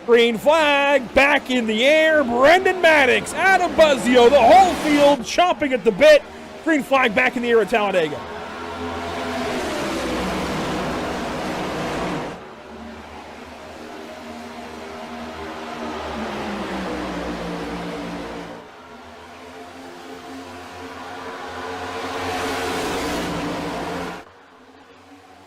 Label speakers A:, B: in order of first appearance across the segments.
A: Green flag back in the air. Brendan Maddox, Adam Buzzio, the whole field chomping at the bit. Green flag back in the air at Talladega.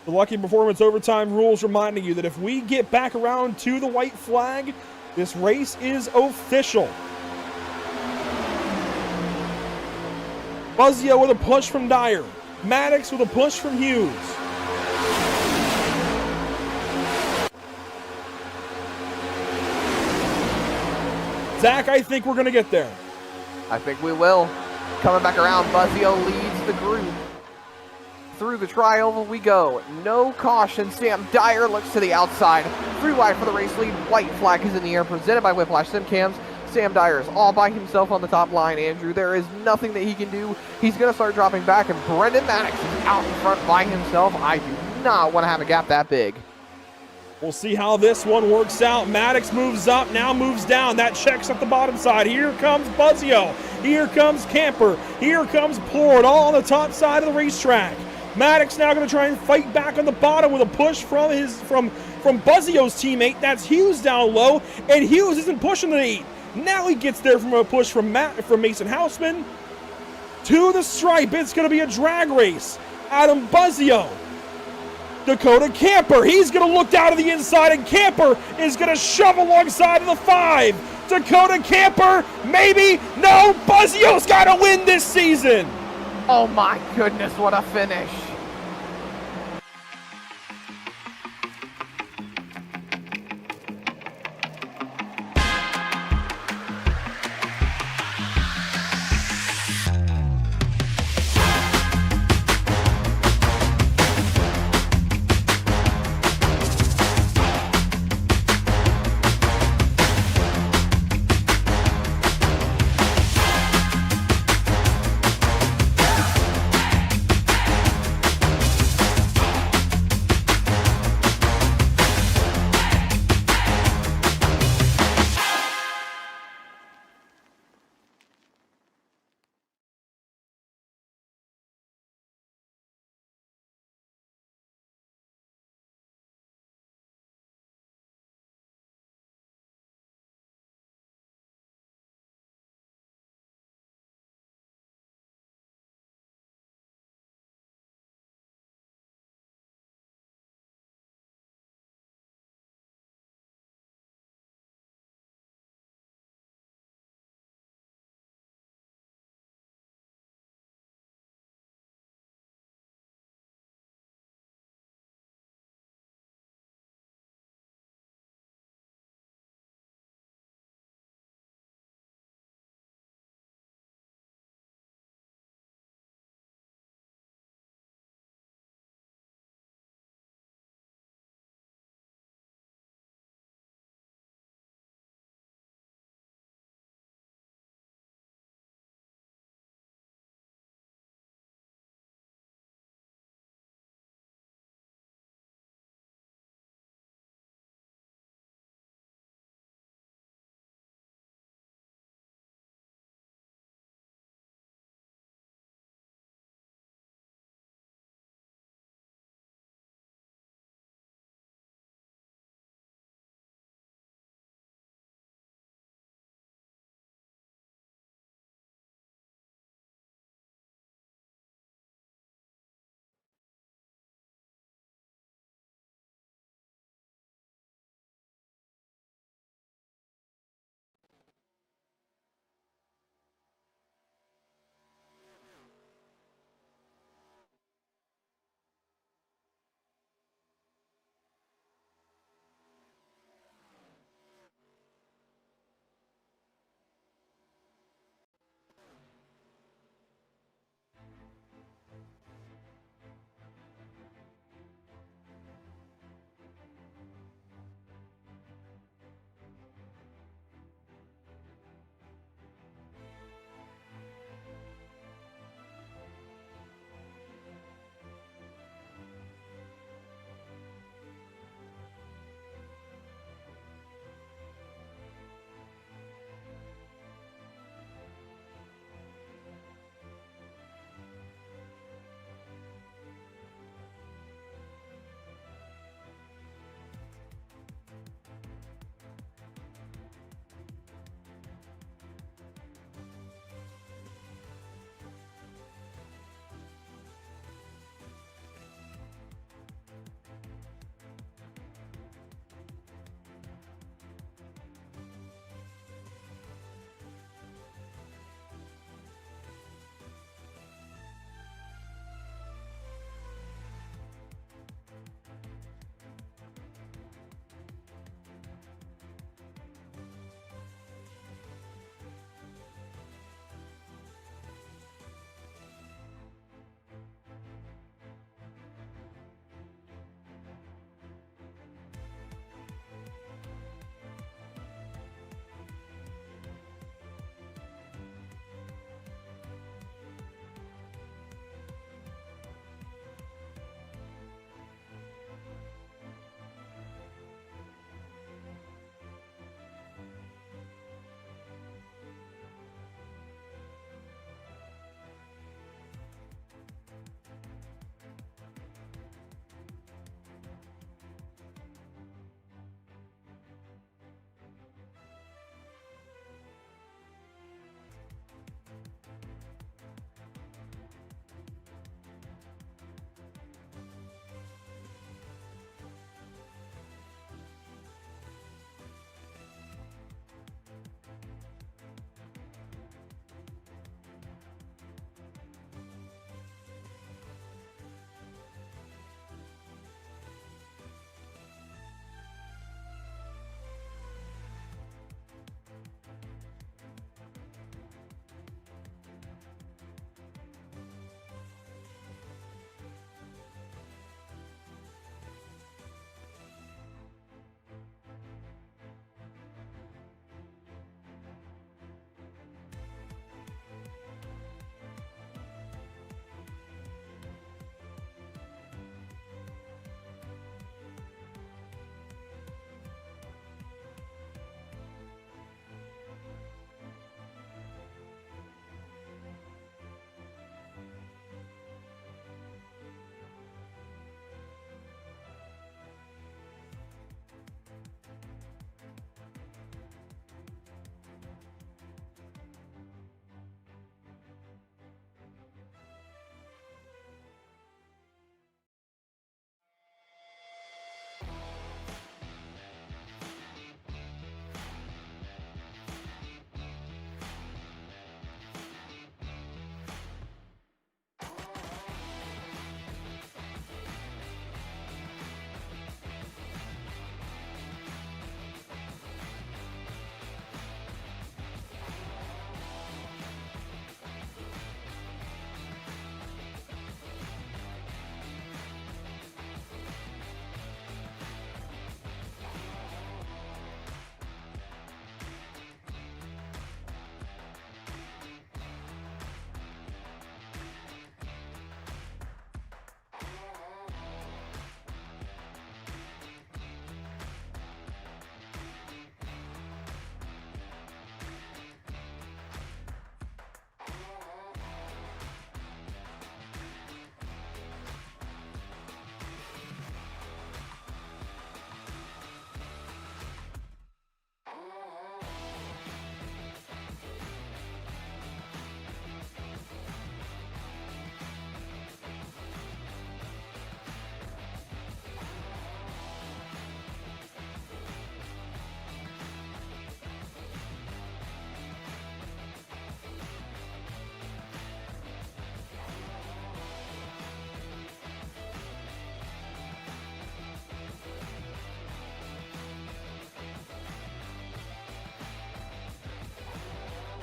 A: The Lucky Performance Overtime rules reminding you that if we get back around to the white flag, this race is official. Buzzio with a push from Dyer. Maddox with a push from Hughes. Zach, I think we're going to get there.
B: I think we will. Coming back around, Buzzio leads the group. Through the tri-oval we go. No caution. Sam Dyer looks to the outside. 3 wide for the race lead. White flag is in the air, presented by Whiplash Simcams. Sam Dyer is all by himself on the top line, Andrew. There is nothing that he can do. He's going to start dropping back, and Brendan Maddox is out in front by himself. I do not want to have a gap that big.
A: We'll see how this one works out. Maddox moves up, now moves down. That checks up the bottom side. Here comes Buzzio. Here comes Camper. Here comes Plord, all on the top side of the racetrack. Maddox now going to try and fight back on the bottom with a push from Buzzio's teammate. That's Hughes down low, and Hughes isn't pushing the 8. Now he gets there from a push from Mason Houseman to the stripe. It's going to be a drag race. Adam Buzzio, Dakota Camper. He's going to look down to the inside, and Camper is going to shove alongside of the 5. Dakota Camper, maybe, no, Buzzio's got to win this season.
B: Oh my goodness, what a finish.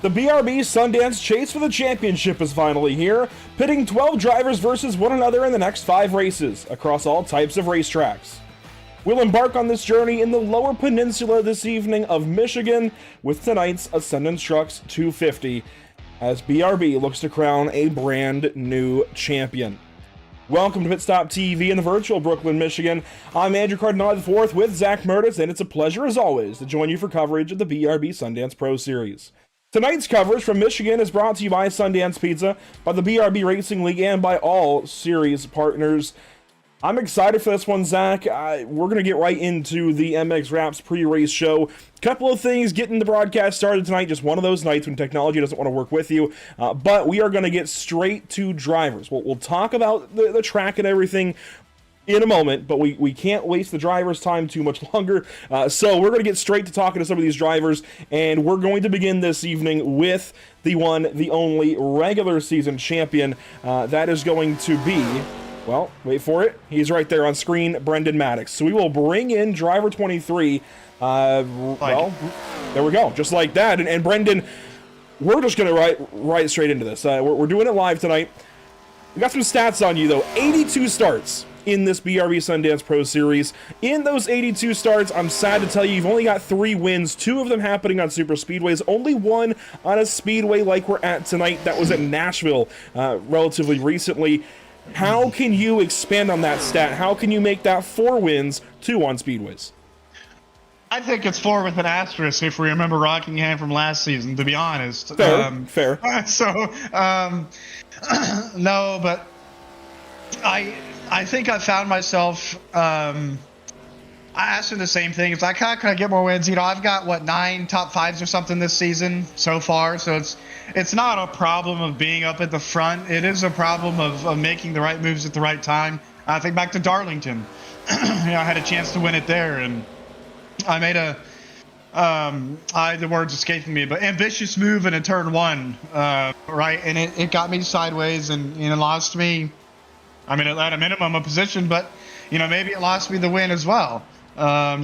A: The BRB Sundance chase for the championship is finally here, pitting 12 drivers versus one another in the next 5 races, across all types of racetracks. We'll embark on this journey in the Lower Peninsula this evening of Michigan with tonight's Sundance Trucks 250, as BRB looks to crown a brand new champion. Welcome to Pit Stop TV in the virtual Brooklyn, Michigan. I'm Andrew Cardinale IV with Zach Murtis, and it's a pleasure as always to join you for coverage of the BRB Sundance Pro Series. Tonight's coverage from Michigan is brought to you by Sundance Pizza, by the BRB Racing League, and by all series partners. I'm excited for this one, Zach. We're going to get right into the MX Wraps pre-race show. Couple of things getting the broadcast started tonight. Just one of those nights when technology doesn't want to work with you. But we are going to get straight to drivers. We'll talk about the track and everything in a moment, but we can't waste the drivers' time too much longer. So we're going to get straight to talking to some of these drivers, and we're going to begin this evening with the one, the only regular season champion. That is going to be, well, wait for it. He's right there on screen, Brendan Maddox. So we will bring in driver 23. Well, there we go, just like that. And Brendan, we're just going to right straight into this. We're doing it live tonight. We got some stats on you, though. 82 starts in this BRB Sundance Pro Series. In those 82 starts, I'm sad to tell you, you've only got 3 wins, 2 of them happening on super speedways, only 1 on a speedway like we're at tonight. That was at Nashville relatively recently. How can you expand on that stat? How can you make that 4 wins, 2 on speedways?
C: I think it's 4 with an asterisk if we remember Rockingham from last season, to be honest.
A: Fair.
C: So, no, but I think I found myself, I asked him the same thing. It's like, how can I get more wins? You know, I've got, 9 top 5s or something this season so far. So it's not a problem of being up at the front. It is a problem of making the right moves at the right time. I think back to Darlington. I had a chance to win it there, and I made the words escaping me, but ambitious move in a turn 1, right? And it got me sideways and, lost me, at a minimum a position, but, maybe it lost me the win as well.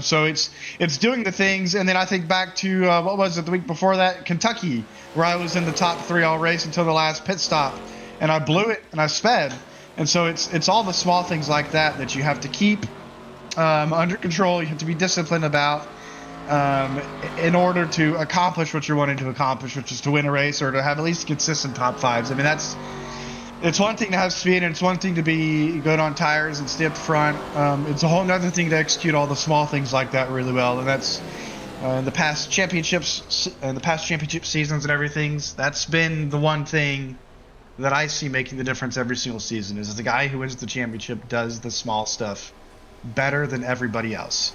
C: So it's doing the things. And then I think back to, what was it, the week before that, Kentucky, where I was in the top 3 all race until the last pit stop, and I blew it and I sped. And so it's all the small things like that you have to keep under control. You have to be disciplined about in order to accomplish what you're wanting to accomplish, which is to win a race or to have at least consistent top 5s. It's one thing to have speed, and it's one thing to be good on tires and stay up front. It's a whole other thing to execute all the small things like that really well, and that's the past championships and the past championship seasons and everything. That's been the one thing that I see making the difference every single season, is the guy who wins the championship does the small stuff better than everybody else.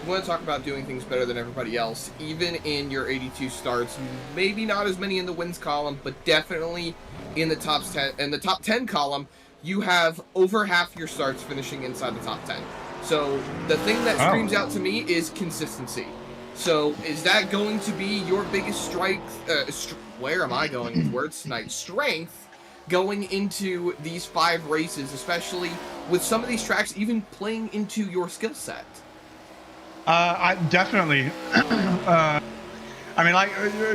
B: I want to talk about doing things better than everybody else. Even in your 82 starts, maybe not as many in the wins column, but definitely in the top 10 column, you have over half your starts finishing inside the top 10. So the thing that screams out to me is consistency. So is that going to be your biggest strength? Where am I going with words tonight? Strength going into these 5 races, especially with some of these tracks even playing into your skill set.
C: I definitely. Like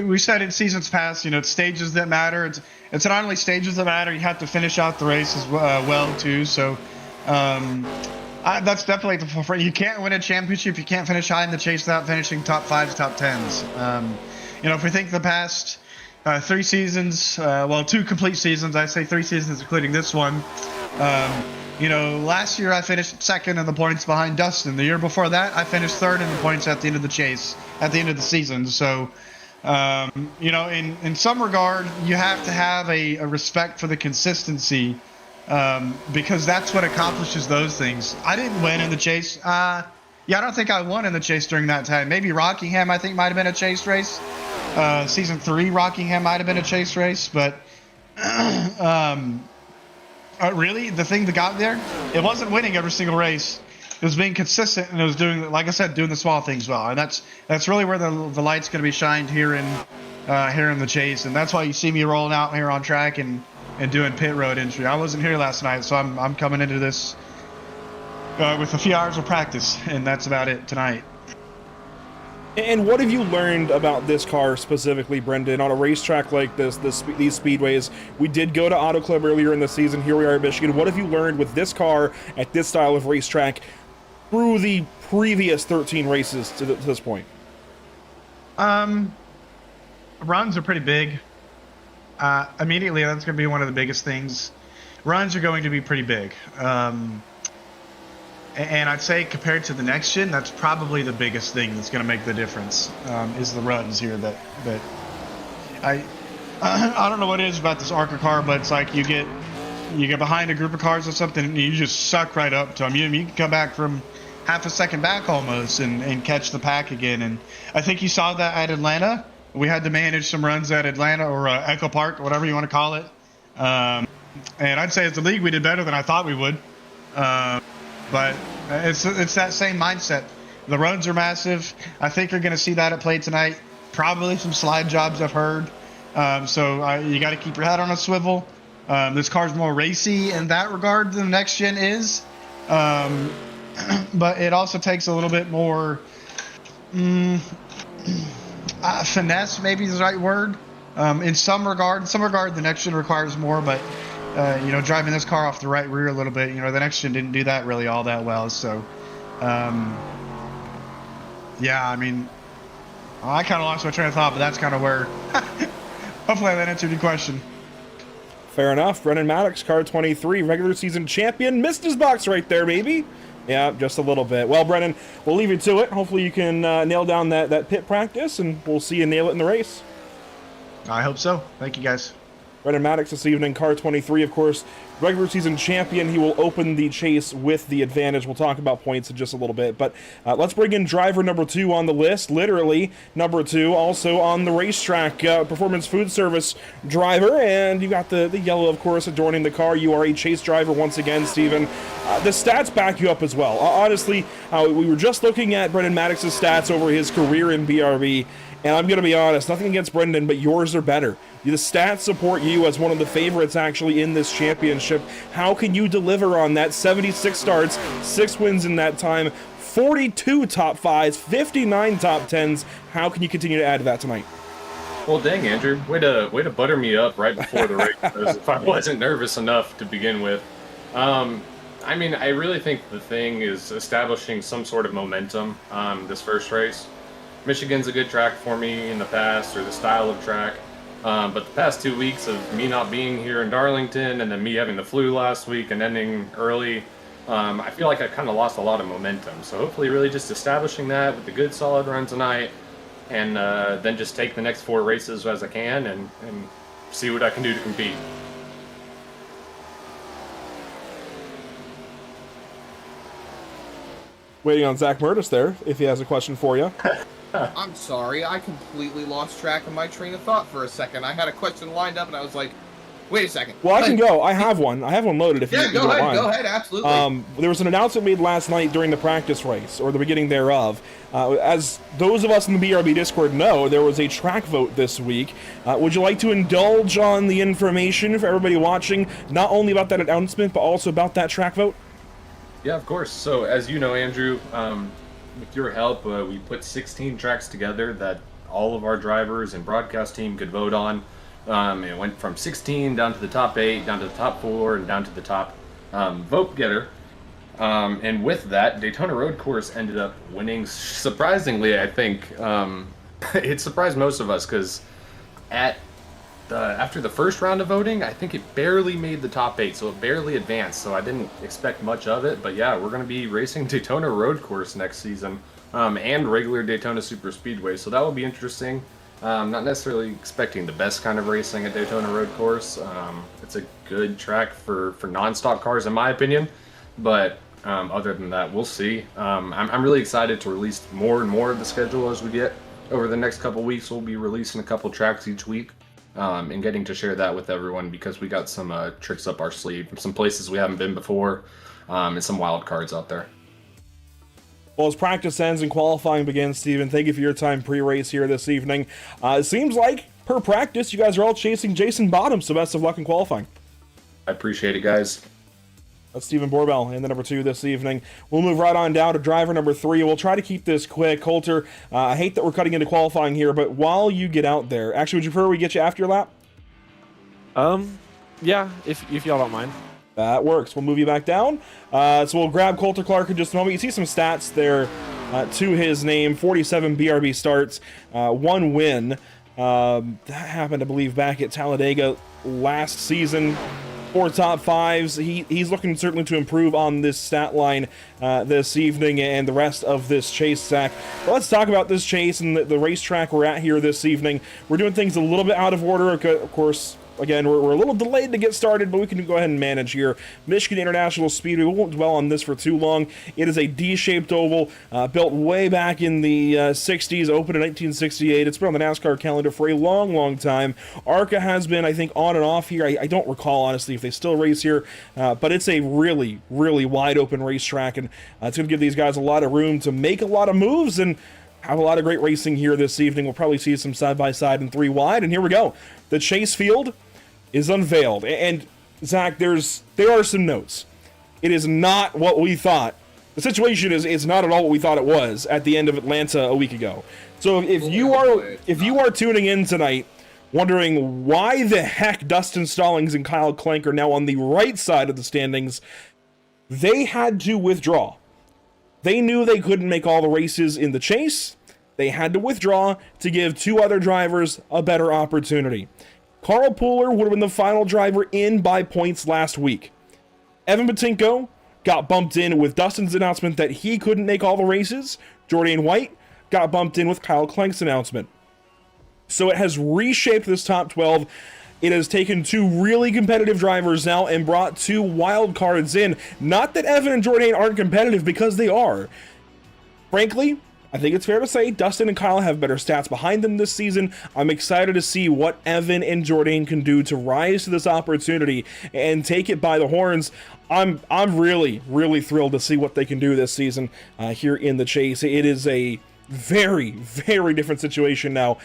C: we said in seasons past, it's stages that matter. It's not only stages that matter. You have to finish out the race as well too. So that's definitely the forefront. You can't win a championship. You can't finish high in the chase without finishing top 5s, top 10s. If we think the past 3 seasons, 2 complete seasons, I say 3 seasons including this one. Last year I finished 2nd in the points behind Dustin. The year before that, I finished 3rd in the points at the end of the chase, at the end of the season. So, in some regard, you have to have a respect for the consistency, because that's what accomplishes those things. I didn't win in the chase. I don't think I won in the chase during that time. Maybe Rockingham, I think, might have been a chase race. Season 3, Rockingham might have been a chase race, but really, the thing that got there, it wasn't winning every single race. It was being consistent, and it was doing, like I said, doing the small things well. And that's really where the light's going to be shined here in the chase. And that's why you see me rolling out here on track and doing pit road entry. I wasn't here last night, so I'm coming into this with a few hours of practice, and that's about it tonight.
A: And what have you learned about this car specifically, Brendan, on a racetrack like this, these speedways? We did go to Auto Club earlier in the season. Here we are in Michigan. What have you learned with this car at this style of racetrack through the previous 13 races to this point?
C: Runs are pretty big. Immediately, that's going to be one of the biggest things. Runs are going to be pretty big. And I'd say compared to the next gen, that's probably the biggest thing that's going to make the difference, is the runs here. That I don't know what it is about this ARCA car, but it's like you get behind a group of cars or something, and you just suck right up to them. You can come back from half a second back almost and catch the pack again. And I think you saw that at Atlanta. We had to manage some runs at Atlanta or Echo Park, whatever you want to call it. And I'd say as a league, we did better than I thought we would. But it's that same mindset. The runs are massive. I think you're going to see that at play tonight. Probably some slide jobs, I've heard. So you got to keep your head on a swivel. This car's more racy in that regard than the next gen is. But it also takes a little bit more finesse, maybe is the right word. In some regard, the next gen requires more, but driving this car off the right rear a little bit, the next gen didn't do that really all that well. So, yeah, I mean, I kind of lost my train of thought, but that's kind of where, hopefully that answered your question.
A: Fair enough. Brendan Maddox, car 23, regular season champion. Missed his box right there, maybe. Yeah, just a little bit. Well, Brendan, we'll leave you to it. Hopefully you can nail down that pit practice, and we'll see you nail it in the race.
C: I hope so. Thank you, guys.
A: Brendan Maddox this evening, car 23, of course, regular season champion. He will open the chase with the advantage. We'll talk about points in just a little bit, but let's bring in driver number 2 on the list, literally number 2, also on the racetrack, Performance Food Service driver, and you got the yellow, of course, adorning the car. You are a chase driver once again, Steven. The stats back you up as well. Honestly, we were just looking at Brendan Maddox's stats over his career in BRB, and I'm going to be honest, nothing against Brendan, but yours are better. The stats support you as one of the favorites actually in this championship. How can you deliver on that? 76 starts, 6 wins in that time, 42 top 5s, 59 top 10s. How can you continue to add to that tonight?
D: Well, dang, Andrew, way to butter me up right before the race, as if I wasn't nervous enough to begin with. I mean, I really think the thing is establishing some sort of momentum this first race. Michigan's a good track for me in the past, or the style of track. But the past 2 weeks of me not being here in Darlington, and then me having the flu last week and ending early, I feel like I kind of lost a lot of momentum. So hopefully really just establishing that with a good solid run tonight, and then just take the next 4 races as I can and see what I can do to compete.
A: Waiting on Zach Murtis there, if he has a question for you.
B: I'm sorry, I completely lost track of my train of thought for a second. I had a question lined up, and I was like, wait a second.
A: Well, I can go. I have one loaded if you don't mind.
B: Go ahead, absolutely.
A: There was an announcement made last night during the practice race, or the beginning thereof. As those of us in the BRB Discord know, there was a track vote this week. Would you like to indulge on the information for everybody watching, not only about that announcement, but also about that track vote?
D: Yeah, of course. So, as you know, Andrew, with your help, we put 16 tracks together that all of our drivers and broadcast team could vote on. It went from 16 down to the top 8, down to the top 4, and down to the top vote getter. And with that, Daytona Road Course ended up winning. Surprisingly, I think it surprised most of us, because after the first round of voting, I think it barely made the top 8, so it barely advanced, so I didn't expect much of it. But yeah, we're going to be racing Daytona Road Course next season, and regular Daytona Super Speedway, so that will be interesting. Not necessarily expecting the best kind of racing at Daytona Road Course. It's a good track for non-stock cars, in my opinion, but other than that, we'll see. I'm really excited to release more and more of the schedule as we get. Over the next couple weeks, we'll be releasing a couple tracks each week. And getting to share that with everyone, because we got some tricks up our sleeve, some places we haven't been before, and some wild cards out there.
A: Well, as practice ends and qualifying begins, Steven, thank you for your time pre-race here this evening. It seems like, per practice, you guys are all chasing Jason Bottom, so best of luck in qualifying.
D: I appreciate it, guys.
A: That's Stephen Borbell in the number 2 this evening. We'll move right on down to driver number 3. We'll try to keep this quick. Coulter, I hate that we're cutting into qualifying here, but while you get out there, actually, would you prefer we get you after your lap?
E: Yeah, if y'all don't mind.
A: That works. We'll move you back down. So we'll grab Coulter Clark in just a moment. You see some stats there to his name. 47 BRB starts, 1 win. That happened, I believe, back at Talladega last season. 4 top 5s. He's looking certainly to improve on this stat line this evening and the rest of this chase, Zach. But let's talk about this chase and the racetrack we're at here this evening. We're doing things a little bit out of order, of course. Again, we're a little delayed to get started, but we can go ahead and manage here. Michigan International Speedway, we won't dwell on this for too long. It is a D-shaped oval, built way back in the 60s, opened in 1968. It's been on the NASCAR calendar for a long, long time. ARCA has been, I think, on and off here. I don't recall, honestly, if they still race here, but it's a really, really wide-open racetrack, and it's going to give these guys a lot of room to make a lot of moves and have a lot of great racing here this evening. We'll probably see some side-by-side and 3 wide, and here we go. The chase field is unveiled, and Zach, there are some notes. It is not what we thought. The situation is not at all what we thought it was at the end of Atlanta a week ago. So if you are tuning in tonight wondering why the heck Dustin Stallings and Kyle Clank are now on the right side of the standings, they had to withdraw. They knew they couldn't make all the races in the chase. They had to withdraw to give 2 other drivers a better opportunity. Carl Pooler would have been the final driver in by points last week. Evan Batinko got bumped in with Dustin's announcement that he couldn't make all the races. Jordan White got bumped in with Kyle Clank's announcement. So it has reshaped this top 12. It has taken 2 really competitive drivers now and brought 2 wild cards in. Not that Evan and Jordan aren't competitive, because they are. Frankly, I think it's fair to say Dustin and Kyle have better stats behind them this season. I'm excited to see what Evan and Jordan can do to rise to this opportunity and take it by the horns. I'm really, really thrilled to see what they can do this season here in the chase. It is a very, very different situation now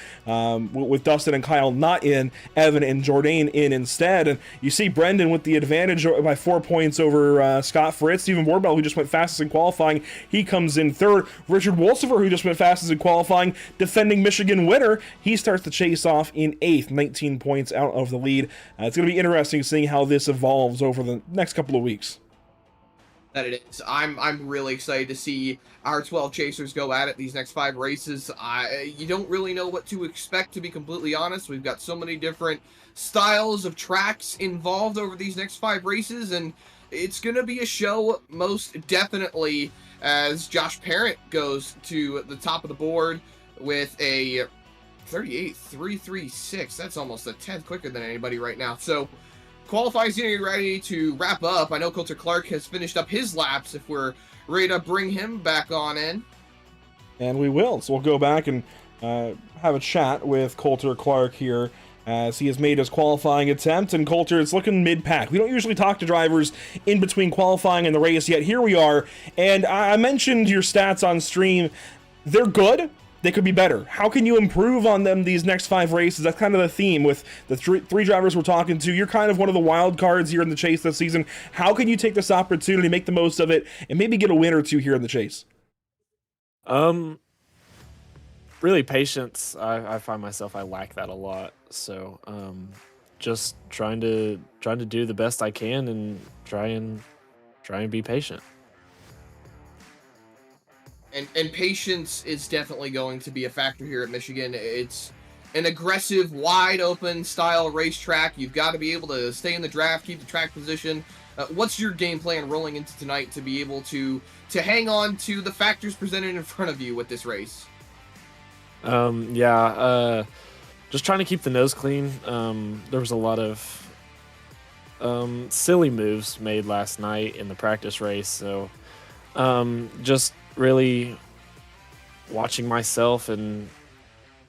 A: with Dustin and Kyle not in, Evan and Jordan in instead. And you see Brendan with the advantage by 4 points over Scott Fritz. Stephen Warbell, who just went fastest in qualifying, he comes in 3rd. Richard Wolsifer, who just went fastest in qualifying, defending Michigan winner, he starts the chase off in 8th, 19 points out of the lead. It's going to be interesting seeing how this evolves over the next couple of weeks.
B: That it is. I'm really excited to see our 12 chasers go at it these next 5 races. You don't really know what to expect, to be completely honest. We've got so many different styles of tracks involved over these next 5 races, and it's going to be a show most definitely as Josh Parent goes to the top of the board with a 38.336. That's almost a 10th quicker than anybody right now. So qualifying's getting ready to wrap up. I know Coulter Clark has finished up his laps if we're ready to bring him back on in.
A: And we will. So we'll go back and have a chat with Coulter Clark here as he has made his qualifying attempt. And Coulter, it's looking mid-pack. We don't usually talk to drivers in between qualifying and the race, yet here we are. And I mentioned your stats on stream. They're good. They could be better. How can you improve on them these next 5 races? That's kind of the theme with the three drivers we're talking to. You're kind of one of the wild cards here in the chase this season. How can you take this opportunity, make the most of it, and maybe get a win or 2 here in the chase?
E: Really patience. I find myself I lack that a lot. So just trying to do the best I can and try and be patient.
B: And patience is definitely going to be a factor here at Michigan. It's an aggressive, wide-open style racetrack. You've got to be able to stay in the draft, keep the track position. What's your game plan rolling into tonight to be able to hang on to the factors presented in front of you with this race?
E: Just trying to keep the nose clean. There was a lot of silly moves made last night in the practice race, so just really watching myself and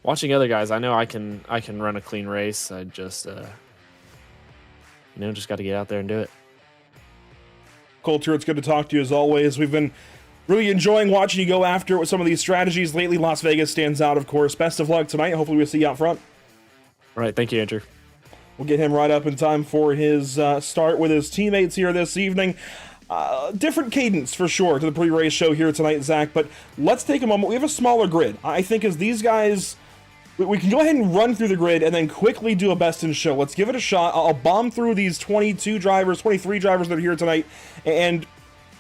E: watching other guys. I know I can run a clean race. I just just got to get out there and do it.
A: Coulter, it's good to talk to you as always. We've been really enjoying watching you go after it with some of these strategies lately. Las Vegas stands out, of course. Best of luck tonight. Hopefully we'll see you out front.
E: All right, thank you, Andrew.
A: We'll get him right up in time for his start with his teammates here this evening. different cadence for sure to the pre-race show here tonight, Zach, but let's take a moment. We have a smaller grid. I think as these guys, we can go ahead and run through the grid and then quickly do a best in show. Let's give it a shot. I'll bomb through these 23 drivers that are here tonight, and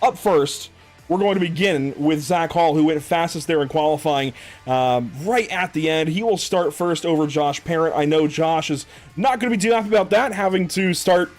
A: up first, we're going to begin with Zach Hall, who went fastest there in qualifying right at the end. He will start first over Josh Parent. I know Josh is not going to be too happy about that, having to start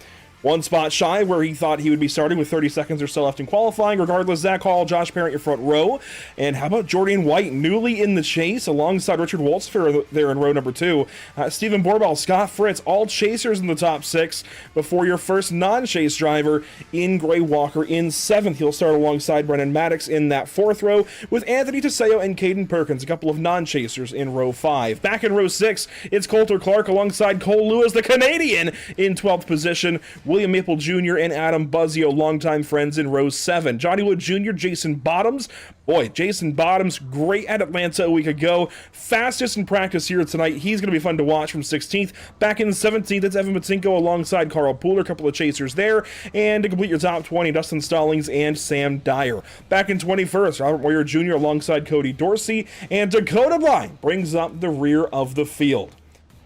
A: one spot shy where he thought he would be starting with 30 seconds or so left in qualifying. Regardless, Zach Hall, Josh Parent, your front row. And how about Jordan White, newly in the chase, alongside Richard Waltzfair there in row number 2. Stephen Borbell, Scott Fritz, all chasers in the top 6 before your first non-chase driver in Gray Walker in 7th. He'll start alongside Brennan Maddox in that 4th row with Anthony Teseo and Caden Perkins, a couple of non-chasers in row 5. Back in row 6, it's Coulter Clark alongside Cole Lewis, the Canadian, in 12th position. William Maple Jr. and Adam Buzzio, longtime friends, in row 7. Johnny Wood Jr., Jason Bottoms. Boy, Jason Bottoms, great at Atlanta a week ago. Fastest in practice here tonight. He's going to be fun to watch from 16th. Back in 17th, it's Evan Matinko alongside Carl Pooler, a couple of chasers there. And to complete your top 20, Dustin Stallings and Sam Dyer. Back in 21st, Robert Moyer Jr. alongside Cody Dorsey. And Dakota Brine brings up the rear of the field.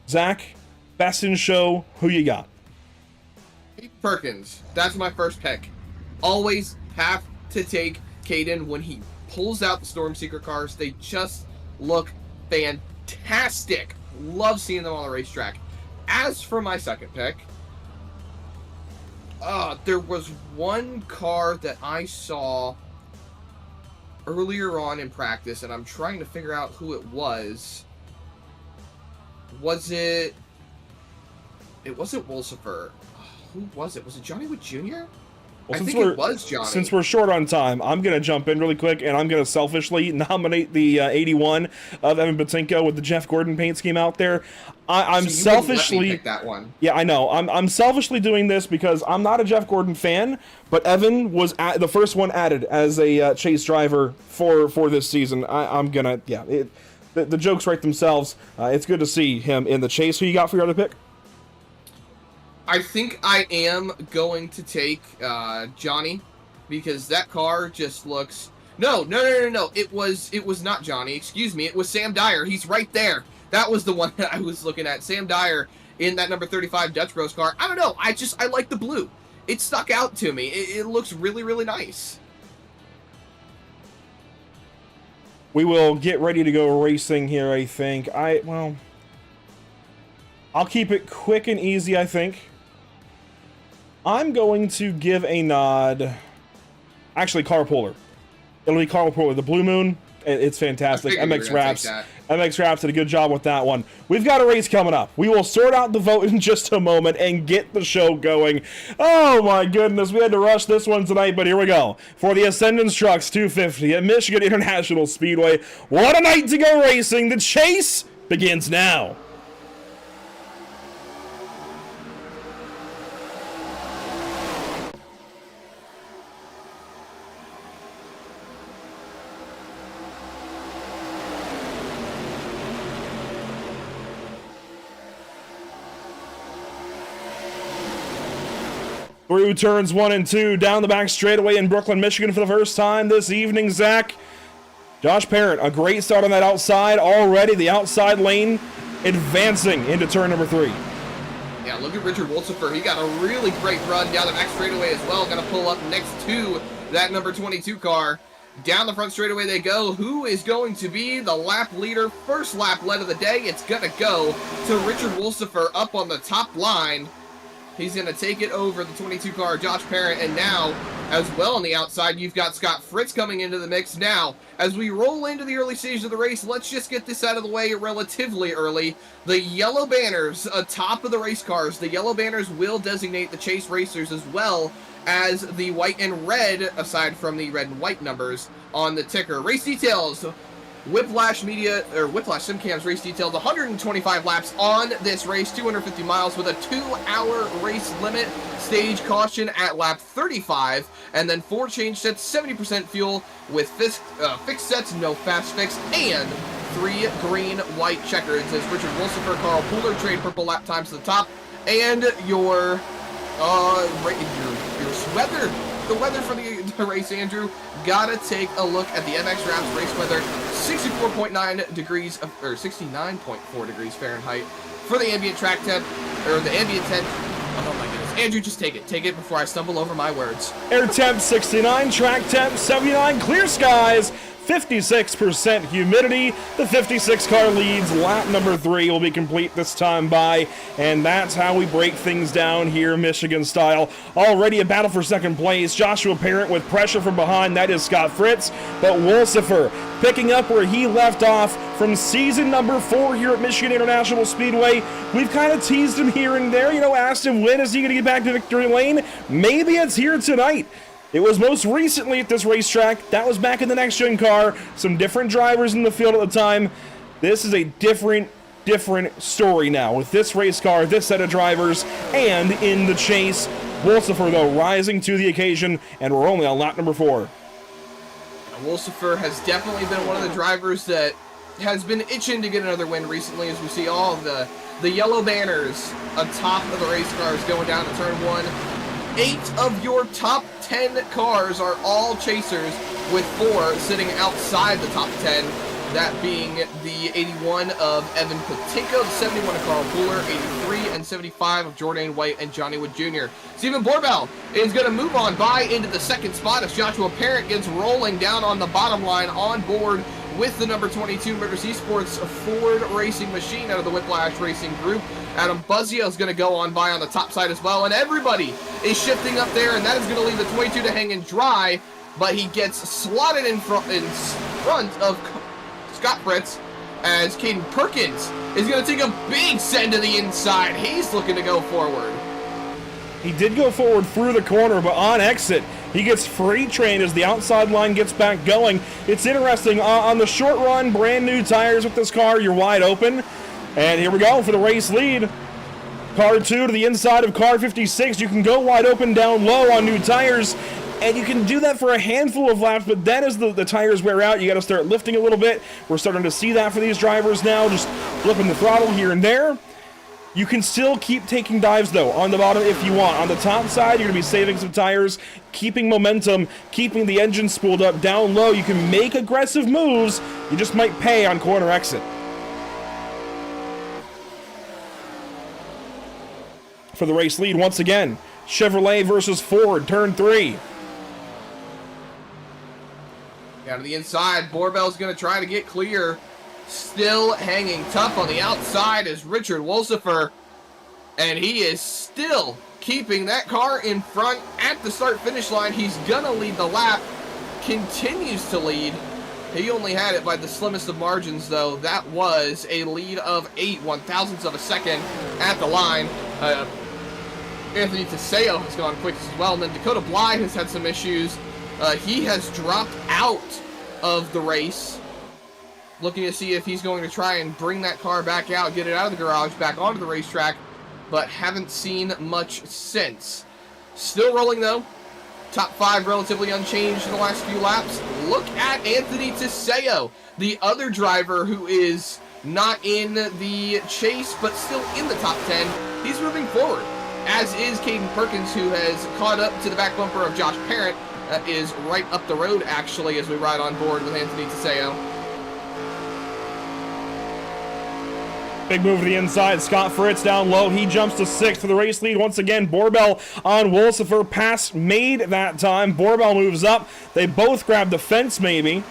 A: Zach, best in show, who you got?
B: Perkins. That's my first pick. Always have to take Caden when he pulls out the Storm Seeker cars. They just look fantastic. Love seeing them on the racetrack. As for my second pick, there was one car that I saw earlier on in practice, and I'm trying to figure out who it was. It wasn't Wolsifer. Who was it? Was it Johnny Wood Jr.?
A: Well,
B: I think it was Johnny.
A: Since we're short on time, I'm going to jump in really quick, and I'm going to selfishly nominate the 81 of Evan Batinko with the Jeff Gordon paint scheme out there. I'm
B: so
A: selfishly
B: let me pick that one.
A: Yeah, I know. I'm selfishly doing this because I'm not a Jeff Gordon fan, but Evan was the first one added as a chase driver for this season. I'm gonna the jokes write themselves. It's good to see him in the chase. Who you got for your other pick?
B: I think I am going to take Johnny, because that car just looks... No. It was not Johnny. Excuse me. It was Sam Dyer. He's right there. That was the one that I was looking at. Sam Dyer in that number 35 Dutch Bros car. I don't know. I like the blue. It stuck out to me. It looks really, really nice.
A: We will get ready to go racing here, I think. I'll keep it quick and easy, I think. I'm going to give a nod. Actually, Carl Pooler. It'll be Carl Pooler. The Blue Moon, it's fantastic. MX Raps did a good job with that one. We've got a race coming up. We will sort out the vote in just a moment and get the show going. Oh my goodness, we had to rush this one tonight, but here we go. For the Ascendance Trucks 250 at Michigan International Speedway. What a night to go racing. The chase begins now. Through turns 1 and 2, down the back straightaway in Brooklyn, Michigan for the first time this evening, Zach. Josh Parent, a great start on that outside already. The outside lane advancing into turn number 3.
B: Yeah, look at Richard Wolsifer. He got a really great run down the back straightaway as well. Going to pull up next to that number 22 car. Down the front straightaway they go. Who is going to be the lap leader? First lap lead of the day. It's going to go to Richard Wolsifer up on the top line. He's going to take it over the 22 car, Josh Parent, and now, as well on the outside, you've got Scott Fritz coming into the mix. Now, as we roll into the early stage of the race, let's just get this out of the way relatively early. The yellow banners atop of the race cars, the yellow banners will designate the chase racers as well as the white and red, aside from the red and white numbers on the ticker. Race details. Whiplash SimCams race detailed 125 laps on this race, 250 miles with a 2-hour race limit. Stage caution at lap 35, and then 4 change sets, 70% fuel with fixed sets, no fast fix, and 3 green-white checkers as Richard Wolsifer, Carl Pooler trade purple lap times to the top, and your weather the weather for the race, Andrew, gotta take a look at the MX Wraps race weather. 64.9 degrees, or 69.4 degrees Fahrenheit for the ambient track temp, or the ambient temp. Oh my goodness. Andrew, just take it before I stumble over my words.
A: Air temp 69, track temp 79, clear skies, 56% humidity. The 56 car leads. Lap number 3 will be complete this time by, and that's how we break things down here, Michigan style. Already a battle for second place. Joshua Parent with pressure from behind. That is Scott Fritz, but Wolsifer picking up where he left off from season number 4 here at Michigan International Speedway. We've kind of teased him here and there, asked him when is he going to get back to victory lane. Maybe it's here tonight. It was most recently at this racetrack. That was back in the next-gen car. Some different drivers in the field at the time. This is a different story now with this race car, this set of drivers, and in the chase. Wolsifer, though, rising to the occasion, and we're only on lap number 4.
B: Wolsifer has definitely been one of the drivers that has been itching to get another win recently, as we see all of the yellow banners atop of the race cars going down to turn 1. 8 of your top 10 cars are all chasers, with 4 sitting outside the top 10. That being the 81 of Evan Patinko, the 71 of Carl Buehler, 83 and 75 of Jordan White and Johnny Wood Jr. Stephen Borbell is going to move on by into the second spot as Joshua Parent gets rolling down on the bottom line on board with the number 22 Motors Esports Ford racing machine out of the Whiplash Racing Group. Adam Buzzio is going to go on by on the top side as well, and everybody is shifting up there, and that is going to leave the 22 to hang and dry, but he gets slotted in front of Scott Fritz as Caden Perkins is going to take a big send to the inside. He's looking to go forward.
A: He did go forward through the corner, but on exit, he gets freight trained as the outside line gets back going. It's interesting, on the short run, brand new tires with this car, you're wide open. And here we go for the race lead. Car 2 to the inside of car 56. You can go wide open down low on new tires, and you can do that for a handful of laps, but then as the tires wear out, you got to start lifting a little bit. We're starting to see that for these drivers now, just flipping the throttle here and there. You can still keep taking dives, though, on the bottom if you want. On the top side, you're going to be saving some tires, keeping momentum, keeping the engine spooled up. Down low, you can make aggressive moves. You just might pay on corner exit. For the race lead, once again, Chevrolet versus Ford, turn 3.
B: Down to the inside, Borbell's going to try to get clear. Still hanging tough on the outside is Richard Wolsifer, and he is still keeping that car in front at the start-finish line. He's going to lead the lap, continues to lead. He only had it by the slimmest of margins, though. That was a lead of 8 1/1000ths of a second at the line. Anthony Teseo has gone quick as well, and then Dakota Bly has had some issues. He has dropped out of the race, looking to see if he's going to try and bring that car back out, get it out of the garage, back onto the racetrack, but haven't seen much since. Still rolling, though. Top 5 relatively unchanged in the last few laps. Look at Anthony Teseo, the other driver who is not in the chase, but still in the top 10. He's moving forward, as is Caden Perkins, who has caught up to the back bumper of Josh Parent. That is right up the road, actually, as we ride on board with Anthony Teseo.
A: Big move to the inside. Scott Fritz down low. He jumps to 6th for the race lead. Once again, Borbell on Wolsifer. Pass made that time. Borbell moves up. They both grab the fence, maybe.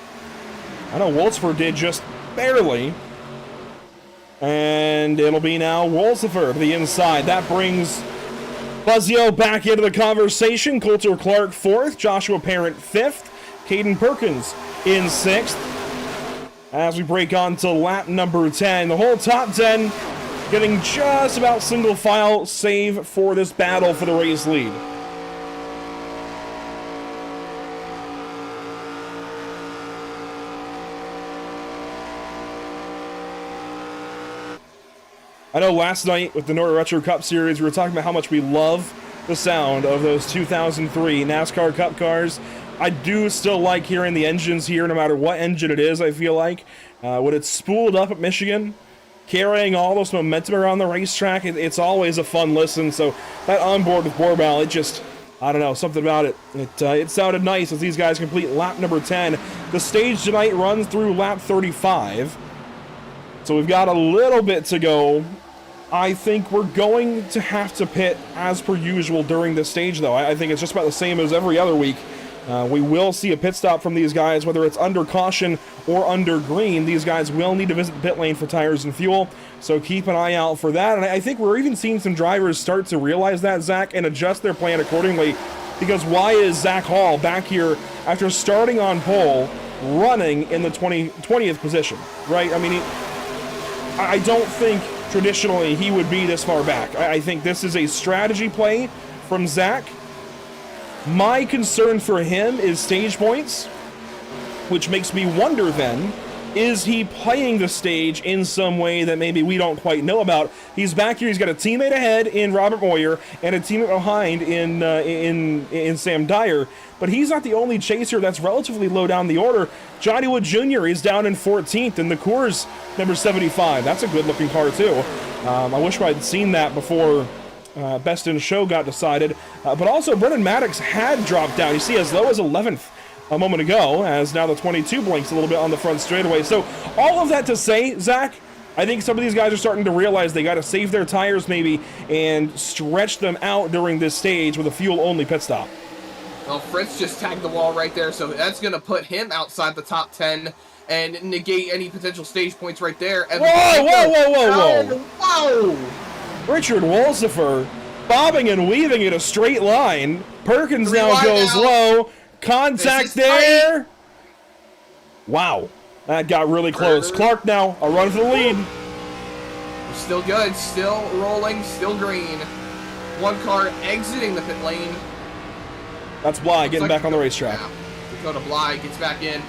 A: I know Wolsifer did just barely. And it'll be now Wolsifer to the inside. That brings Buzzio back into the conversation. Coulter Clark 4th. Joshua Parent 5th. Caden Perkins in 6th. As we break on to lap number 10, the whole top 10 getting just about single file save for this battle for the race lead. I know last night with the Nora Retro Cup Series, we were talking about how much we love the sound of those 2003 NASCAR Cup cars. I do still like hearing the engines here, no matter what engine it is, I feel like. When it's spooled up at Michigan, carrying all this momentum around the racetrack, it's always a fun listen. So that onboard with Borbell, I don't know, something about it. It sounded nice as these guys complete lap number 10. The stage tonight runs through lap 35. So we've got a little bit to go. I think we're going to have to pit as per usual during this stage, though. I think it's just about the same as every other week. We will see a pit stop from these guys, whether it's under caution or under green. These guys will need to visit the pit lane for tires and fuel, so keep an eye out for that. And I think we're even seeing some drivers start to realize that, Zach, and adjust their plan accordingly. Because why is Zach Hall back here after starting on pole, running in the 20th position, right? I mean, I don't think traditionally he would be this far back. I think this is a strategy play from Zach. My concern for him is stage points, which makes me wonder then, is he playing the stage in some way that maybe we don't quite know about? He's back here, he's got a teammate ahead in Robert Moyer and a teammate behind in Sam Dyer, but he's not the only chaser that's relatively low down the order. Johnny Wood Jr. is down in 14th in the Coors number 75. That's a good looking car too. I wish I'd seen that before Best in Show got decided, but also Brendan Maddox had dropped down. You see, as low as 11th a moment ago, as now the 22 blinks a little bit on the front straightaway. So all of that to say, Zach, I think some of these guys are starting to realize they got to save their tires maybe and stretch them out during this stage with a fuel-only pit stop.
B: Well, Fritz just tagged the wall right there, so that's going to put him outside the top 10 and negate any potential stage points right there.
A: Whoa, whoa, whoa, whoa, whoa!
B: Whoa!
A: Richard Wolsifer bobbing and weaving in a straight line. Perkins now goes low. Contact there.
B: Tight.
A: Wow, that got really close. Clark now a run for the lead.
B: Still good, still rolling, still green. One car exiting the pit lane.
A: That's Bly getting back on the racetrack.
B: Yeah. Dakota Bly gets back in.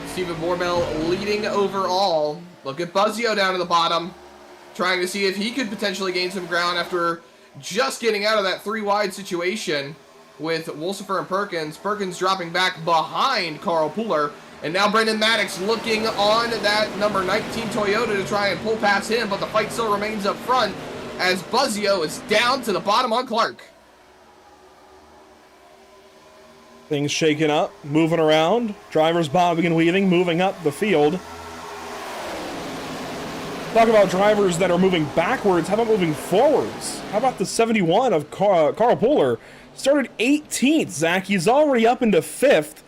B: Stephen Borbell leading overall. Look at Buzzio down to the bottom, trying to see if he could potentially gain some ground after just getting out of that 3 wide situation with Wolsifer and Perkins. Perkins dropping back behind Carl Pooler. And now Brendan Maddox looking on that number 19 Toyota to try and pull past him, but the fight still remains up front as Buzzio is down to the bottom on Clark.
A: Things shaking up, moving around. Drivers bobbing and weaving, moving up the field. Talk about drivers that are moving backwards. How about moving forwards? How about the 71 of Carl Pooler? Started 18th, Zach. He's already up into 5th.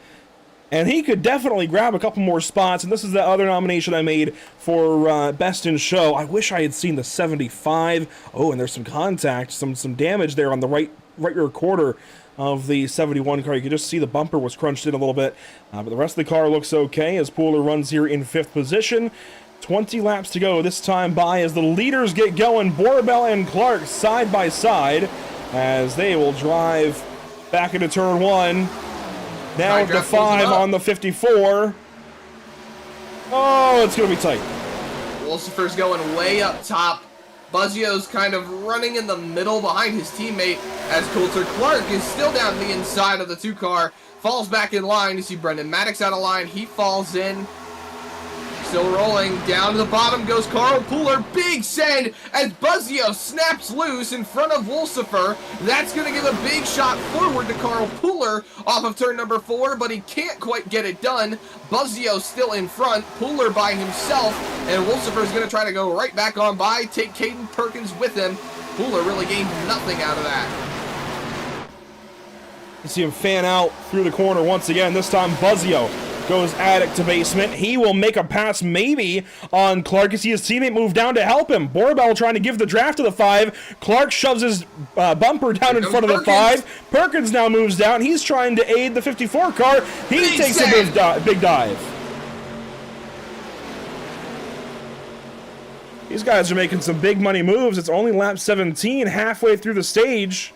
A: And he could definitely grab a couple more spots. And this is the other nomination I made for Best in Show. I wish I had seen the 75. Oh, and there's some contact, some damage there on the right rear quarter of the 71 car. You can just see the bumper was crunched in a little bit. But the rest of the car looks okay as Pooler runs here in 5th position. 20 laps to go this time by as the leaders get going. Borbell and Clark side by side as they will drive back into turn 1. Now the 5 on the 54. Oh, it's going to be tight.
B: Wolsifer's going way up top. Buzzio's kind of running in the middle behind his teammate as Coulter Clark is still down the inside of the 2 car. Falls back in line. You see Brendan Maddox out of line. He falls in. Still rolling. Down to the bottom goes Carl Pooler. Big send as Buzzio snaps loose in front of Wolsifer. That's going to give a big shot forward to Carl Pooler off of turn number 4, but he can't quite get it done. Buzzio still in front. Pooler by himself, and Wolsifer is going to try to go right back on by, take Caden Perkins with him. Pooler really gained nothing out of that.
A: You see him fan out through the corner once again. This time Buzzio goes attic to basement. He will make a pass maybe on Clark. You see his teammate move down to help him. Borbell trying to give the draft to the 5. Clark shoves his bumper down in front of the 5. Perkins now moves down. He's trying to aid the 54 car. He takes a big dive. These guys are making some big money moves. It's only lap 17, halfway through the stage.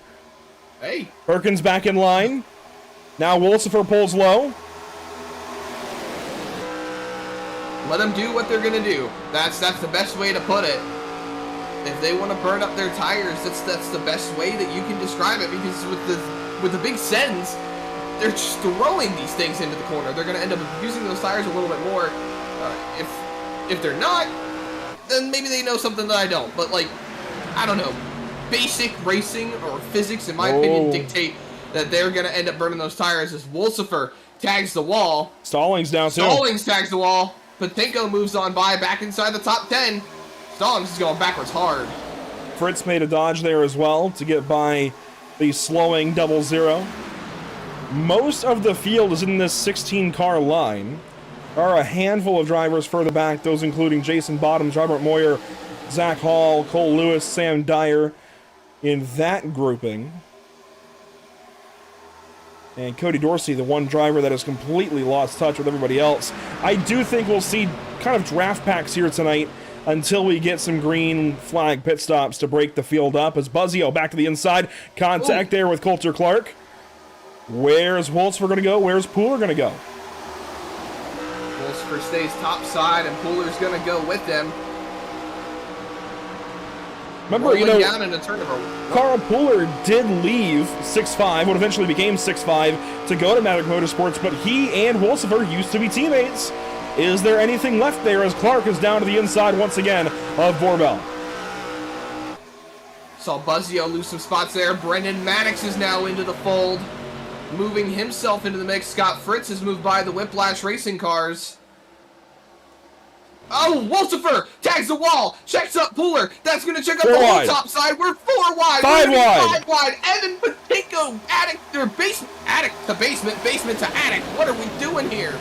B: Hey.
A: Perkins back in line. Now Wolsifer pulls low.
B: Let them do what they're going to do. That's the best way to put it. If they want to burn up their tires, that's the best way that you can describe it, because with the big sends, they're just throwing these things into the corner. They're going to end up using those tires a little bit more. If they're not, then maybe they know something that I don't. But, like, I don't know. Basic racing or physics, in my opinion, dictate that they're going to end up burning those tires as Wolsifer tags the wall.
A: Stallings down too.
B: Stallings tags the wall. Patinko moves on by, back inside the top 10. Stallings is going backwards hard.
A: Fritz made a dodge there as well to get by the slowing 00. Most of the field is in this 16-car line. There are a handful of drivers further back, those including Jason Bottoms, Robert Moyer, Zach Hall, Cole Lewis, Sam Dyer in that grouping. And Cody Dorsey, the one driver that has completely lost touch with everybody else. I do think we'll see kind of draft packs here tonight until we get some green flag pit stops to break the field up. As Buzzio back to the inside. Contact there with Coulter Clark. Where's Wolfsburg going to go? Where's Pooler going to go?
B: Wolfsburg stays top side, and Pooler's going to go with them.
A: Remember,
B: down in a turnover.
A: Carl Pooler did leave 6'5", what eventually became 6'5", to go to Maverick Motorsports, but he and Wolsifer used to be teammates. Is there anything left there as Clark is down to the inside once again of Vorbel?
B: Saw Buzzio lose some spots there. Brendan Maddox is now into the fold, moving himself into the mix. Scott Fritz has moved by the Whiplash racing cars. Oh, Wolsifer tags the wall, checks up Pooler. That's going to check up the whole top side. We're 4 wide.
A: Five wide.
B: 5 wide. Evan Patinko, attic, or basement, attic to basement, basement to attic. What are we doing here?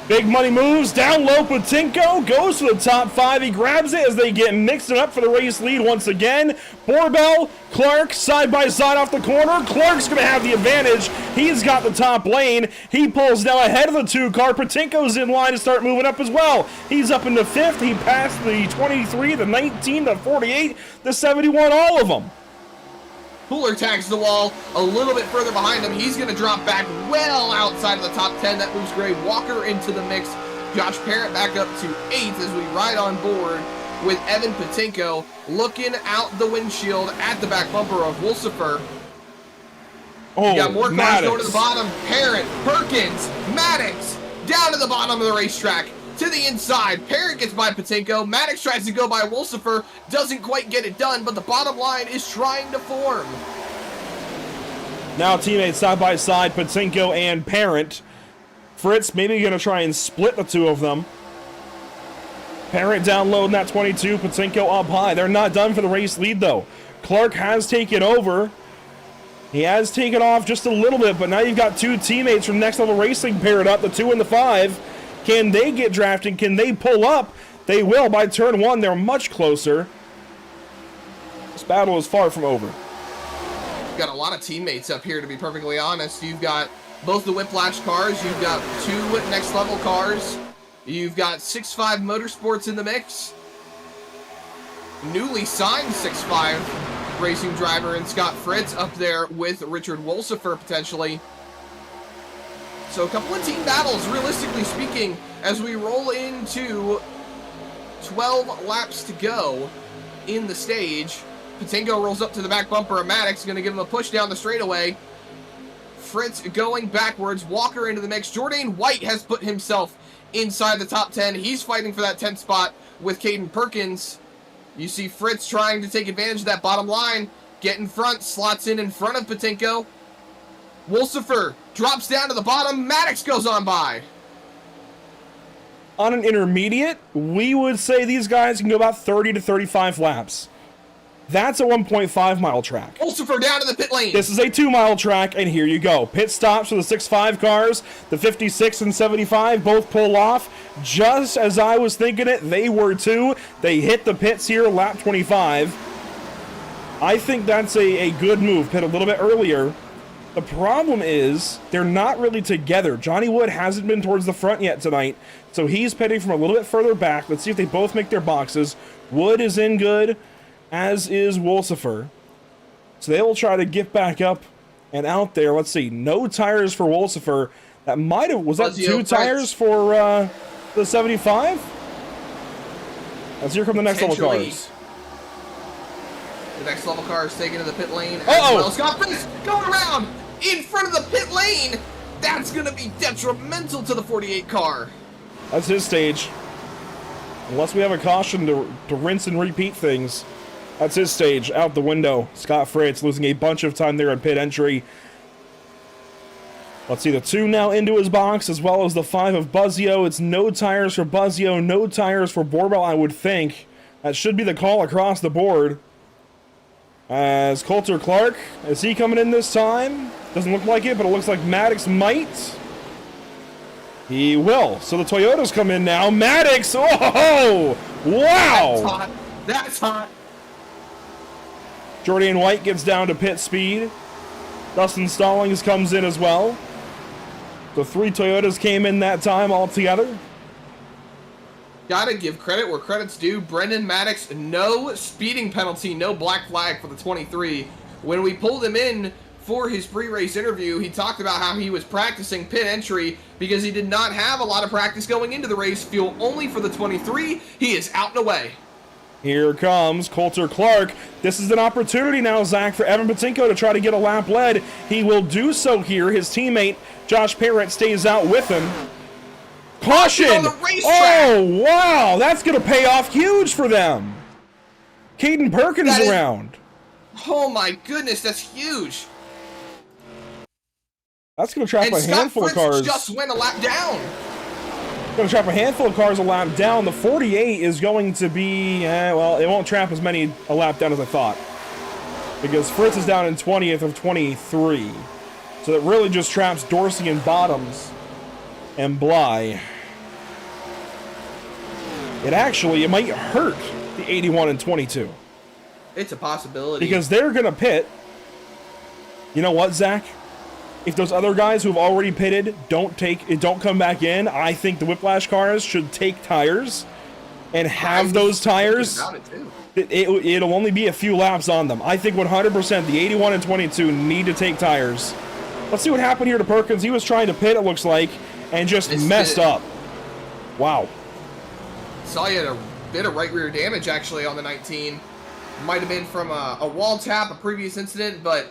A: Big money moves, down low, Patinko goes to the top 5. He grabs it as they get mixed up for the race lead once again. Vorbel, Clark, side by side off the corner. Clark's going to have the advantage. He's got the top lane. He pulls now ahead of the 2-car. Patinko's in line to start moving up as well. He's up into 5th. He passed the 23, the 19, the 48, the 71, all of them.
B: Pooler tags the wall a little bit further behind him. He's going to drop back well outside of the top 10. That moves Gray Walker into the mix. Josh Parent back up to 8th as we ride on board with Evan Patinko looking out the windshield at the back bumper of Wolsifer.
A: Oh,
B: you got more cars
A: Maddox
B: going to the bottom. Parent, Perkins, Maddox down to the bottom of the racetrack. To the inside, Parent gets by Patinko. Maddox tries to go by Wolsifer, doesn't quite get it done, but the bottom line is trying to form.
A: Now teammates side by side, Patinko and Parent. Fritz maybe going to try and split the two of them. Parent down low in that 22, Patinko up high. They're not done for the race lead though. Clark has taken over. He has taken off just a little bit, but now you've got two teammates from Next Level Racing paired up, the 2 and the 5. Can they get drafted? Can they pull up? They will. By turn 1, they're much closer. This battle is far from over.
B: You've got a lot of teammates up here, to be perfectly honest. You've got both the Whiplash cars. You've got 2 Next Level cars. You've got 6'5 Motorsports in the mix. Newly signed 6'5 racing driver and Scott Fritz up there with Richard Wolsifer potentially. So a couple of team battles, realistically speaking, as we roll into 12 laps to go in the stage. Patinko rolls up to the back bumper of Maddox, going to give him a push down the straightaway. Fritz going backwards, Walker into the mix. Jordan White has put himself inside the top 10. He's fighting for that 10th spot with Caden Perkins. You see Fritz trying to take advantage of that bottom line, get in front, slots in front of Patinko. Wolsifer drops down to the bottom. Maddox goes on by.
A: On an intermediate, we would say these guys can go about 30 to 35 laps. That's a 1.5 mile track.
B: Wolsifer down to the pit lane.
A: This is a 2 mile track, and here you go. Pit stops for the 6'5 cars. The 56 and 75 both pull off. Just as I was thinking it, they were too. They hit the pits here, lap 25. I think that's a good move. Pit a little bit earlier. The problem is they're not really together. Johnny Wood hasn't been towards the front yet tonight, so he's pitting from a little bit further back. Let's see if they both make their boxes. Wood is in good, as is Wolsifer. So they will try to get back up and out there. Let's see. No tires for Wolsifer. That might have... Was that 2 tires for the 75? As here come the next level cars.
B: The Next Level car is taken to the pit lane.
A: Uh-oh!
B: Well, Scott Fritz going around in front of the pit lane. That's going to be detrimental to the 48 car.
A: That's his stage. Unless we have a caution to rinse and repeat things. That's his stage. Out the window. Scott Fritz losing a bunch of time there in pit entry. Let's see, the 2 now into his box, as well as the 5 of Buzzio. It's no tires for Buzzio, no tires for Borbell, I would think. That should be the call across the board. As Coulter Clark, is he coming in this time? Doesn't look like it, but it looks like Maddox might. He will. So the Toyotas come in now. Maddox, oh, wow.
B: That's hot. That's hot.
A: Jordan White gets down to pit speed. Dustin Stallings comes in as well. The 3 Toyotas came in that time altogether.
B: Gotta give credit where credit's due. Brendan Maddox, no speeding penalty, no black flag for the 23. When we pulled him in for his pre-race interview, he talked about how he was practicing pit entry because he did not have a lot of practice going into the race. Fuel only for the 23. He is out and away.
A: Here comes Coulter Clark. This is an opportunity now, Zach, for Evan Patinko to try to get a lap led. He will do so here. His teammate, Josh Parrott, stays out with him. Caution!
B: On the racetrack.
A: Oh, wow! That's going to pay off huge for them. Caden Perkins around.
B: Oh my goodness, that's huge.
A: That's going to trap
B: And
A: a
B: Scott
A: handful
B: Fritz
A: of cars.
B: just went a lap down.
A: Going to trap a handful of cars a lap down. The 48 is going to be, well, it won't trap as many a lap down as I thought. Because Fritz is down in 20th of 23. So it really just traps Dorsey and Bottoms and Bly. It might hurt the 81 and 22.
B: It's a possibility.
A: Because they're going to pit. You know what, Zach? If those other guys who've already pitted don't come back in, I think the Whiplash cars should take tires and have those tires. It'll only be a few laps on them. I think 100% the 81 and 22 need to take tires. Let's see what happened here to Perkins. He was trying to pit, it looks like, and just messed up. Wow.
B: Saw you had a bit of right rear damage actually on the 19. Might have been from a wall tap, a previous incident, but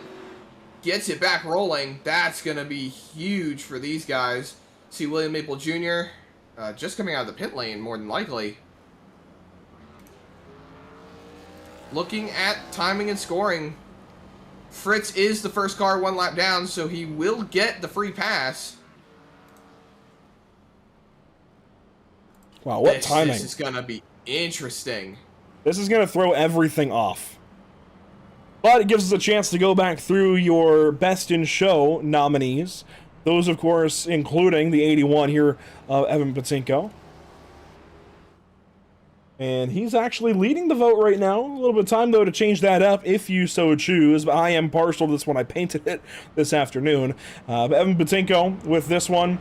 B: gets it back rolling. That's going to be huge for these guys. See William Maple Jr. Just coming out of the pit lane, more than likely. Looking at timing and scoring, Fritz is the first car 1 lap down, so he will get the free pass.
A: Wow, what timing.
B: This is going to be interesting.
A: This is going to throw everything off. But it gives us a chance to go back through your Best in Show nominees. Those, of course, including the 81 here of Evan Patinko. And he's actually leading the vote right now. A little bit of time, though, to change that up if you so choose. But I am partial to this one. I painted it this afternoon. But Evan Patinko with this one.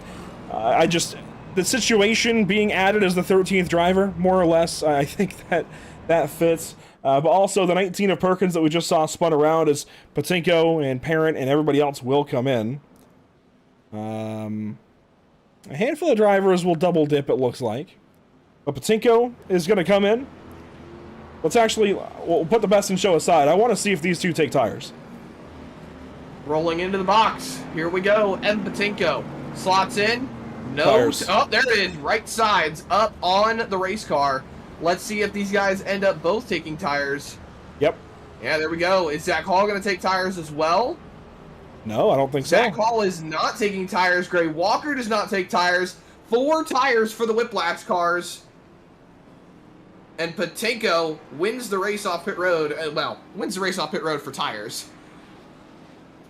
A: The situation being added as the 13th driver, more or less, I think that fits. But also the 19 of Perkins that we just saw spun around as Patinko and Parent and everybody else will come in. A handful of drivers will double dip, it looks like. But Patinko is going to come in. We'll put the Best in Show aside. I want to see if these two take tires.
B: Rolling into the box. Here we go. M. Patinko slots in. No.
A: Tires.
B: Oh, there it is. Right sides up on the race car. Let's see if these guys end up both taking tires.
A: Yep.
B: Yeah, there we go. Is Zach Hall going to take tires as well?
A: No, I don't think
B: Zach
A: so.
B: Hall is not taking tires. Gray Walker does not take tires. 4 tires for the Whiplash cars. And Patinko wins the race off pit road. Wins the race off pit road for tires.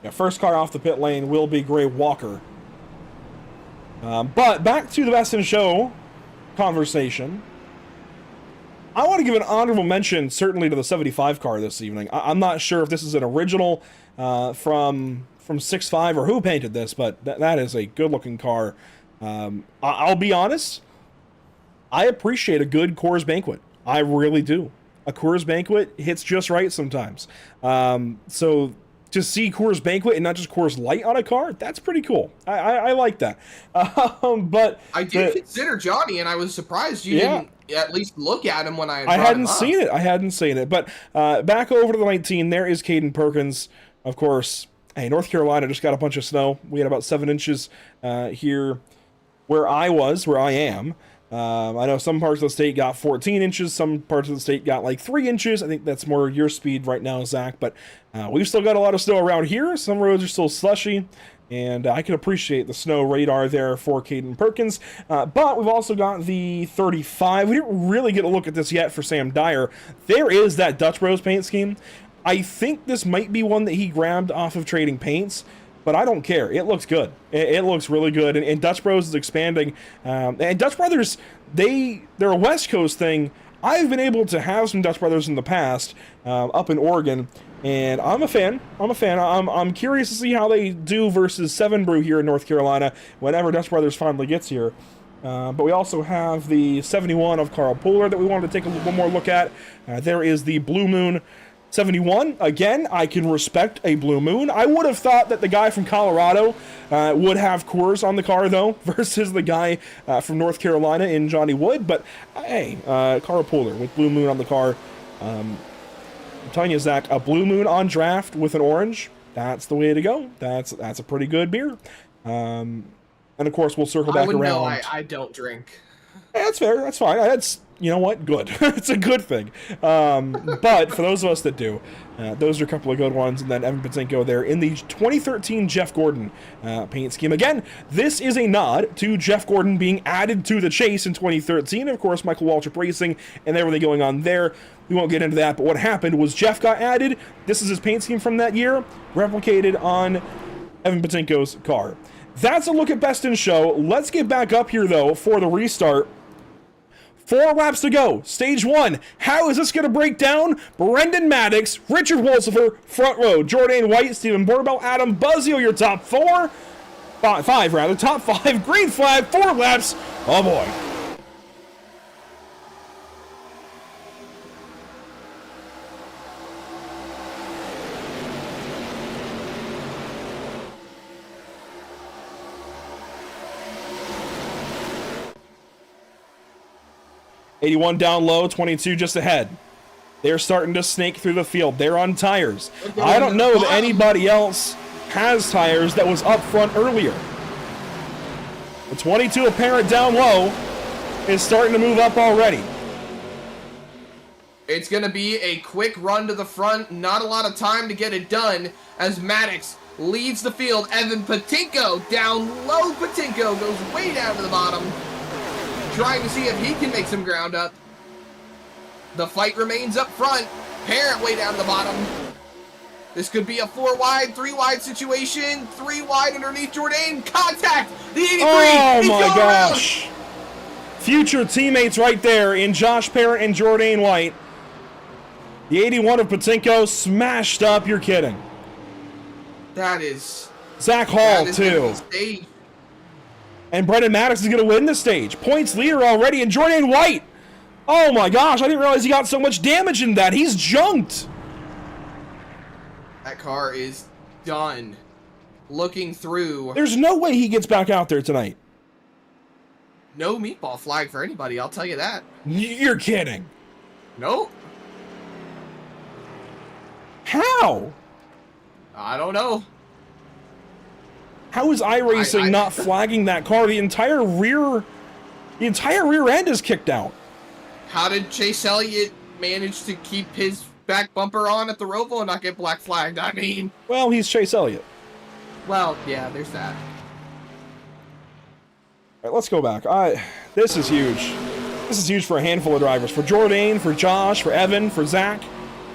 A: Yeah, first car off the pit lane will be Gray Walker. But back to the Best in Show conversation. I want to give an honorable mention, certainly, to the 75 car this evening. I'm not sure if this is an original from 6.5 or who painted this, but that is a good-looking car. I'll be honest, I appreciate a good Coors Banquet. I really do. A Coors Banquet hits just right sometimes. So to see Coors Banquet and not just Coors Light on a car, that's pretty cool. I like that. But
B: I did consider Johnny, and I was surprised you didn't at least look at him when I
A: hadn't seen it. I hadn't seen it. But back over to the 19, there is Caden Perkins. Of course, hey, North Carolina just got a bunch of snow. We had about 7 inches here where I am. I know some parts of the state got 14 inches, some parts of the state got like 3 inches. I think that's more your speed right now, Zach, but we've still got a lot of snow around here. Some roads are still slushy, and I can appreciate the snow radar there for Caden Perkins. But we've also got the 35. We didn't really get a look at this yet for Sam Dyer. There is that Dutch Bros paint scheme. I think this might be one that he grabbed off of Trading Paints, but I don't care. It looks good. It looks really good, and Dutch Bros is expanding. And Dutch Brothers, they're a West Coast thing. I've been able to have some Dutch Brothers in the past up in Oregon, and I'm a fan. I'm curious to see how they do versus 7 Brew here in North Carolina whenever Dutch Brothers finally gets here. But we also have the 71 of Carl Puller that we wanted to take a little more look at. There is the Blue Moon 71. Again, I can respect a Blue Moon. I would have thought that the guy from Colorado would have Coors on the car, though, versus the guy from North Carolina in Johnny Wood. But, hey, Carl Puller with Blue Moon on the car. I'm telling you, Zach, a Blue Moon on draft with an orange, that's the way to go. That's a pretty good beer. And, of course, we'll circle back around.
B: Know, I don't drink.
A: Yeah, that's fair. That's fine. That's, you know what? Good. It's a good thing. But for those of us that do, those are a couple of good ones. And then Evan Patinko there in the 2013 Jeff Gordon paint scheme. Again, this is a nod to Jeff Gordon being added to the chase in 2013. Of course, Michael Waltrip Racing and everything going on there. We won't get into that. But what happened was Jeff got added. This is his paint scheme from that year, replicated on Evan Patinko's car. That's a look at Best in Show. Let's get back up here, though, for the restart. 4 laps to go. Stage 1. How is this going to break down? Brendan Maddox, Richard Wolsifer, front row. Jordan White, Stephen Borbell, Adam Buzzio, your top 4. 5, rather. Top 5. Green flag. 4 laps. Oh, boy. '81 down low, 22 just ahead. They're starting to snake through the field. They're on tires. I don't know that anybody else has tires that was up front earlier. The 22 apparent down low is starting to move up already.
B: It's going to be a quick run to the front. Not a lot of time to get it done as Maddox leads the field. Evan Patinko down low. Patinko goes way down to the bottom, trying to see if he can make some ground up. The fight remains up front. Parent way down to the bottom. This could be a 4 wide, 3 wide situation. 3 wide underneath Jourdain. Contact! The 83!
A: Oh my gosh! Around. Future teammates right there in Josh Parent and Jourdain White. The 81 of Patinko smashed up. You're kidding.
B: That is...
A: Zach Hall, too. And Brendan Maddox is going to win the stage. Points leader already, and Jourdain White. Oh my gosh, I didn't realize he got so much damage in that. He's junked.
B: That car is done. Looking through.
A: There's no way he gets back out there tonight.
B: No meatball flag for anybody, I'll tell you that.
A: You're kidding.
B: Nope.
A: How?
B: I don't know.
A: How is iRacing not flagging that car? The entire rear end is kicked out.
B: How did Chase Elliott manage to keep his back bumper on at the Roval and not get black flagged? I mean...
A: Well, he's Chase Elliott.
B: Well, yeah, there's that.
A: All right, let's go back. This is huge. This is huge for a handful of drivers. For Jourdain, for Josh, for Evan, for Zach.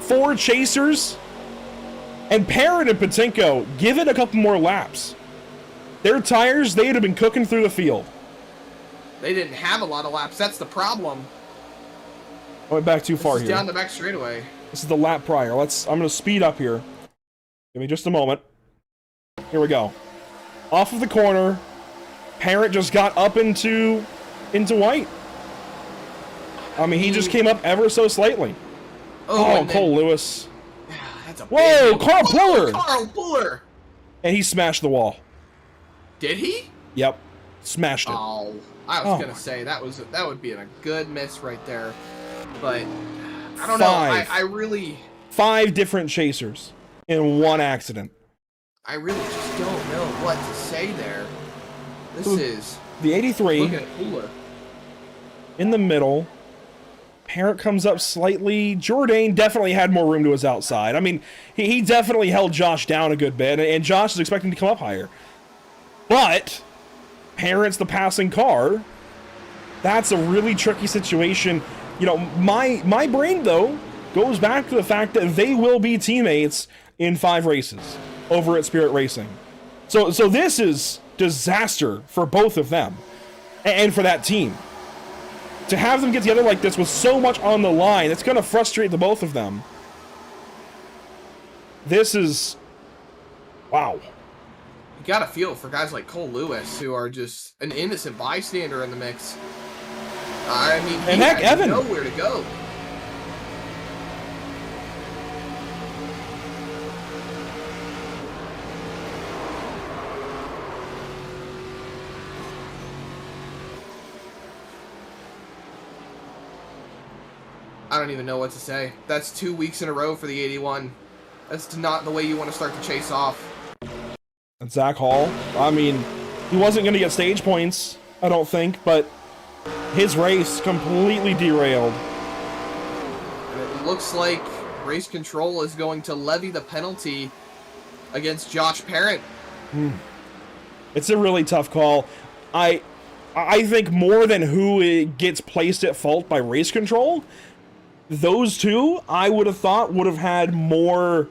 A: 4 chasers. And Parrott and Patinko, give it a couple more laps. Their tires, they'd have been cooking through the field.
B: They didn't have a lot of laps. That's the problem.
A: I went back too far here.
B: Down the back straightaway.
A: This is the lap prior. I'm going to speed up here. Give me just a moment. Here we go. Off of the corner. Parrott just got up into White. I mean, he just came up ever so slightly. Oh, Cole Lewis.
B: That's a
A: Whoa, Carl Puller.
B: Carl Puller.
A: And he smashed the wall.
B: Did he?
A: Yep. Smashed it.
B: Oh, I was going to say that would be a good miss right there. But I don't know. I really
A: 5 different chasers in one accident.
B: I really just don't know what to say there. This is
A: the 83.
B: Look at Puller.
A: in the middle. Parent comes up slightly. Jourdain definitely had more room to his outside. I mean, he definitely held Josh down a good bit, and Josh is expecting to come up higher. But Parent's the passing car. That's a really tricky situation. You know, my brain, though, goes back to the fact that they will be teammates in 5 races over at Spirit Racing. So this is disaster for both of them and for that team. To have them get together like this with so much on the line, it's going to frustrate the both of them. This is... wow.
B: You gotta feel for guys like Cole Lewis, who are just an innocent bystander in the mix. I mean, he
A: and heck,
B: had
A: Evan.
B: nowhere to go. I don't even know what to say. That's 2 weeks in a row for the 81. That's not the way you want to start the chase off.
A: And Zach Hall, I mean, he wasn't going to get stage points, I don't think, but his race completely derailed.
B: And it looks like Race Control is going to levy the penalty against Josh Parent.
A: It's a really tough call. I think more than who it gets placed at fault by Race Control, those two, I would have thought, would have had more,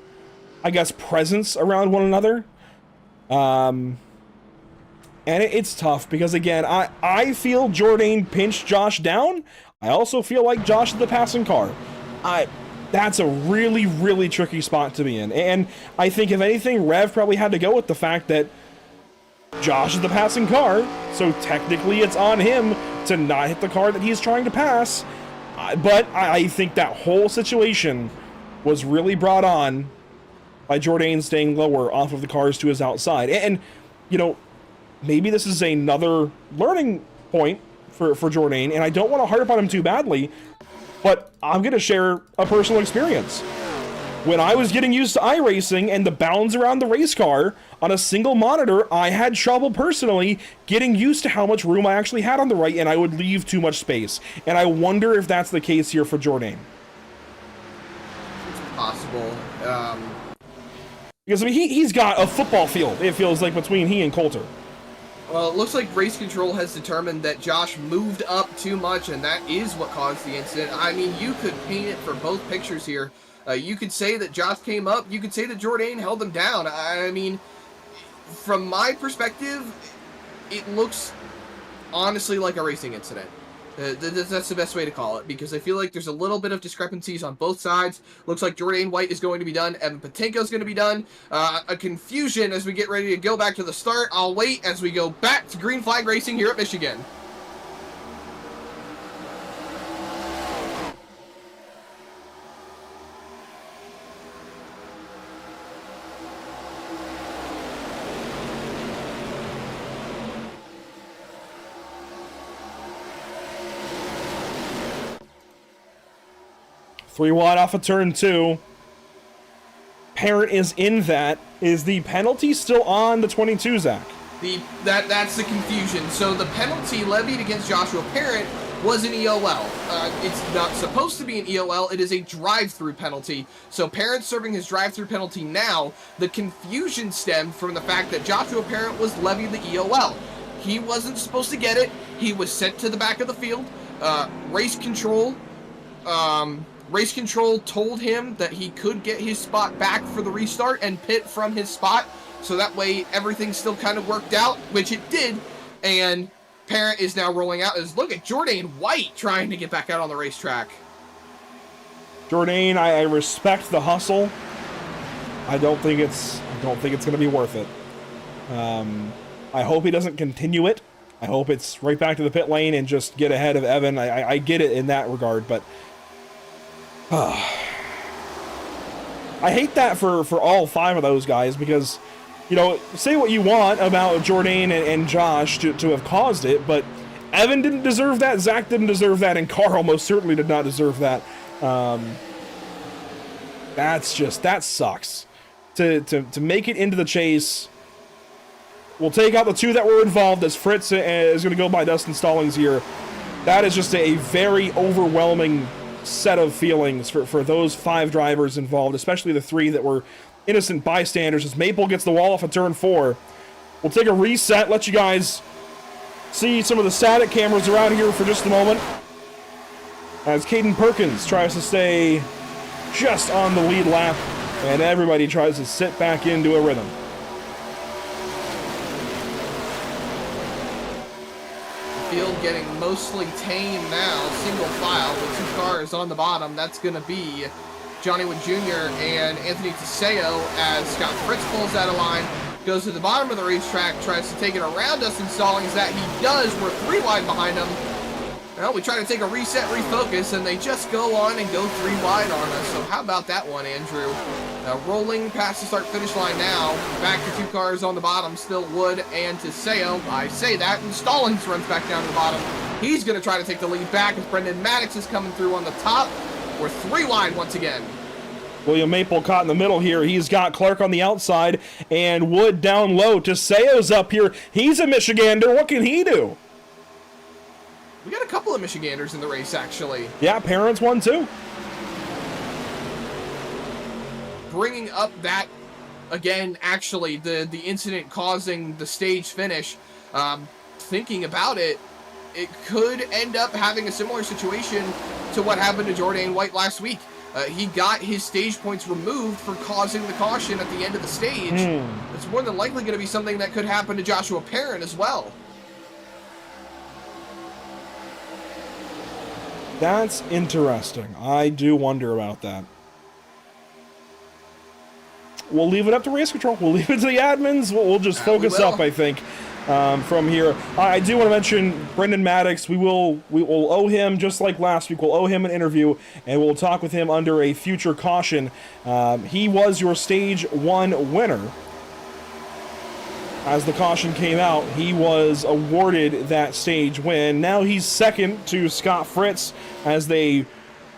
A: I guess, presence around one another. And it's tough because, again, I feel Jourdain pinched Josh down. I also feel like Josh is the passing car. That's a really, really tricky spot to be in. And I think, if anything, Rev probably had to go with the fact that Josh is the passing car, so technically it's on him to not hit the car that he's trying to pass. But I think that whole situation was really brought on by Jourdain staying lower off of the cars to his outside. And you know, maybe this is another learning point for Jourdain, and I don't want to harp on him too badly, but I'm going to share a personal experience. When I was getting used to iRacing and the bounds around the race car on a single monitor, I had trouble personally getting used to how much room I actually had on the right, and I would leave too much space. And I wonder if that's the case here for Jourdain.
B: It's possible.
A: Because, I mean, he's got a football field, it feels like, between he and Coulter.
B: Well, it looks like Race Control has determined that Josh moved up too much, and that is what caused the incident. I mean, you could paint it for both pictures here. You could say that Josh came up. You could say that Jourdain held him down. I mean, from my perspective, it looks honestly like a racing incident. That's the best way to call it, because I feel like there's a little bit of discrepancies on both sides. Looks like Jourdain White is going to be done. Evan Patenko is going to be done. A confusion as we get ready to go back to the start. I'll wait as we go back to green flag racing here at Michigan.
A: Three wide off of turn 2. Parent is in that. Is the penalty still on the 22, Zach?
B: That's the confusion. So the penalty levied against Joshua Parent was an EOL. It's not supposed to be an EOL. It is a drive-through penalty. So Parent's serving his drive-through penalty now. The confusion stemmed from the fact that Joshua Parent was levied the EOL. He wasn't supposed to get it. He was sent to the back of the field. Race Control told him that he could get his spot back for the restart and pit from his spot, so that way everything still kind of worked out, which it did, and Parent is now rolling out. Look at Jourdain White trying to get back out on the racetrack.
A: Jourdain, I respect the hustle. I don't think it's going to be worth it. I hope he doesn't continue it. I hope it's right back to the pit lane and just get ahead of Evan. I get it in that regard, but I hate that for all 5 of those guys, because, you know, say what you want about Jourdain and Josh to have caused it, but Evan didn't deserve that, Zach didn't deserve that, and Carl most certainly did not deserve that. That sucks. To make it into the chase, we'll take out the 2 that were involved, as Fritz is going to go by Dustin Stallings here. That is just a very overwhelming set of feelings for those 5 drivers involved, especially the 3 that were innocent bystanders, as Maple gets the wall off of turn 4. We'll take a reset, let you guys see some of the static cameras around here for just a moment, as Caden Perkins tries to stay just on the lead lap, and everybody tries to sit back into a rhythm.
B: Field getting mostly tame now, single file with 2 cars on the bottom. That's going to be Johnny Wood Jr. and Anthony Teseo, as Scott Fritz pulls out of line, goes to the bottom of the racetrack, tries to take it around Dustin Stallings. That he does. We're 3 wide behind him. Well, we try to take a reset, refocus, and they just go on and go 3 wide on us. So how about that one, Andrew? Rolling past the start-finish line now. Back to 2 cars on the bottom, still Wood and Teseo. I say that, and Stallings runs back down to the bottom. He's going to try to take the lead back as Brendan Maddox is coming through on the top. We're 3 wide once again.
A: William Maple caught in the middle here. He's got Clark on the outside and Wood down low. Teseo's up here. He's a Michigander. What can he do?
B: We got a couple of Michiganders in the race, actually.
A: Yeah, Parents won too.
B: Bringing up that, again, actually, the incident causing the stage finish, thinking about it, it could end up having a similar situation to what happened to Jordan White last week. He got his stage points removed for causing the caution at the end of the stage. It's more than likely going to be something that could happen to Joshua Perrin as well.
A: That's interesting. I do wonder about that. We'll leave it up to race control. We'll leave it to the admins. We'll just focus up, I think, from here. I do want to mention Brendan Maddox. We will owe him, just like last week, we'll owe him an interview, and we'll talk with him under a future caution. He was your Stage 1 winner. As the caution came out, he was awarded that stage win. Now he's second to Scott Fritz as they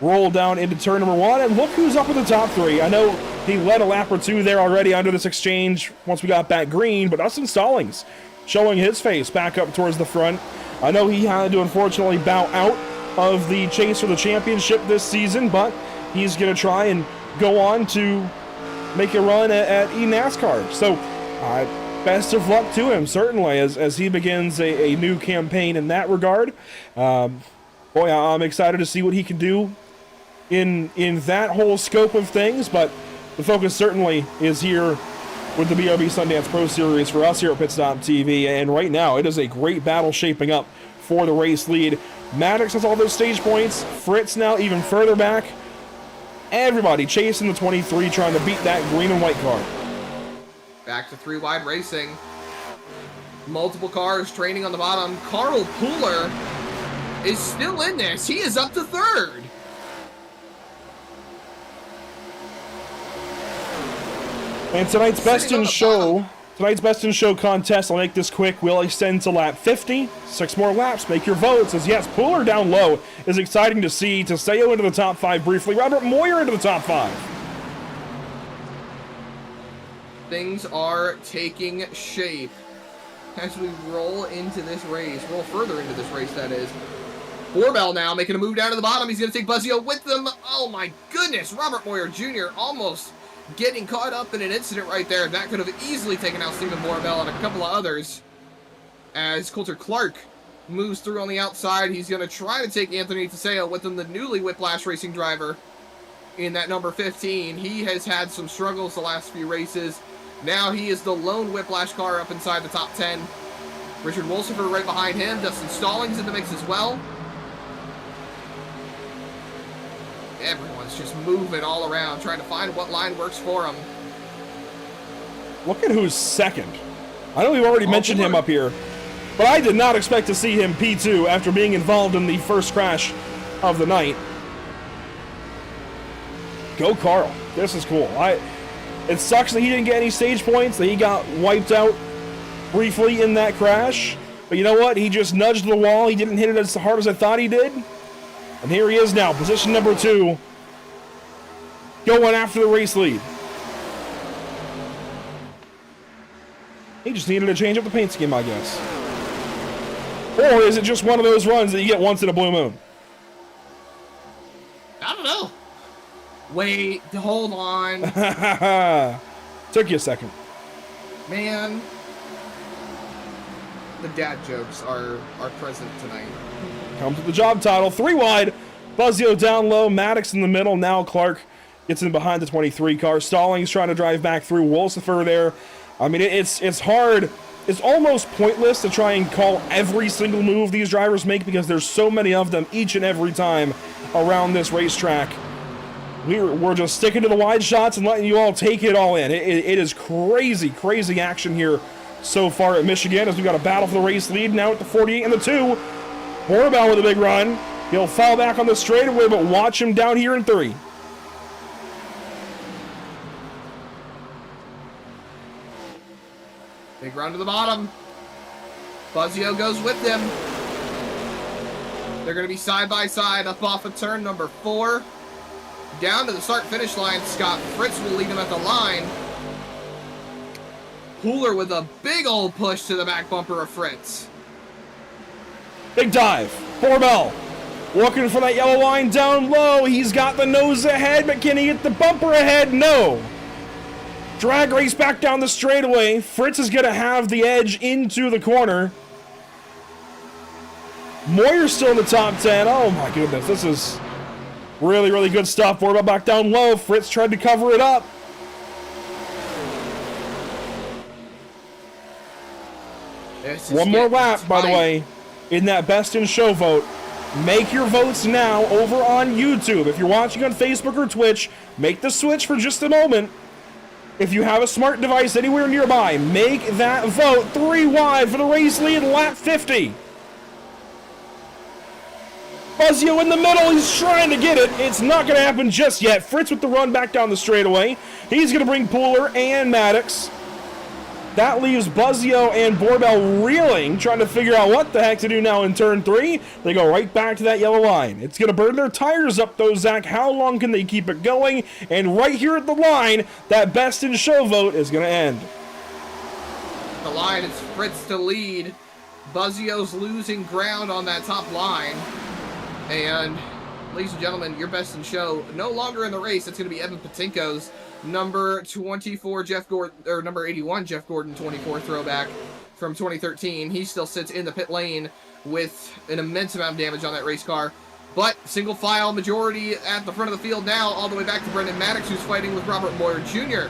A: roll down into turn number 1. And look who's up in the top 3. I know he led a lap or 2 there already under this exchange once we got back green, but Dustin Stallings showing his face back up towards the front. I know he had to unfortunately bow out of the chase for the championship this season, but he's going to try and go on to make a run at eNASCAR. So, best of luck to him, certainly, as he begins a new campaign in that regard. Boy, I'm excited to see what he can do in that whole scope of things, but the focus certainly is here with the BRB Sundance Pro Series for us here at Pit Stop TV, and right now it is a great battle shaping up for the race lead. Maddox has all those stage points, Fritz now even further back. Everybody chasing the 23, trying to beat that green and white car.
B: Back to 3 wide racing. Multiple cars training on the bottom. Carl Pooler is still in this. He is up to 3rd.
A: And tonight's Best in Show contest, I'll make this quick, will extend to lap 50. 6 more laps, make your votes. As yes, Pooler down low is exciting to see. Teseo into the top 5 briefly. Robert Moyer into the top 5.
B: Things are taking shape as we roll into this race. Roll further into this race, that is. Borbell now making a move down to the bottom. He's going to take Buzzio with them. Oh my goodness. Robert Moyer Jr. almost getting caught up in an incident right there. That could have easily taken out Stephen Borbell and a couple of others. As Coulter Clark moves through on the outside, he's going to try to take Anthony Teseo with him, the newly Whiplash racing driver in that number 15. He has had some struggles the last few races. Now he is the lone Whiplash car up inside the top 10. Richard Wolsifer right behind him. Dustin Stallings in the mix as well. Everyone's just moving all around, trying to find what line works for them.
A: Look at who's second. I know we've already mentioned him up here, but I did not expect to see him P2 after being involved in the first crash of the night. Go Carl. This is cool. It sucks that he didn't get any stage points, that he got wiped out briefly in that crash. But you know what? He just nudged the wall. He didn't hit it as hard as I thought he did. And here he is now, position number 2, going after the race lead. He just needed to change up the paint scheme, I guess. Or is it just one of those runs that you get once in a blue moon?
F: I don't know. Wait, hold on.
A: Took you a second.
F: Man. The dad jokes are present tonight.
A: Comes with the job title. 3 wide. Buzzio down low. Maddox in the middle. Now Clark gets in behind the 23 car. Stallings trying to drive back through. Wolsifer there. I mean, it's hard. It's almost pointless to try and call every single move these drivers make because there's so many of them each and every time around this racetrack. We're just sticking to the wide shots and letting you all take it all in. It is crazy, crazy action here so far at Michigan as we got a battle for the race lead now at the 48 and the 2. Borbell with a big run. He'll fall back on the straightaway, but watch him down here in 3.
F: Big run to the bottom. Buzzio goes with them. They're going to be side by side up off of turn number 4. Down to the start-finish line. Scott Fritz will lead him at the line. Pooler with a big old push to the back bumper of Fritz.
A: Big dive. Borbell looking for that yellow line down low. He's got the nose ahead, but can he get the bumper ahead? No. Drag race back down the straightaway. Fritz is going to have the edge into the corner. Moyer's still in the top 10. Oh my goodness, this is really, really good stuff. Borbell back down low. Fritz tried to cover it up. One more lap, by the way, in that best in show vote. Make your votes now over on YouTube. If you're watching on Facebook or Twitch, make the switch for just a moment. If you have a smart device anywhere nearby, make that vote. 3 wide for the race lead, lap 50. Buzzio in the middle, he's trying to get it. It's not going to happen just yet. Fritz with the run back down the straightaway. He's going to bring Pooler and Maddox. That leaves Buzzio and Borbell reeling, trying to figure out what the heck to do now in turn 3. They go right back to that yellow line. It's going to burn their tires up, though, Zach. How long can they keep it going? And right here at the line, that best in show vote is going to end.
F: The line is Fritz to lead. Buzzio's losing ground on that top line. And, ladies and gentlemen, your best in show no longer in the race. It's going to be Evan Patinko's number 24 Jeff Gordon, or number 81 Jeff Gordon 24 throwback from 2013. He still sits in the pit lane with an immense amount of damage on that race car. But single file majority at the front of the field now, all the way back to Brendan Maddox, who's fighting with Robert Moyer Jr.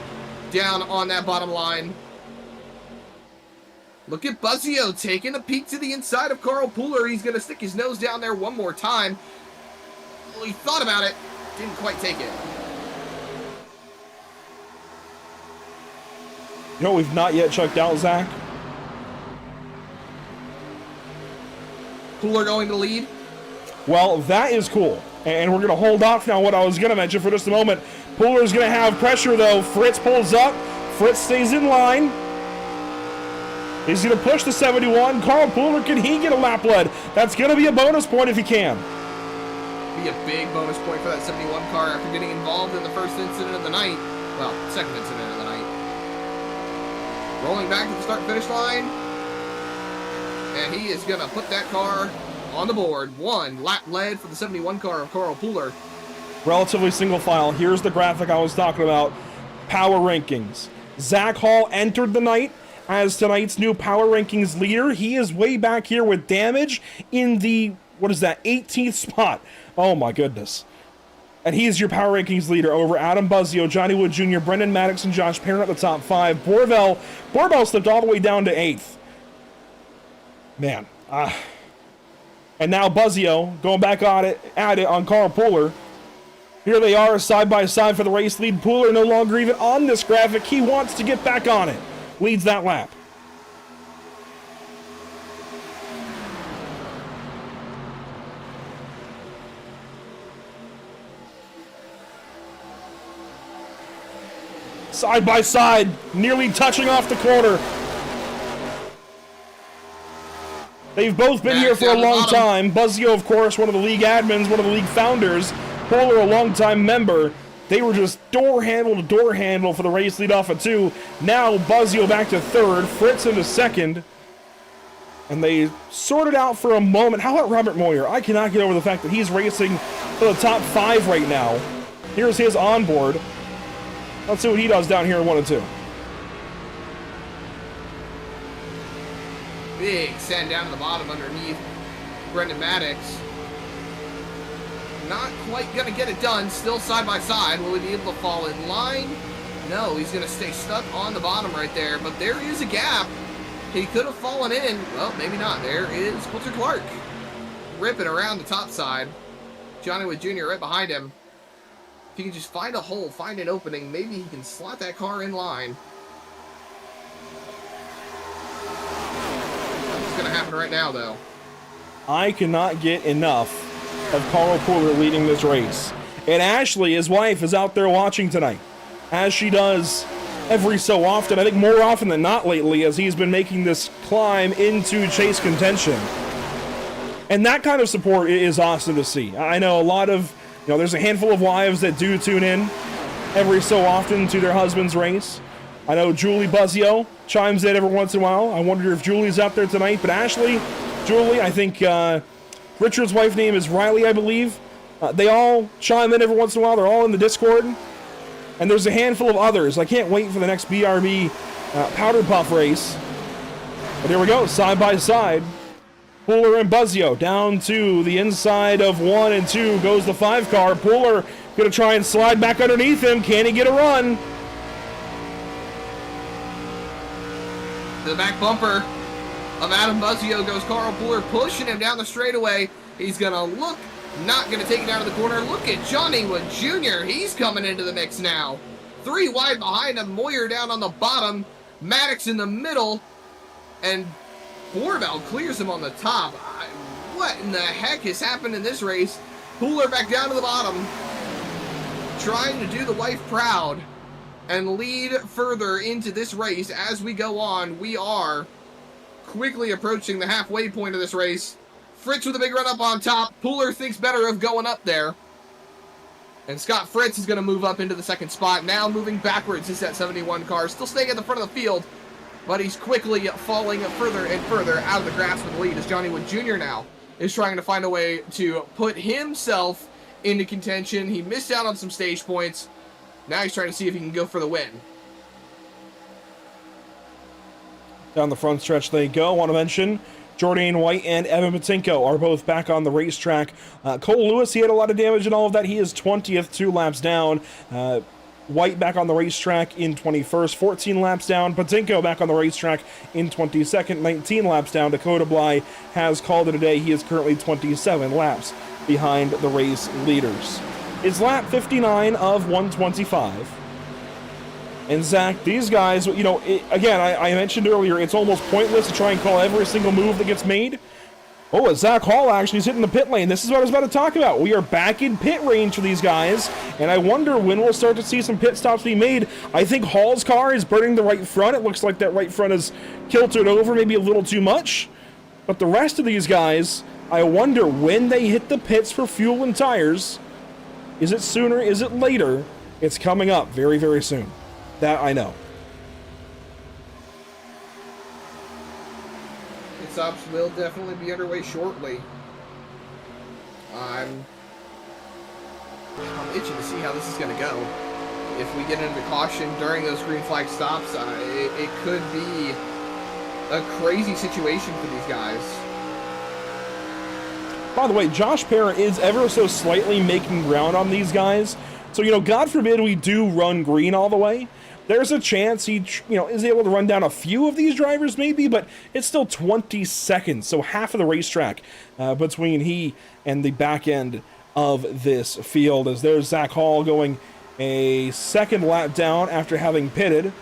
F: down on that bottom line. Look at Buzzio taking a peek to the inside of Carl Pooler. He's going to stick his nose down there one more time. Well, he thought about it, didn't quite take it.
A: You know what we've not yet checked out, Zach?
F: Pooler going to lead.
A: Well, that is cool. And we're going to hold off now what I was going to mention for just a moment. Pooler's going to have pressure, though. Fritz pulls up. Fritz stays in line. He's going to push the 71. Carl Pooler, can he get a lap lead? That's going to be a bonus point if he can.
F: Be a big bonus point for that 71 car after getting involved in the first incident of the night. Well, second incident of the night. Rolling back to the start-finish line. And he is going to put that car on the board. 1 lap lead for the 71 car of Carl Pooler.
A: Relatively single file. Here's the graphic I was talking about. Power rankings. Zach Hall entered the night as tonight's new power rankings leader. He is way back here with damage in the, 18th spot. Oh my goodness. And he's your power rankings leader over Adam Buzzio, Johnny Wood Jr., Brendan Maddox, and Josh Parent at the top 5. Borbell slipped all the way down to 8th. Man. And now Buzzio going back at it on Carl Pooler. Here they are side by side for the race lead. Pooler no longer even on this graphic. He wants to get back on it. Leads that lap. Side by side, nearly touching off the corner. They've both been here for a long time. Buzzio, of course, one of the league admins, one of the league founders. Pooler, a longtime member. They were just door handle to door handle for the race lead off of 2. Now Buzzio back to 3rd. Fritz into 2nd. And they sorted out for a moment. How about Robert Moyer? I cannot get over the fact that he's racing for the top 5 right now. Here's his onboard. Let's see what he does down here in 1 and 2.
F: Big send down to the bottom underneath Brendan Maddox. Not quite going to get it done. Still side by side. Will he be able to fall in line? No, he's going to stay stuck on the bottom right there. But there is a gap. He could have fallen in. Well, maybe not. There is Coulter Clark ripping around the top side. Johnny Wood Jr. right behind him. If he can just find a hole, find an opening, maybe he can slot that car in line. That's going to happen right now, though.
A: I cannot get enough of Carl Pooler leading this race. And Ashley, his wife, is out there watching tonight, as she does every so often. I think more often than not lately, as he's been making this climb into chase contention. And that kind of support is awesome to see. I know a lot of, there's a handful of wives that do tune in every so often to their husband's race. I know Julie Buzzio chimes in every once in a while. I wonder if Julie's out there tonight. But Ashley, Julie, I think Richard's wife's name is Riley, I believe. They all chime in every once in a while. They're all in the Discord. And there's a handful of others. I can't wait for the next BRB Powder Puff race. But here we go, side by side. Pooler and Buzzio down to the inside of 1 and 2 goes the 5 car. Pooler gonna try and slide back underneath him. Can he get a run?
F: To the back bumper of Adam Buzzio goes Carl Pooler, pushing him down the straightaway. He's gonna look. Not going to take it out of the corner. Look at Johnny Wood Jr. He's coming into the mix now. 3 wide behind him. Moyer down on the bottom. Maddox in the middle. And Borvell clears him on the top. What in the heck has happened in this race? Pooler back down to the bottom. Trying to do the wife proud. And lead further into this race as we go on. We are quickly approaching the halfway point of this race. Fritz with a big run up on top. Pooler thinks better of going up there. And Scott Fritz is going to move up into the 2nd spot. Now moving backwards is that 71 car. Still staying at the front of the field. But he's quickly falling further and further out of the grasp of the lead as Johnny Wood Jr. now is trying to find a way to put himself into contention. He missed out on some stage points. Now he's trying to see if he can go for the win.
A: Down the front stretch they go. Want to mention Jordan White and Evan Patinko are both back on the racetrack. Cole Lewis, he had a lot of damage and all of that. He is 20th, 2 laps down. White back on the racetrack in 21st, 14 laps down. Patinko back on the racetrack in 22nd, 19 laps down. Dakota Bly has called it a day. He is currently 27 laps behind the race leaders. It's lap 59 of 125. And Zach, these guys, again, I mentioned earlier, it's almost pointless to try and call every single move that gets made. Oh, Zach Hall actually is hitting the pit lane. This is what I was about to talk about. We are back in pit range for these guys, and I wonder when we'll start to see some pit stops be made. I think Hall's car is burning the right front. It looks like that right front is kiltered over, maybe a little too much. But the rest of these guys, I wonder when they hit the pits for fuel and tires. Is it sooner? Is it later? It's coming up very, very soon. That I know.
F: Pit stops will definitely be underway shortly. I'm itching to see how this is going to go. If we get into caution during those green flag stops, it could be a crazy situation for these guys.
A: By the way, Josh Parent is ever so slightly making ground on these guys. So, God forbid we do run green all the way. There's a chance he, is able to run down a few of these drivers maybe, but it's still 20 seconds, so half of the racetrack between he and the back end of this field. As there's Zach Hall going a 2nd lap down after having pitted.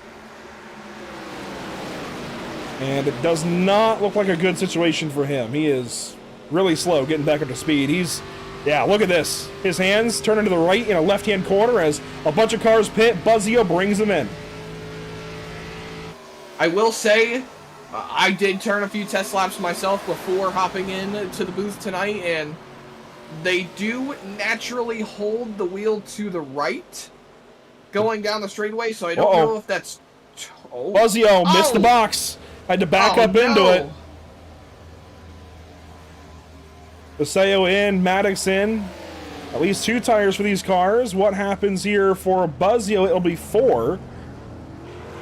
A: And it does not look like a good situation for him. He is really slow getting back up to speed. Yeah, look at this. His hands turning to the right in a left-hand corner as a bunch of cars pit. Buzzio brings him in.
F: I will say, I did turn a few test laps myself before hopping in to the booth tonight, and they do naturally hold the wheel to the right going down the straightaway, so I don't know if that's...
A: Buzzio missed the box. Had to back up into it. Paseo in, Maddox in. At least 2 tires for these cars. What happens here for Buzzio? It'll be 4.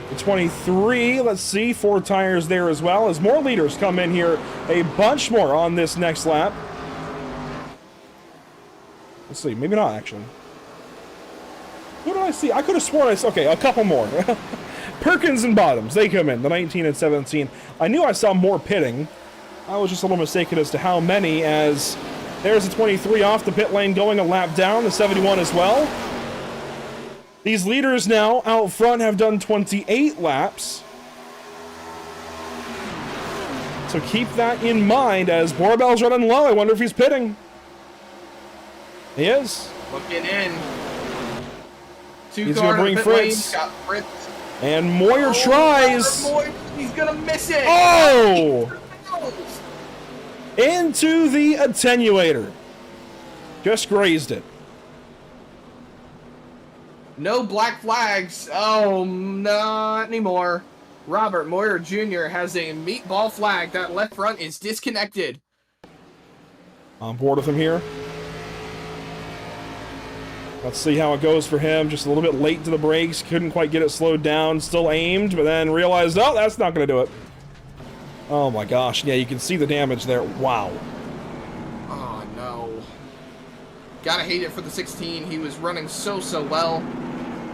A: The 23, let's see, 4 tires there as well as more leaders come in here. A bunch more on this next lap. Let's see, maybe not actually. Who did I see? I could have sworn I saw, okay, a couple more. Perkins and Bottoms, they come in, the 19 and 17. I knew I saw more pitting. I was just a little mistaken as to how many, as there's the 23 off the pit lane going a lap down, the 71 as well. These leaders now out front have done 28 laps. So keep that in mind as Borbell's running low. I wonder if he's pitting. He is.
F: Looking in.
A: He's going to bring Fritz.
F: Got Fritz.
A: And Moyer tries.
F: He's going to miss it.
A: Oh! Into the attenuator. Just grazed it.
F: No black flags. Oh, not anymore. Robert Moyer Jr. has a meatball flag. That left front is disconnected.
A: On board with him here. Let's see how it goes for him. Just a little bit late to the brakes. Couldn't quite get it slowed down. Still aimed, but then realized, oh, that's not going to do it. Oh my gosh. Yeah, you can see the damage there. Wow.
F: Oh, no. Gotta hate it for the 16. He was running so well.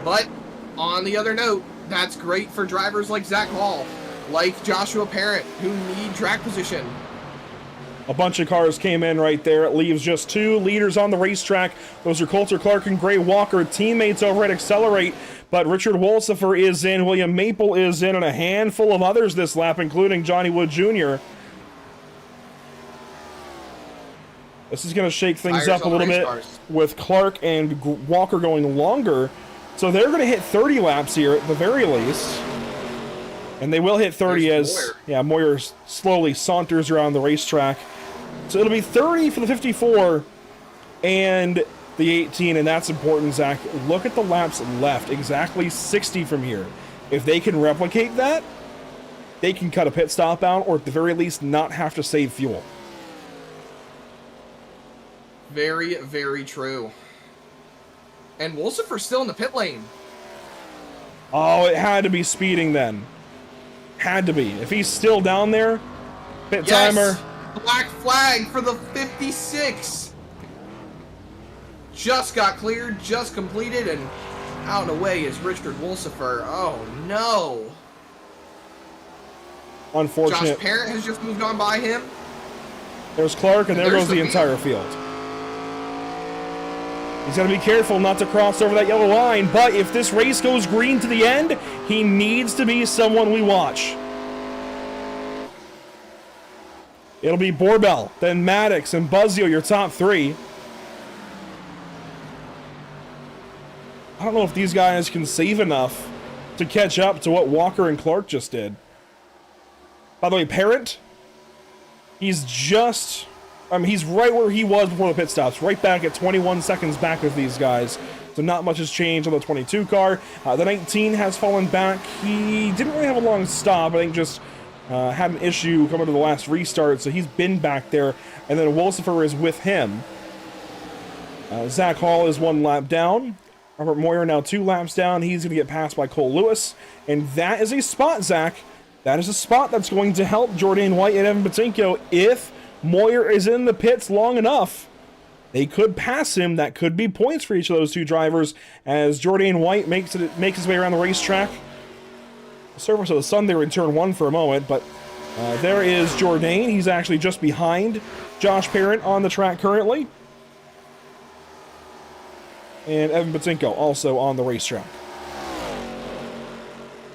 F: But, on the other note, that's great for drivers like Zach Hall, like Joshua Parent, who need track position.
A: A bunch of cars came in right there. It leaves just 2 leaders on the racetrack. Those are Coulter Clark and Gray Walker, teammates over at Accelerate. But Richard Wolsifer is in, William Maple is in, and a handful of others this lap, including Johnny Wood Jr. This is going to shake things up a little bit with Clark and Walker going longer. So they're going to hit 30 laps here at the very least. And they will hit 30 as Moyer slowly saunters around the racetrack. So it'll be 30 for the 54 and the 18, and that's important, Zach. Look at the laps left, exactly 60 from here. If they can replicate that, they can cut a pit stop out, or at the very least not have to save fuel.
F: Very, very true. And Wolsifer's still in the pit lane.
A: Oh, it had to be speeding then. Had to be. If he's still down there, pit timer.
F: Black flag for the 56. Just got cleared, just completed, and out and away is Richard Wolsifer. Oh, no.
A: Unfortunate.
F: Josh Parent has just moved on by him.
A: There's Clark, and there goes the entire field. He's got to be careful not to cross over that yellow line, but if this race goes green to the end, he needs to be someone we watch. It'll be Borbell, then Maddox and Buzzio, your top 3. I don't know if these guys can save enough to catch up to what Walker and Clark just did. By the way, Parent, he's just... he's right where he was before the pit stops, right back at 21 seconds back with these guys. So not much has changed on the 22 car. The 19 has fallen back. He didn't really have a long stop. I think just had an issue coming to the last restart, so he's been back there. And then Wolsifer is with him. Zach Hall is 1 lap down. Robert Moyer now 2 laps down. He's going to get passed by Cole Lewis. And that is a spot, Zach. That is a spot that's going to help Jordan White and Evan Patinko if Moyer is in the pits long enough. They could pass him. That could be points for each of those 2 drivers as Jordan White makes his way around the racetrack. The surface of the sun there in turn 1 for a moment, but there is Jordan. He's actually just behind Josh Parent on the track currently. And Evan Patinko also on the racetrack.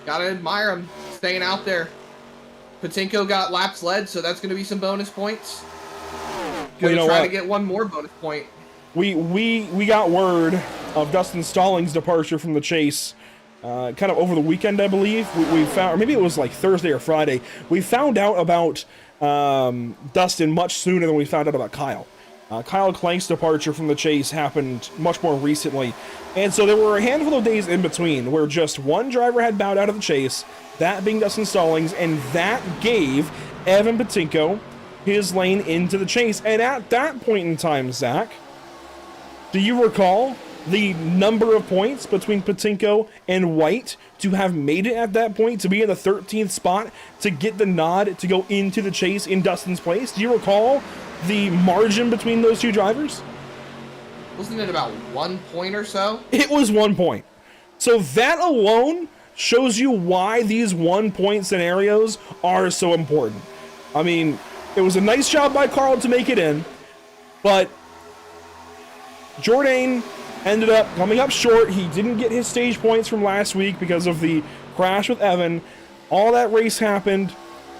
F: Gotta admire him, staying out there. Patinko got laps led, so that's going to be some bonus points. Going to try to get 1 more bonus point.
A: We got word of Dustin Stallings' departure from the chase kind of over the weekend, I believe. We found, or maybe it was like Thursday or Friday. We found out about Dustin much sooner than we found out about Kyle. Kyle Clank's departure from the chase happened much more recently. And so there were a handful of days in between where just 1 driver had bowed out of the chase, that being Dustin Stallings, and that gave Evan Patinko his lane into the chase. And at that point in time, Zach, do you recall the number of points between Patinko and White to have made it at that point, to be in the 13th spot, to get the nod to go into the chase in Dustin's place? Do you recall the margin between those two drivers?
F: Wasn't it about 1 point or so?
A: It was 1 point. So that alone shows you why these 1 point scenarios are so important. I mean, it was a nice job by Carl to make it in, but Jourdain ended up coming up short. He didn't get his stage points from last week because of the crash with Evan. All that race happened.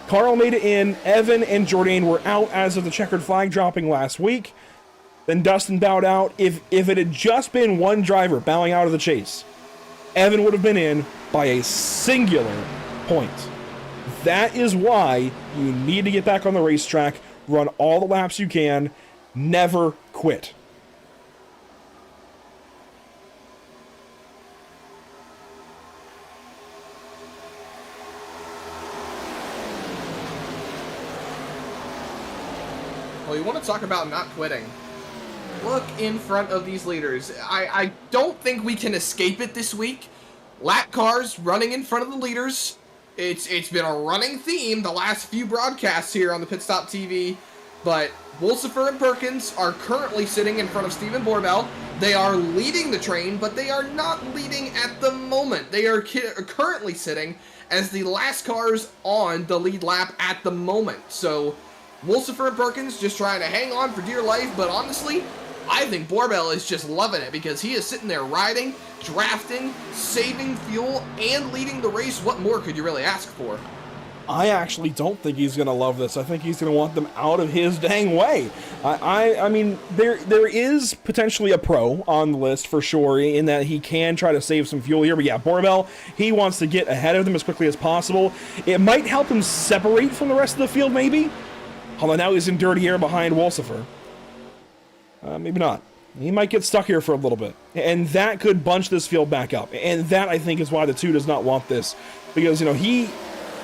A: Carl made it in. Evan and Jourdain were out as of the checkered flag dropping last week. Then Dustin bowed out. If it had just been one driver bowing out of the chase, Evan would have been in by a singular point. That is why you need to get back on the racetrack, run all the laps you can, never quit.
F: Well, you want to talk about not quitting. Look in front of these leaders. I don't think we can escape it this week. Lap cars running in front of the leaders. It's been a running theme the last few broadcasts here on the Pit Stop TV. But Wolsifer and Perkins are currently sitting in front of Stephen Borbell. They are leading the train, but they are not leading at the moment. They are currently sitting as the last cars on the lead lap at the moment. So Wolsifer and Perkins just trying to hang on for dear life, but honestly, I think Borbell is just loving it because he is sitting there riding, drafting, saving fuel, and leading the race. What more could you really ask for?
A: I actually don't think he's going to love this. I think he's going to want them out of his dang way. I mean, there is potentially a pro on the list for sure in that he can try to save some fuel here. But yeah, Borbell, he wants to get ahead of them as quickly as possible. It might help him separate from the rest of the field, maybe. Although now he's in dirty air behind Wolsifer. Maybe not. He might get stuck here for a little bit. And that could bunch this field back up. And that, I think, is why the 2 does not want this. Because, you know,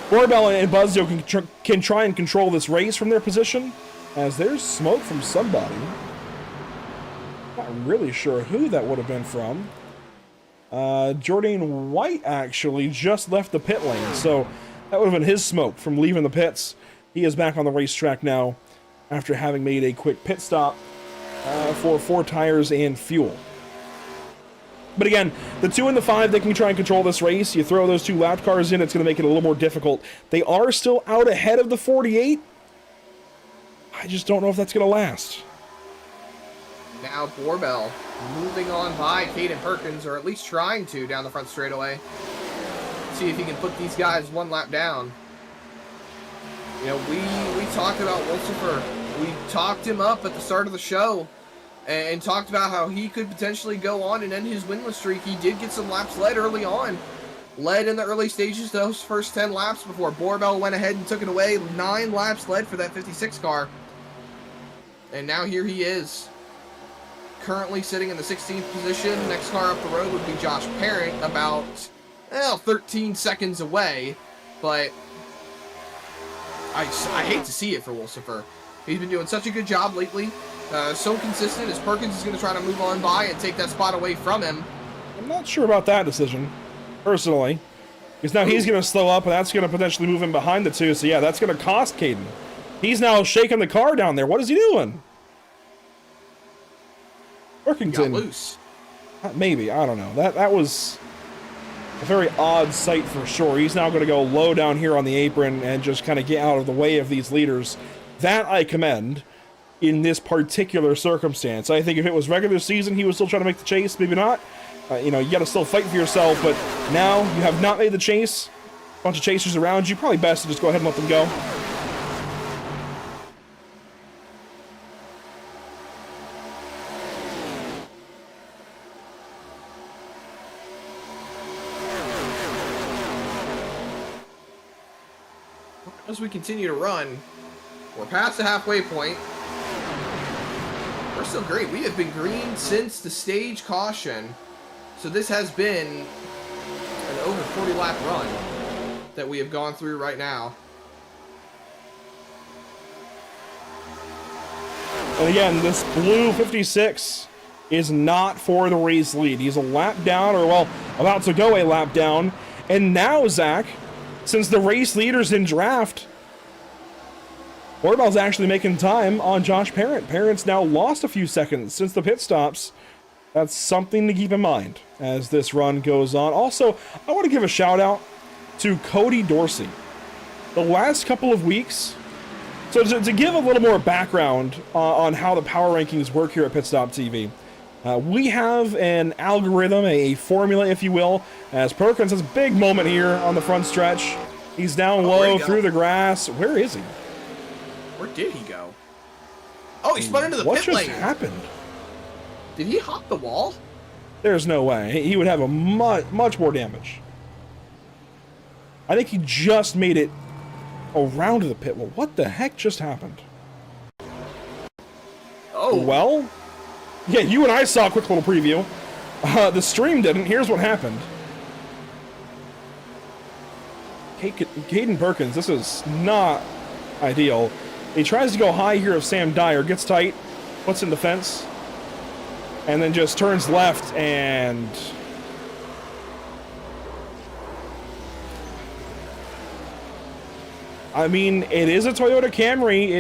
A: Borbell and Buzzio can try and control this race from their position. As there's smoke from somebody. Not really sure who that would have been from. Jourdain White, actually, just left the pit lane. So that would have been his smoke from leaving the pits. He is back on the racetrack now after having made a quick pit stop for 4 tires and fuel. But again, the 2 and the 5, they can try and control this race. You throw those 2 lap cars in, it's going to make it a little more difficult. They are still out ahead of the 48. I just don't know if that's going to last.
F: Now Borbell moving on by Caden Perkins, or at least trying to, down the front straightaway. See if he can put these guys 1 lap down. You know, we talked about Wolsifer. We talked him up at the start of the show and talked about how he could potentially go on and end his winless streak. He did get some laps led early on. Led in the early stages those first 10 laps before Borbell went ahead and took it away. 9 laps led for that 56 car. And now here he is. Currently sitting in the 16th position. Next car up the road would be Josh Parent, about 13 seconds away. But I hate to see it for Wolsifer. He's been doing such a good job lately. So consistent as Perkins is going to try to move on by and take that spot away from him.
A: I'm not sure about that decision, personally. Because now he's going to slow up, and that's going to potentially move him behind the 2. So yeah, that's going to cost Caden. He's now shaking the car down there. What is he doing? Workington.
F: Got loose.
A: Maybe. I don't know. That was a very odd sight for sure. He's now going to go low down here on the apron and just kind of get out of the way of these leaders. That I commend in this particular circumstance. I think if it was regular season, he was still trying to make the chase. Maybe not. You know, you got to still fight for yourself. But now you have not made the chase. A bunch of chasers around you. Probably best to just go ahead and let them go.
F: As we continue to run, we're past the halfway point. We're still green. We have been green since the stage caution. So this has been an over 40 lap run that we have gone through right now.
A: And again, this blue 56 is not for the race lead. He's a lap down, or well, about to go a lap down. And now, Zach, since the race leader's in draft, Orbal's actually making time on Josh Parent. Parent's now lost a few seconds since the pit stops. That's something to keep in mind as this run goes on. Also, I want to give a shout out to Cody Dorsey. The last couple of weeks, so to give a little more background on how the power rankings work here at Pit Stop TV, we have an algorithm, a formula, if you will, as Perkins has a big moment here on the front stretch. He's down low through the grass. Where is he?
F: Where did he go? Oh, he spun into the
A: what
F: pit lane.
A: just happened?
F: Did he hop the wall?
A: There's no way. He would have a much more damage. I think he just made it around the pit. Well, what the heck just happened?
F: Oh.
A: Well, yeah, you and I saw a quick little preview. The stream didn't. Here's what happened. Caden Perkins, this is not ideal. He tries to go high here of Sam Dyer, gets tight, puts in the fence, and then just turns left and... I mean, it is a Toyota Camry.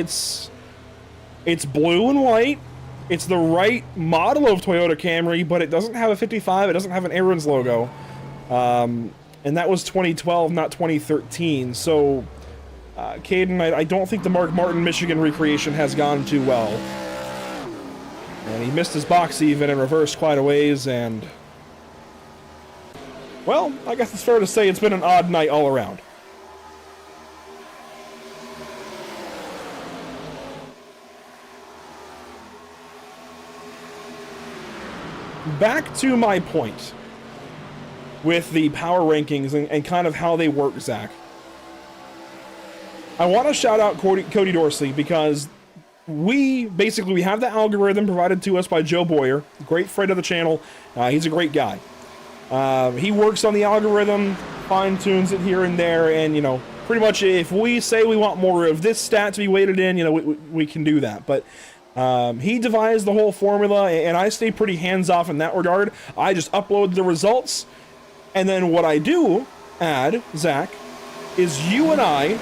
A: It's blue and white. It's the right model of Toyota Camry, but it doesn't have a 55. It doesn't have an Aaron's logo. And that was 2012, not 2013. So, Caden, I don't think the Mark Martin Michigan recreation has gone too well. And he missed his box even and reversed quite a ways, and... well, I guess it's fair to say it's been an odd night all around. Back to my point with the power rankings and kind of how they work, Zach. I want to shout out Cody Dorsey because we have the algorithm provided to us by Joe Boyer, great friend of the channel. He's a great guy. He works on the algorithm, fine-tunes it here and there, and, you know, pretty much if we say we want more of this stat to be weighted in, you know, we can do that. But he devised the whole formula, and I stay pretty hands-off in that regard. I just upload the results, and then what I do add, Zach, is you and I,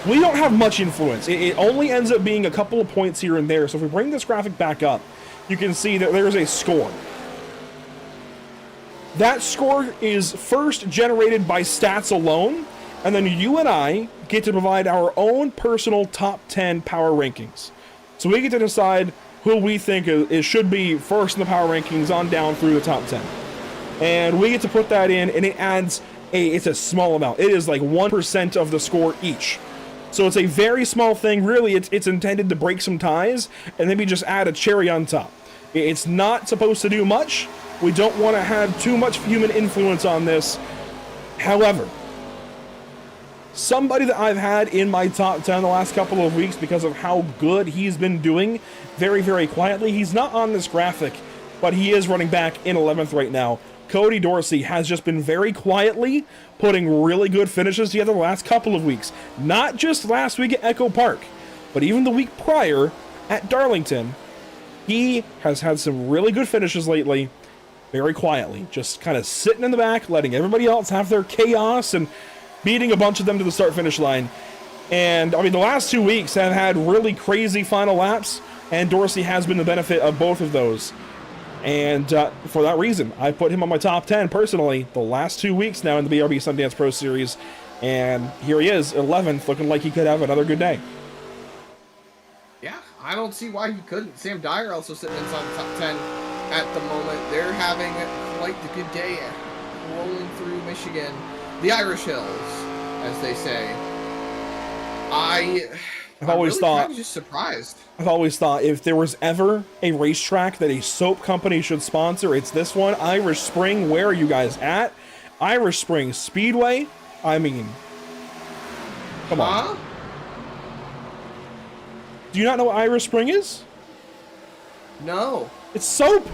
A: we don't have much influence. It only ends up being a couple of points here and there. So if we bring this graphic back up, you can see that there's a score. That score is first generated by stats alone, and then you and I get to provide our own personal top 10 power rankings. So we get to decide who we think should be first in the power rankings on down through the top 10. And we get to put that in, and it adds it's a small amount. It is like 1% of the score each. So it's a very small thing. Really, it's intended to break some ties and maybe just add a cherry on top. It's not supposed to do much. We don't want to have too much human influence on this. However, somebody that I've had in my top 10 the last couple of weeks because of how good he's been doing very, very quietly. He's not on this graphic, but he is running back in 11th right now. Cody Dorsey has just been very quietly putting really good finishes together the last couple of weeks. Not just last week at Echo Park, but even the week prior at Darlington. He has had some really good finishes lately, very quietly. Just kind of sitting in the back, letting everybody else have their chaos and beating a bunch of them to the start-finish line. And, I mean, the last 2 weeks have had really crazy final laps, and Dorsey has been the benefit of both of those. And for that reason, I put him on my top 10 personally the last 2 weeks now in the BRB Sundance Pro Series. And here he is, 11th, looking like he could have another good day.
F: Yeah, I don't see why he couldn't. Sam Dyer also sitting inside the top 10 at the moment. They're having quite the good day rolling through Michigan. The Irish Hills, as they say. I'm
A: always
F: really
A: thought,
F: kind of just surprised.
A: I've always thought if there was ever a racetrack that a soap company should sponsor, it's this one. Irish Spring, where are you guys at? Irish Spring Speedway? I mean, come on. Do you not know what Irish Spring is?
F: No.
A: It's soap.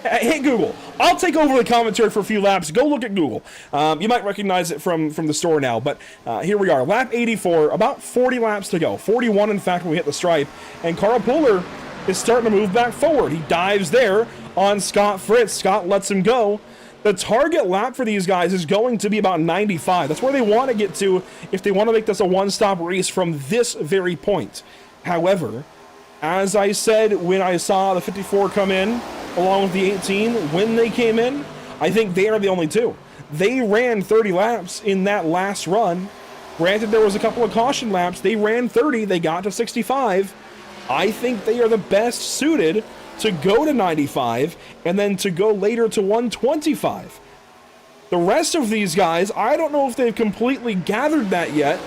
A: Hey, Google. I'll take over the commentary for a few laps. Go look at Google. You might recognize it from the store now, but here we are. Lap 84, about 40 laps to go. 41, in fact, when we hit the stripe. And Carl Puller is starting to move back forward. He dives there on Scott Fritz. Scott lets him go. The target lap for these guys is going to be about 95. That's where they want to get to if they want to make this a one-stop race from this very point. However, as I said when I saw the 54 come in, along with the 18, when they came in, I think they are the only two. They ran 30 laps in that last run. Granted, there was a couple of caution laps. They ran 30, they got to 65. I think they are the best suited to go to 95 and then to go later to 125. The rest of these guys, I don't know if they've completely gathered that yet.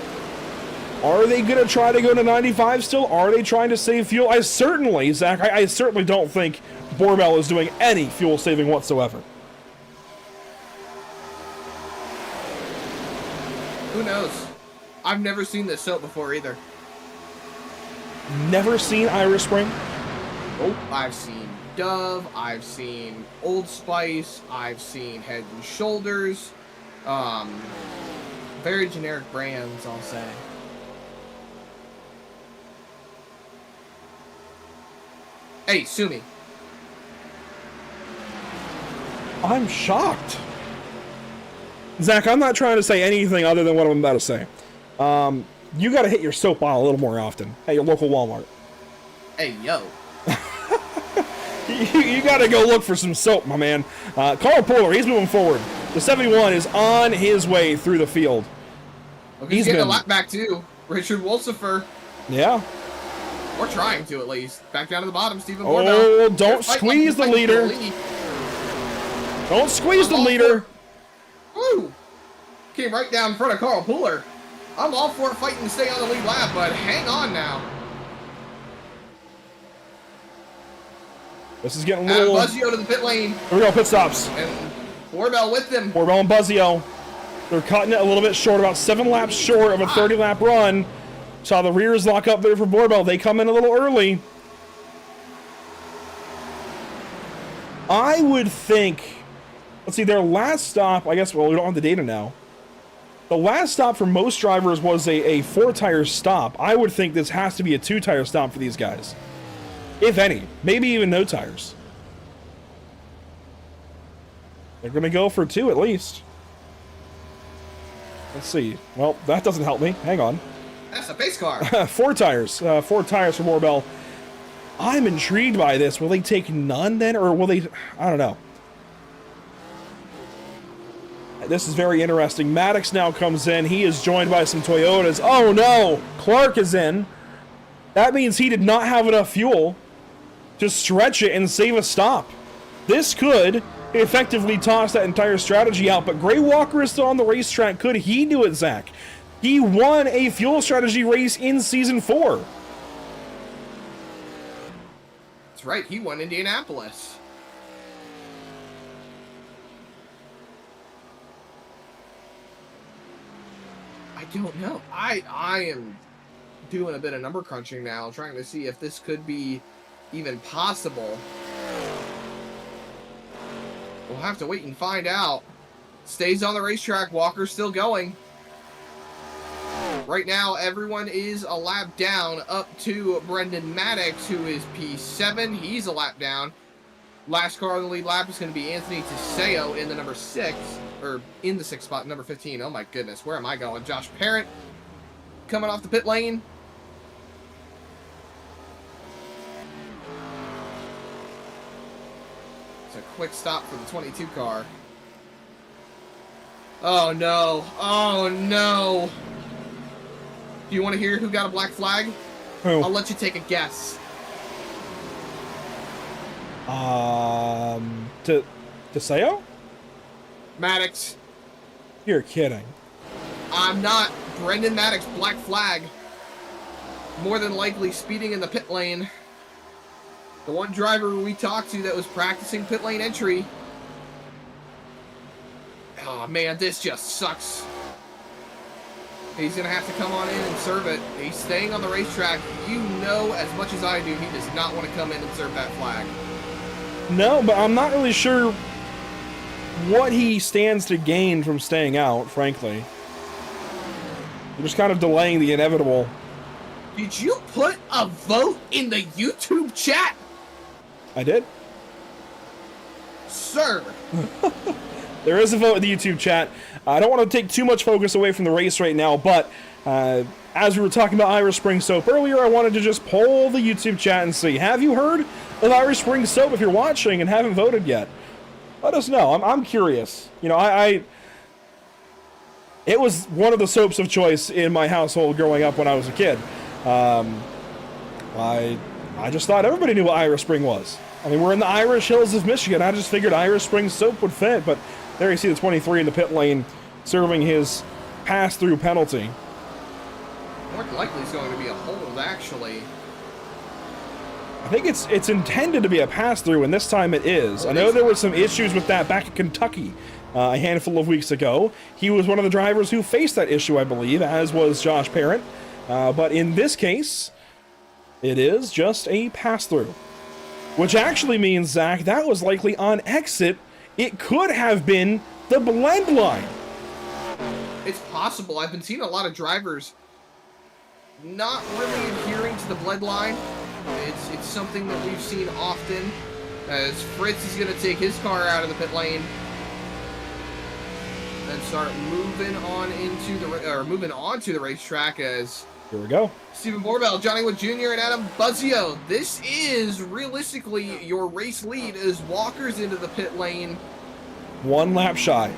A: Are they going to try to go to 95 still? Are they trying to save fuel? Zach, I certainly don't think Borbell is doing any fuel saving whatsoever.
F: Who knows? I've never seen this soap before either.
A: Never seen Irish Spring?
F: Oh, I've seen Dove, I've seen Old Spice, I've seen Head and Shoulders. Very generic brands, I'll say. Hey, sue me.
A: I'm shocked. Zach, I'm not trying to say anything other than what I'm about to say. You got to hit your soap aisle a little more often at your local Walmart.
F: Hey, yo.
A: You got to go look for some soap, my man. Carl Polar, he's moving forward. The 71 is on his way through the field.
F: Well, he's getting a lap back, too. Richard Wolsifer.
A: Yeah.
F: We're trying to, at least. Back down to the bottom, Stephen
A: Oh,
F: Borbell.
A: don't squeeze the leader. Don't squeeze the leader.
F: Woo! Came right down in front of Carl Puller. I'm all for fighting to stay on the lead lap, but hang on now.
A: This is getting a little...
F: Buzzio to the pit lane.
A: Here we go, pit stops.
F: And Borbell with them.
A: Borbell and Buzzio. They're cutting it a little bit short, about 7 laps short of a 30-lap run. Saw the rears lock up there for Borbell. They come in a little early. I would think... Let's see, their last stop, I guess, well, we don't have the data now. The last stop for most drivers was a 4-tire stop. I would think this has to be a 2-tire stop for these guys. If any. Maybe even no tires. They're going to go for 2 at least. Let's see. Well, that doesn't help me. Hang on.
F: That's a pace car.
A: 4 tires. 4 tires for Borbell. I'm intrigued by this. Will they take none then? Or will they... I don't know. This is very interesting. Maddox now comes in. He is joined by some Toyotas. Oh no! Clark is in. That means he did not have enough fuel to stretch it and save a stop. This could effectively toss that entire strategy out, but Gray Walker is still on the racetrack. Could he do it, Zach? He won a fuel strategy race in Season 4.
F: That's right, he won Indianapolis. I don't know. I am doing a bit of number crunching now, trying to see if this could be even possible. We'll have to wait and find out. Stays on the racetrack. Walker's still going. Right now, everyone is a lap down up to Brendan Maddox, who is P7. He's a lap down. Last car on the lead lap is going to be Anthony Tiseo in the number 6. Or in the 6th spot, number 15. Oh my goodness, where am I going? Josh Parent coming off the pit lane. It's a quick stop for the 22 car. Oh no, oh no. Do you want to hear who got a black flag?
A: Who?
F: I'll let you take a guess.
A: Tiseo?
F: Maddox.
A: You're kidding.
F: I'm not. Brendan Maddox, black flag. More than likely speeding in the pit lane. The one driver we talked to that was practicing pit lane entry. Oh man, this just sucks. He's going to have to come on in and serve it. He's staying on the racetrack. You know as much as I do, he does not want to come in and serve that flag.
A: No, but I'm not really sure what he stands to gain from staying out, frankly. They're just kind of delaying the inevitable.
F: Did you put a vote in the YouTube chat?
A: I did.
F: Sir.
A: There is a vote in the YouTube chat. I don't want to take too much focus away from the race right now, but as we were talking about Irish Spring Soap earlier, I wanted to just poll the YouTube chat and see, have you heard of Irish Spring Soap if you're watching and haven't voted yet? Let us know. I'm curious. You know, it was one of the soaps of choice in my household growing up when I was a kid. I just thought everybody knew what Irish Spring was. I mean, we're in the Irish Hills of Michigan. I just figured Irish Spring Soap would fit, but there you see the 23 in the pit lane serving his pass-through penalty.
F: More than likely it's going to be a hold, actually.
A: I think it's intended to be a pass-through, and this time it is. I know there were some issues with that back in Kentucky a handful of weeks ago. He was one of the drivers who faced that issue, I believe, as was Josh Parent. But in this case, it is just a pass-through. Which actually means, Zach, that was likely on exit. It could have been the blend line.
F: It's possible. I've been seeing a lot of drivers not really adhering to the blend line. It's something that we've seen often, as Fritz is going to take his car out of the pit lane and start moving onto the racetrack as
A: here we go.
F: Stephen Borbell, Johnny Wood Jr., and Adam Buzzio. This is realistically your race lead as Walker's into the pit lane.
A: One lap shy.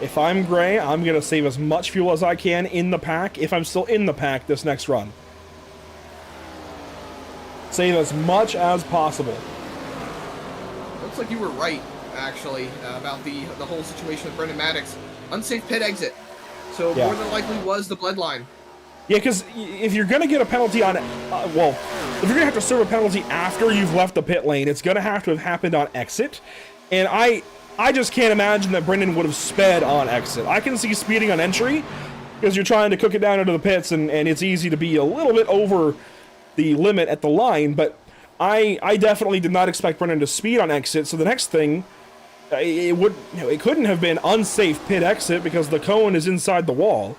A: If I'm Gray, I'm going to save as much fuel as I can in the pack, if I'm still in the pack this next run. Save as much as possible.
F: Looks like you were right, actually, about the whole situation with Brendan Maddox. Unsafe pit exit. So
A: yeah.
F: More than likely was the blend line.
A: Yeah, because if you're going to get a penalty on, if you're going to have to serve a penalty after you've left the pit lane, it's going to have happened on exit. And I just can't imagine that Brendan would have sped on exit. I can see speeding on entry, because you're trying to cook it down into the pits, and it's easy to be a little bit over the limit at the line, but I definitely did not expect Brendan to speed on exit, so the next thing, it couldn't have been unsafe pit exit because the cone is inside the wall.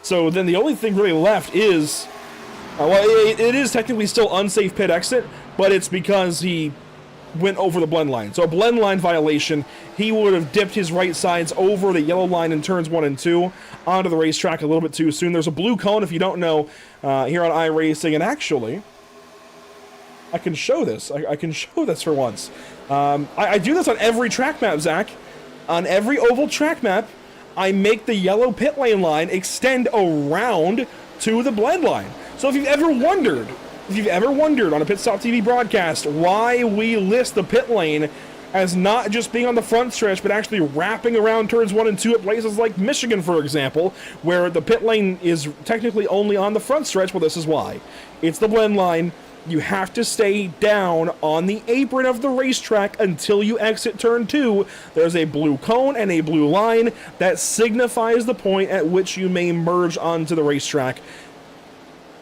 A: So then the only thing really left is, it is technically still unsafe pit exit, but it's because he went over the blend line. So a blend line violation, he would have dipped his right sides over the yellow line in turns 1 and 2 onto the racetrack a little bit too soon. There's a blue cone, if you don't know, here on iRacing, and actually, I can show this. I can show this for once. I do this on every track map, Zach. On every oval track map, I make the yellow pit lane line extend around to the blend line. So if you've ever wondered on a Pit Stop TV broadcast why we list the pit lane as not just being on the front stretch, but actually wrapping around turns 1 and 2 at places like Michigan, for example, where the pit lane is technically only on the front stretch, well, this is why. It's the blend line. You have to stay down on the apron of the racetrack until you exit turn 2. There's a blue cone and a blue line that signifies the point at which you may merge onto the racetrack.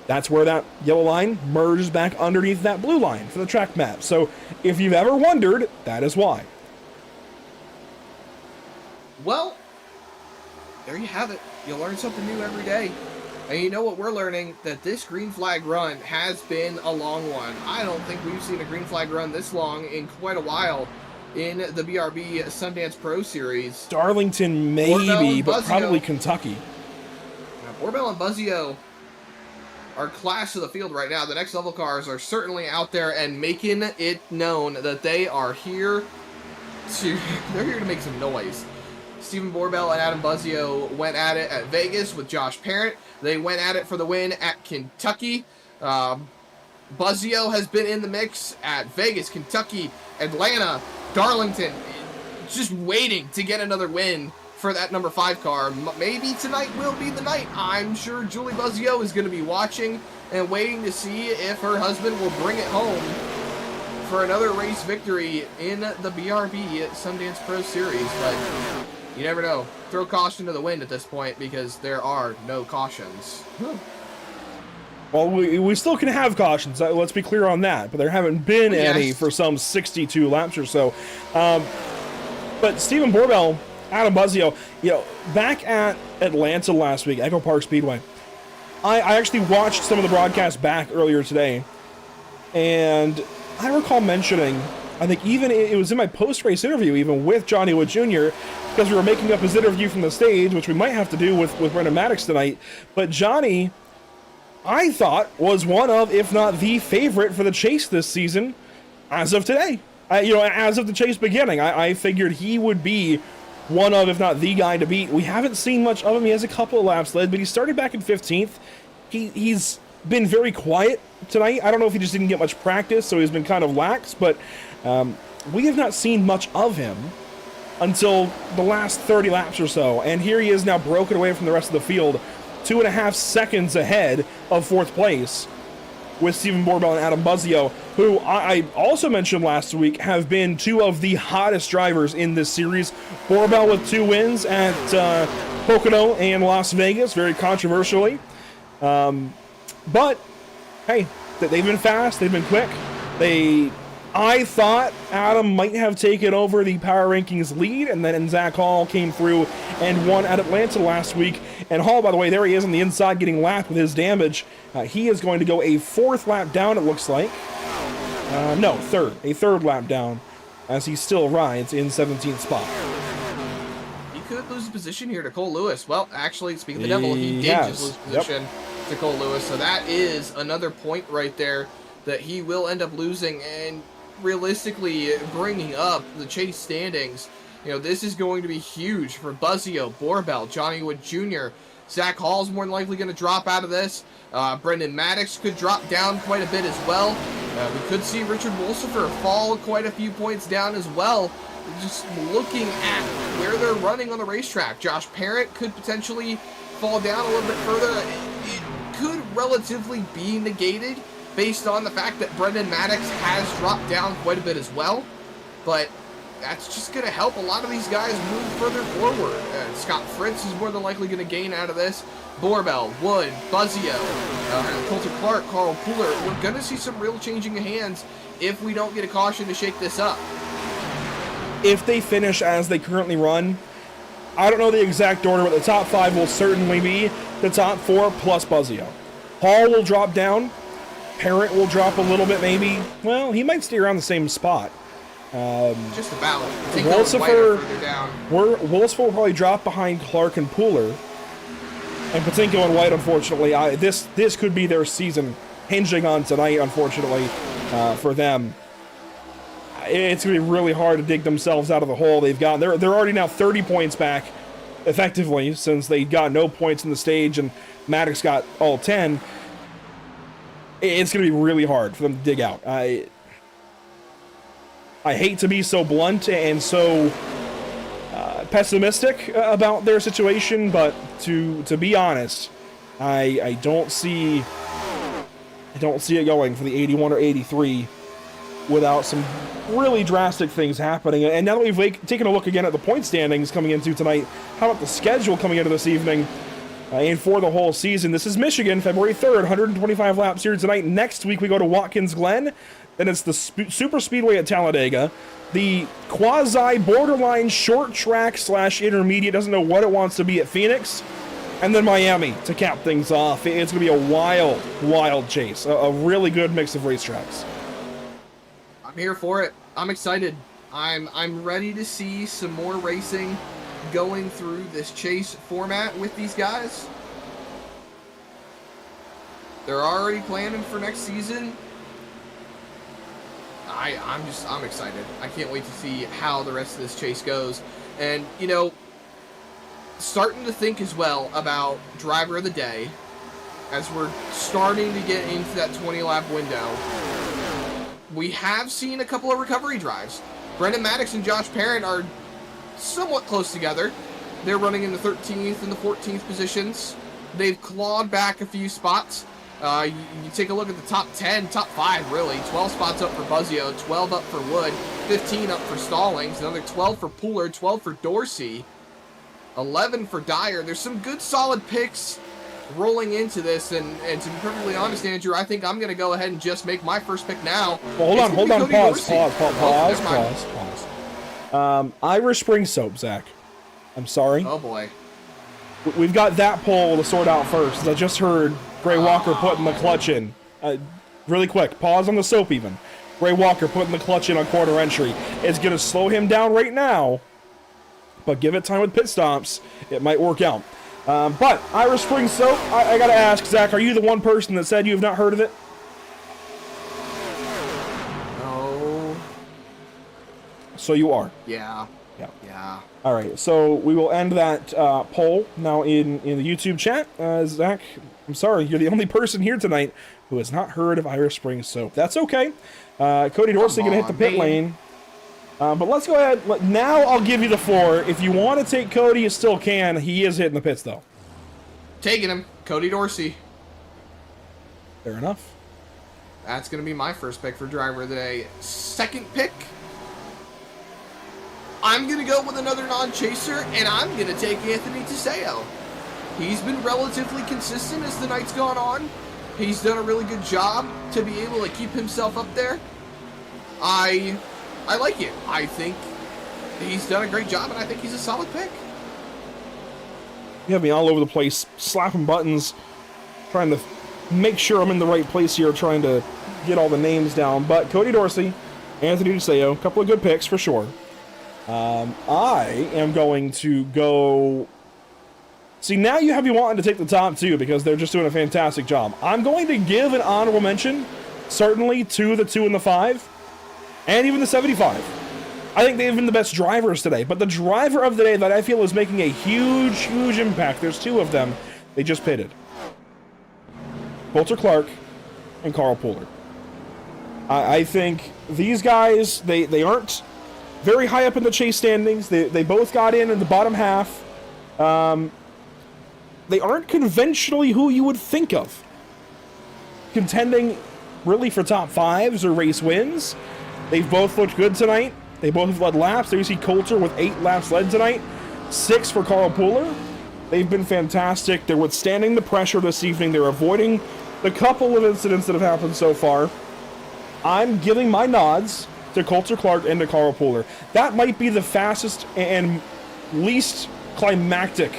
A: That's where that yellow line merges back underneath that blue line for the track map. So if you've ever wondered, that is why.
F: Well, there you have it. You learn something new every day. And you know what we're learning? That this green flag run has been a long one. I don't think we've seen a green flag run this long in quite a while in the BRB Sundance Pro Series.
A: Darlington maybe, but probably Kentucky.
F: Now, Borbell and Buzzio are class of the field right now. The next level cars are certainly out there and making it known that they are here they're here to make some noise. Stephen Borbell and Adam Buzzio went at it at Vegas with Josh Parent. They went at it for the win at Kentucky. Buzzio has been in the mix at Vegas, Kentucky, Atlanta, Darlington, just waiting to get another win for that number 5 car. Maybe tonight will be the night. I'm sure Julie Buzzio is going to be watching and waiting to see if her husband will bring it home for another race victory in the BRB Sundance Pro Series. But you never know. Throw caution to the wind at this point because there are no cautions.
A: Well, we still can have cautions. Let's be clear on that. But there haven't been any for some 62 laps or so. But Stephen Borbell, Adam Buzzio, back at Atlanta last week, Echo Park Speedway, I actually watched some of the broadcast back earlier today, and I recall mentioning, I think even it was in my post-race interview, even with Johnny Wood Jr., because we were making up his interview from the stage, which we might have to do with Brendan Maddox tonight. But Johnny, I thought, was one of, if not the favorite for the chase this season as of today. As of the chase beginning, I figured he would be one of, if not the guy to beat. We haven't seen much of him. He has a couple of laps led, but he started back in 15th. He's been very quiet tonight. I don't know if he just didn't get much practice, so he's been kind of lax, but we have not seen much of him until the last 30 laps or so. And here he is now broken away from the rest of the field, 2.5 seconds ahead of 4th place with Stephen Borbell and Adam Buzzio, who I also mentioned last week have been 2 of the hottest drivers in this series. Borbell with 2 wins at Pocono and Las Vegas, very controversially. But, hey, they've been fast, they've been quick. I thought Adam might have taken over the Power Rankings lead, and then Zach Hall came through and won at Atlanta last week. And Hall, by the way, there he is on the inside getting lapped with his damage. He is going to go a 4th lap down, it looks like. No, 3rd. A 3rd lap down, as he still rides in 17th spot.
F: He could lose position here to Cole Lewis. Well, actually, speaking of the devil, he did just lose position to Cole Lewis. So that is another point right there that he will end up losing, and realistically bringing up the chase standings. This is going to be huge for Buzzio, Borbell, Johnny Wood Jr. Zach Hall's more than likely going to drop out of this. Brendan Maddox could drop down quite a bit as well. We could see Richard Wolsifer fall quite a few points down as well. Just looking at where they're running on the racetrack, Josh Parent could potentially fall down a little bit further. It could relatively be negated based on the fact that Brendan Maddox has dropped down quite a bit as well. But that's just going to help a lot of these guys move further forward. Scott Fritz is more than likely going to gain out of this. Borbell, Wood, Buzzio, Coulter Clark, Carl Pooler. We're going to see some real changing of hands if we don't get a caution to shake this up.
A: If they finish as they currently run, I don't know the exact order, but the top 5 will certainly be the top 4 plus Buzzio. Hall will drop down. Parent will drop a little bit, maybe. Well, he might stay around the same spot.
F: Just about.
A: Wolsifer will probably drop behind Clark and Pooler. And Patinko and White, unfortunately, this could be their season hinging on tonight, unfortunately, for them. It's going to be really hard to dig themselves out of the hole they've gotten. They're already now 30 points back, effectively, since they got no points in the stage and Maddox got all 10. It's going to be really hard for them to dig out. I hate to be so blunt and so pessimistic about their situation, but to be honest, I don't see it going for the 81 or 83 without some really drastic things happening. And now that we've taken a look again at the point standings coming into tonight, how about the schedule coming into this evening? And for the whole season, this is Michigan, February 3rd, 125 laps here tonight. Next week, we go to Watkins Glen. Then it's the Super Speedway at Talladega. The quasi-borderline short track / intermediate, doesn't know what it wants to be at Phoenix. And then Miami to cap things off. It's going to be a wild, wild chase. A really good mix of racetracks.
F: I'm here for it. I'm excited. I'm ready to see some more racing going through this chase format with these guys. They're already planning for next season. I'm excited. I can't wait to see how the rest of this chase goes. And, starting to think as well about driver of the day as we're starting to get into that 20-lap window. We have seen a couple of recovery drives. Brendan Maddox and Josh Parent are somewhat close together. They're running in the 13th and the 14th positions. They've clawed back a few spots. You take a look at the top 10, top 5 really. 12 spots up for Buzzio, 12 up for Wood, 15 up for Stallings, another 12 for Pooler, 12 for Dorsey, 11 for Dyer. There's some good solid picks rolling into this, and to be perfectly honest, Andrew, I think I'm going to go ahead and just make my first pick now.
A: Well, hold on, pause. Irish Spring Soap, Zach. I'm sorry.
F: Oh boy.
A: We've got that poll to sort out first. I just heard Gray Walker putting the clutch in. Really quick, pause on the soap even. Gray Walker putting the clutch in on corner entry. It's going to slow him down right now, but give it time with pit stops. It might work out. But Irish Spring Soap, I got to ask, Zach, are you the one person that said you have not heard of it?
F: No.
A: So you are.
F: Yeah.
A: Yeah. All right, so we will end that poll now in the YouTube chat. Zach, I'm sorry, you're the only person here tonight who has not heard of Irish Spring Soap. That's okay. Cody Dorsey going to hit the pit lane. But let's go ahead. Now I'll give you the floor. If you want to take Cody, you still can. He is hitting the pits, though.
F: Taking him. Cody Dorsey.
A: Fair enough.
F: That's going to be my first pick for driver of the day. Second pick, I'm going to go with another non-chaser, and I'm going to take Anthony Tiseo. He's been relatively consistent as the night's gone on. He's done a really good job to be able to keep himself up there. I like it. I think he's done a great job, and I think he's a solid pick.
A: You have me all over the place, slapping buttons, trying to make sure I'm in the right place here, trying to get all the names down. But Cody Dorsey, Anthony Tiseo, a couple of good picks for sure. I am going to go... See, now you have me wanting to take the top two because they're just doing a fantastic job. I'm going to give an honorable mention, certainly, to the 2 and the 5, and even the 75. I think they've been the best drivers today, but the driver of the day that I feel is making a huge, huge impact, there's 2 of them, they just pitted. Coulter Clark and Carl Pooler. I think these guys, they aren't very high up in the chase standings. They both got in the bottom half. They aren't conventionally who you would think of contending really for top 5s or race wins. They've both looked good tonight. They both have led laps. There you see Coulter with 8 laps led tonight. 6 for Carl Pooler. They've been fantastic. They're withstanding the pressure this evening. They're avoiding the couple of incidents that have happened so far. I'm giving my nods to Coulter Clark and to Carl Pooler. That might be the fastest and least climactic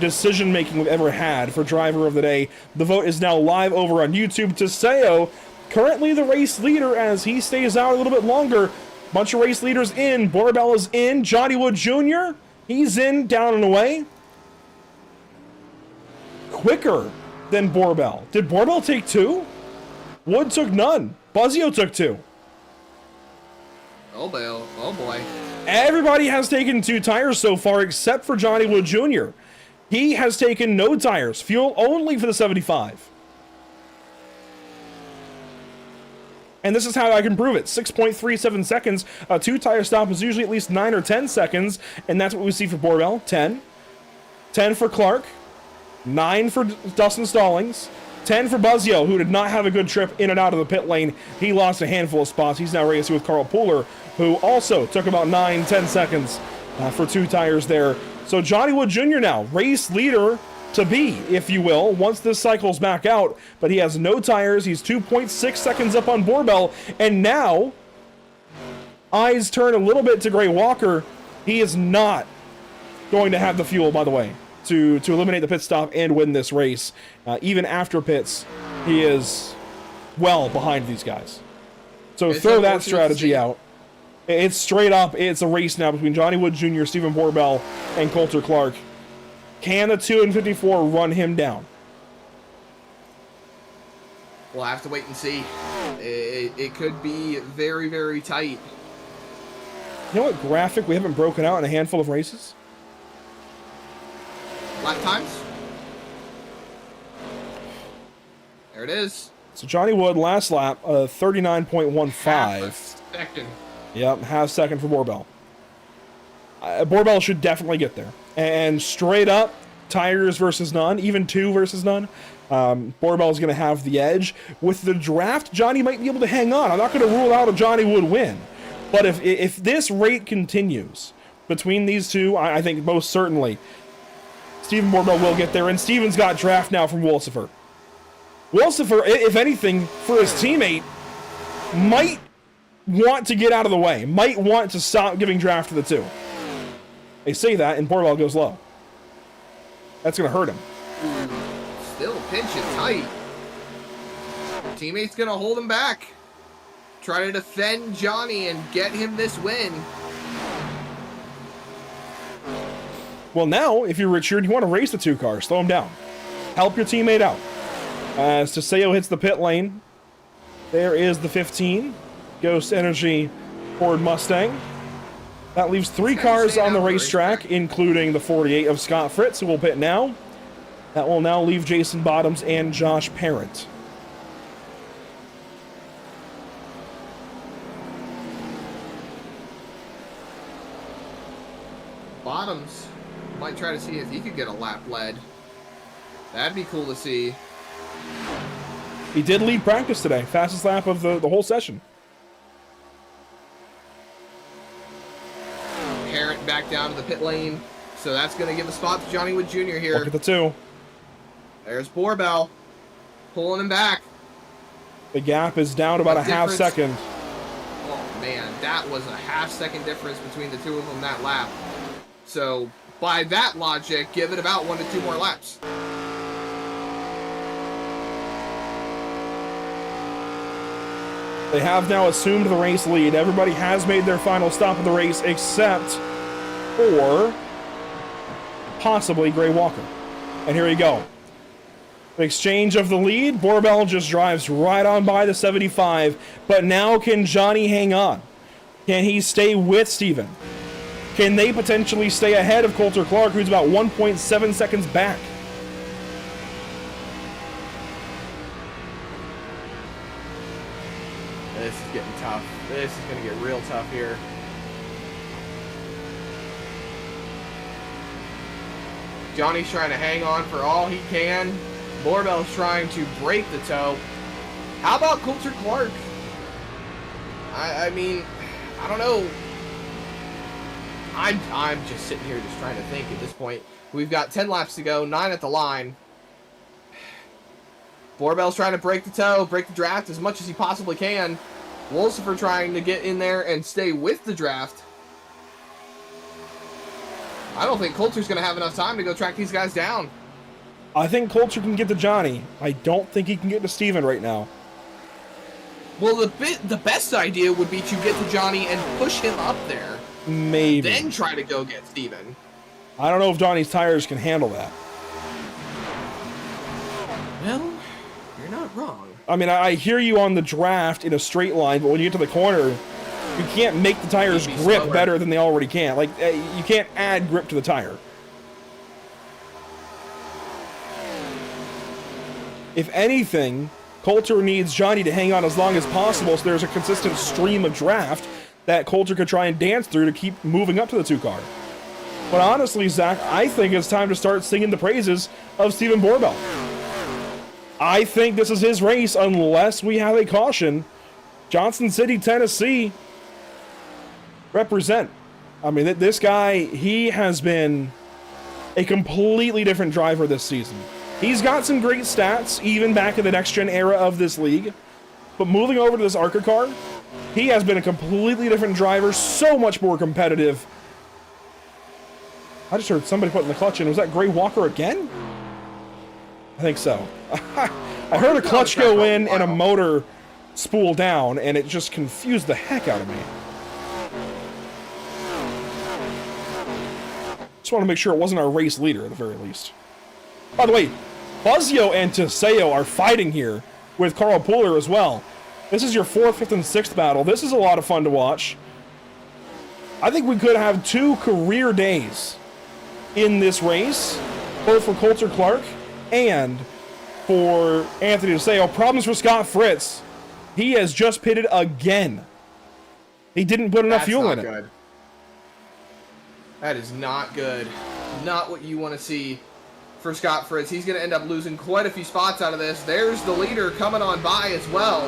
A: decision-making we've ever had for driver of the day. The vote is now live over on YouTube. Tiseo, currently the race leader as he stays out a little bit longer. Bunch of race leaders in. Borbell is in. Johnny Wood Jr., he's in, down and away. Quicker than Borbell. Did Borbell take 2? Wood took none. Buzzio took 2.
F: Oh boy.
A: Everybody has taken 2 tires so far except for Johnny Wood Jr. He has taken no tires. Fuel only for the 75. And this is how I can prove it. 6.37 seconds. A 2-tire stop is usually at least 9 or 10 seconds. And that's what we see for Borbell. 10. 10 for Clark. 9 for Dustin Stallings. 10 for Buzzio, who did not have a good trip in and out of the pit lane. He lost a handful of spots. He's now racing with Carl Pooler, who also took about 9-10 seconds for 2 tires there. So Johnny Wood Jr. now, race leader to be, if you will, once this cycle's back out. But he has no tires. He's 2.6 seconds up on Borbell. And now, eyes turn a little bit to Gray Walker. He is not going to have the fuel, by the way, to eliminate the pit stop and win this race. Even after pits, he is well behind these guys. So throw that strategy out. It's straight up. It's a race now between Johnny Wood Jr., Stephen Borbell, and Coulter Clark. Can the 2 and 54 run him down?
F: We'll have to wait and see. It could be very, very tight.
A: You know what graphic we haven't broken out in a handful of races?
F: Lap times. There it is.
A: So Johnny Wood, last lap, 39.15.
F: Second.
A: Yep, half second for Borbell. Borbell should definitely get there. And straight up, tires versus none, even 2 versus none. Borbell's going to have the edge. With the draft, Johnny might be able to hang on. I'm not going to rule out a Johnny Wood win. But if this rate continues between these two, I think most certainly Stephen Borbell will get there. And Stephen's got draft now from Wolsifer. Wolsifer, if anything, for his teammate, might want to get out of the way. Might want to stop giving draft to the 2. They say that, and Borbell goes low. That's going to hurt him.
F: still pinching tight. Teammate's gonna hold him back. Try to defend Johnny and get him this win.
A: Well, now, if you're Richard, you want to race the 2 cars. Slow him down. Help your teammate out. As Teseo hits the pit lane, there is the 15. Ghost Energy Ford Mustang. That leaves 3 cars on the racetrack, including the 48 of Scott Fritz, who will pit now. That will now leave Jason Bottoms and Josh Parent.
F: Bottoms might try to see if he could get a lap led. That'd be cool to see.
A: He did lead practice today. Fastest lap of the whole session.
F: Parent back down to the pit lane. So that's going to give a spot to Johnny Wood Jr. here.
A: Look at the 2.
F: There's Borbell pulling him back.
A: The gap is down about a half second.
F: Oh, man. That was a half-second difference between the 2 of them that lap. So, by that logic, give it about 1 to 2 more laps.
A: They have now assumed the race lead. Everybody has made their final stop of the race except for possibly Gray Walker. And here we go. The exchange of the lead. Borbell just drives right on by the 75. But now can Johnny hang on? Can he stay with Steven? Can they potentially stay ahead of Coulter Clark, who's about 1.7 seconds back?
F: This is getting tough. This is going to get real tough here. Johnny's trying to hang on for all he can. Borbell's trying to break the toe. How about Coulter Clark? I mean, I don't know. I'm just sitting here just trying to think at this point. We've got 10 laps to go, 9 at the line. Borbell's trying to break the toe, break the draft as much as he possibly can. Wolsifer trying to get in there and stay with the draft. I don't think Coulter's going to have enough time to go track these guys down.
A: I think Coulter can get to Johnny. I don't think he can get to Steven right now.
F: Well, the best idea would be to get to Johnny and push him up there.
A: Maybe.
F: Then try to go get Steven.
A: I don't know if Johnny's tires can handle that.
F: Well, you're not wrong.
A: I mean, I hear you on the draft in a straight line, but when you get to the corner, you can't make the tires grip
F: slower.
A: better than they already can. Like, you can't add grip to the tire. If anything, Coulter needs Johnny to hang on as long as possible so there's a consistent stream of draft that Coulter could try and dance through to keep moving up to the 2 car. But honestly, Zach, I think it's time to start singing the praises of Steven Borbell. I think this is his race unless we have a caution. Johnson City, Tennessee, represent. I mean, this guy, he has been a completely different driver this season. He's got some great stats, even back in the next-gen era of this league. But moving over to this ARCA car, he has been a completely different driver, so much more competitive. I just heard somebody putting the clutch in. Was that Gray Walker again? I think so. I heard a clutch go in and a motor spool down, and it just confused the heck out of me. Just want to make sure it wasn't our race leader at the very least. By the way, Buzzio and Teseo are fighting here with Carl Pooler as well. This is your 4th, 5th, and 6th battle. This is a lot of fun to watch. I think we could have 2 career days in this race, both for Coulter Clark and for Anthony Teseo. Problems for Scott Fritz. He has just pitted again. He didn't put enough fuel in it.
F: That is not good. Not what you want to see for Scott Fritz. He's going to end up losing quite a few spots out of this. There's the leader coming on by as well.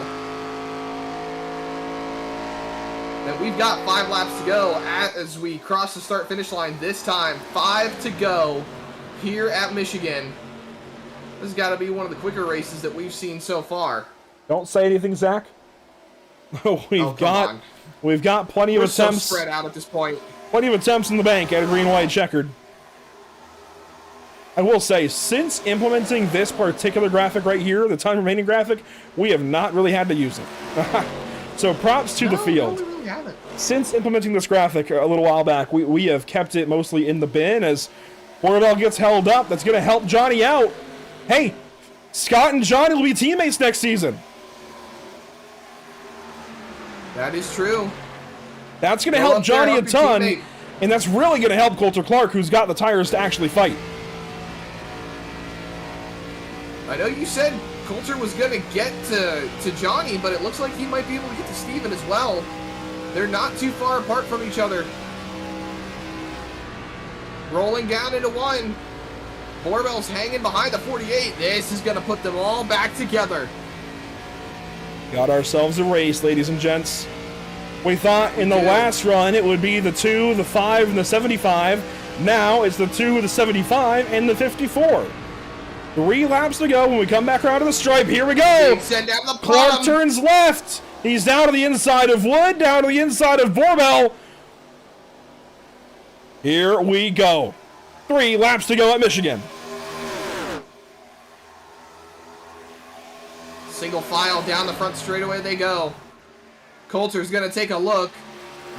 F: And we've got 5 laps to go as we cross the start-finish line this time. 5 to go here at Michigan. This has got to be one of the quicker races that we've seen so far.
A: Don't say anything, Zach. We've got plenty of attempts.
F: So spread out at this point.
A: Plenty of attempts in the bank at a green-white checkered. I will say, since implementing this particular graphic right here, the time remaining graphic, we have not really had to use it. So props to the field.
F: No, we really haven't.
A: Since implementing this graphic a little while back, we have kept it mostly in the bin as Bornell gets held up. That's going to help Johnny out. Hey, Scott and Johnny will be teammates next season.
F: That is true.
A: That's going to
F: Go
A: help
F: up there,
A: Johnny a
F: help your
A: ton,
F: teammate.
A: and that's really going to help Coulter Clark, who's got the tires to actually fight.
F: I know you said Coulter was going to get to Johnny, but it looks like he might be able to get to Steven as well. They're not too far apart from each other. Rolling down into one. Borbell's hanging behind the 48. This is going to put them all back together.
A: Got ourselves a race, ladies and gents. We thought in the last run it would be the 2, the 5, and the 75. Now it's the 2, the 75, and the 54. 3 laps to go when we come back around to the stripe. Here we go.
F: Big send down the
A: Clark
F: bottom.
A: turns left. He's down to the inside of Wood, down to the inside of Borbell. Here we go. 3 laps to go at Michigan.
F: Single file down the front straightaway they go. Coulter's going to take a look.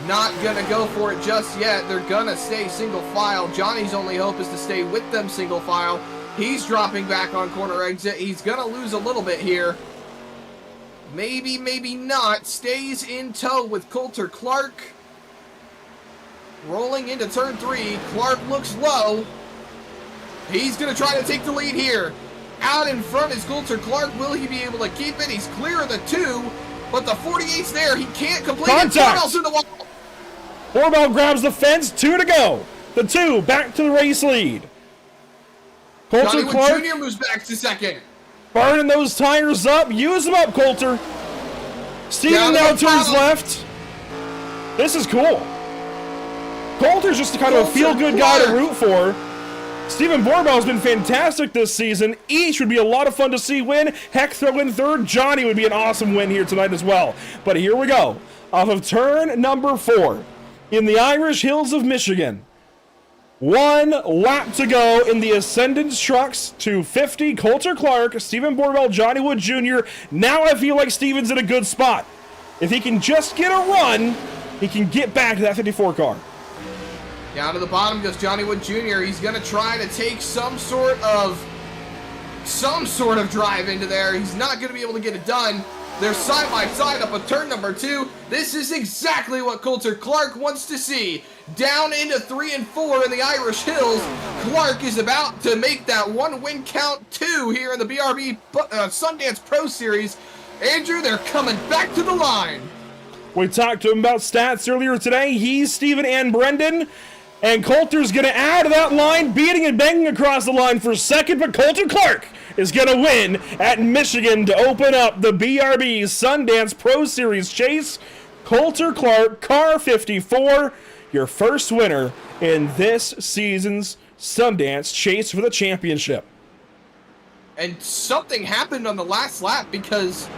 F: Not going to go for it just yet. They're going to stay single file. Johnny's only hope is to stay with them single file. He's dropping back on corner exit. He's going to lose a little bit here. Maybe, maybe not. Stays in tow with Coulter Clark. Rolling into turn 3. Clark looks low. He's going to try to take the lead here. Out in front is Coulter Clark. Will he be able to keep it? He's clear of the 2, but the 48's there. He can't complete
A: Contact.
F: it. Borbell's in the wall.
A: Borbell grabs the fence. 2 to go. The 2 back to the race lead. Coulter
F: Johnny Wood
A: Clark
F: Jr. moves back to second.
A: burning those tires up. Use them up, Coulter. Steven
F: Down
A: now
F: to the
A: turns
F: bottom.
A: left. This is cool. Coulter's just kind of a
F: Coulter
A: feel-good guy to
F: Clark.
A: root for. Stephen Borbell has been fantastic this season. Each would be a lot of fun to see win. Heck, throw in third. Johnny would be an awesome win here tonight as well. But here we go. Off of turn number 4 in the Irish Hills of Michigan. 1 lap to go in the Ascendance Trucks 250. Coulter Clark, Stephen Borbell, Johnny Wood Jr. Now I feel like Steven's in a good spot. If he can just get a run, he can get back to that 54 car.
F: Down to the bottom goes Johnny Wood Jr. He's going to try to take some sort of drive into there. He's not going to be able to get it done. They're side by side up at turn number 2. This is exactly what Coulter Clark wants to see. Down into 3 and 4 in the Irish Hills. Clark is about to make that 1 win count 2 here in the BRB Sundance Pro Series. Andrew, they're coming back to the line.
A: We talked to him about stats earlier today. He's Steven and Brendan. And Coulter's going to add to that line, beating and banging across the line for second. But Coulter Clark is going to win at Michigan to open up the BRB Sundance Pro Series chase. Coulter Clark, car 54, your first winner in this season's Sundance chase for the championship.
F: And something happened on the last lap because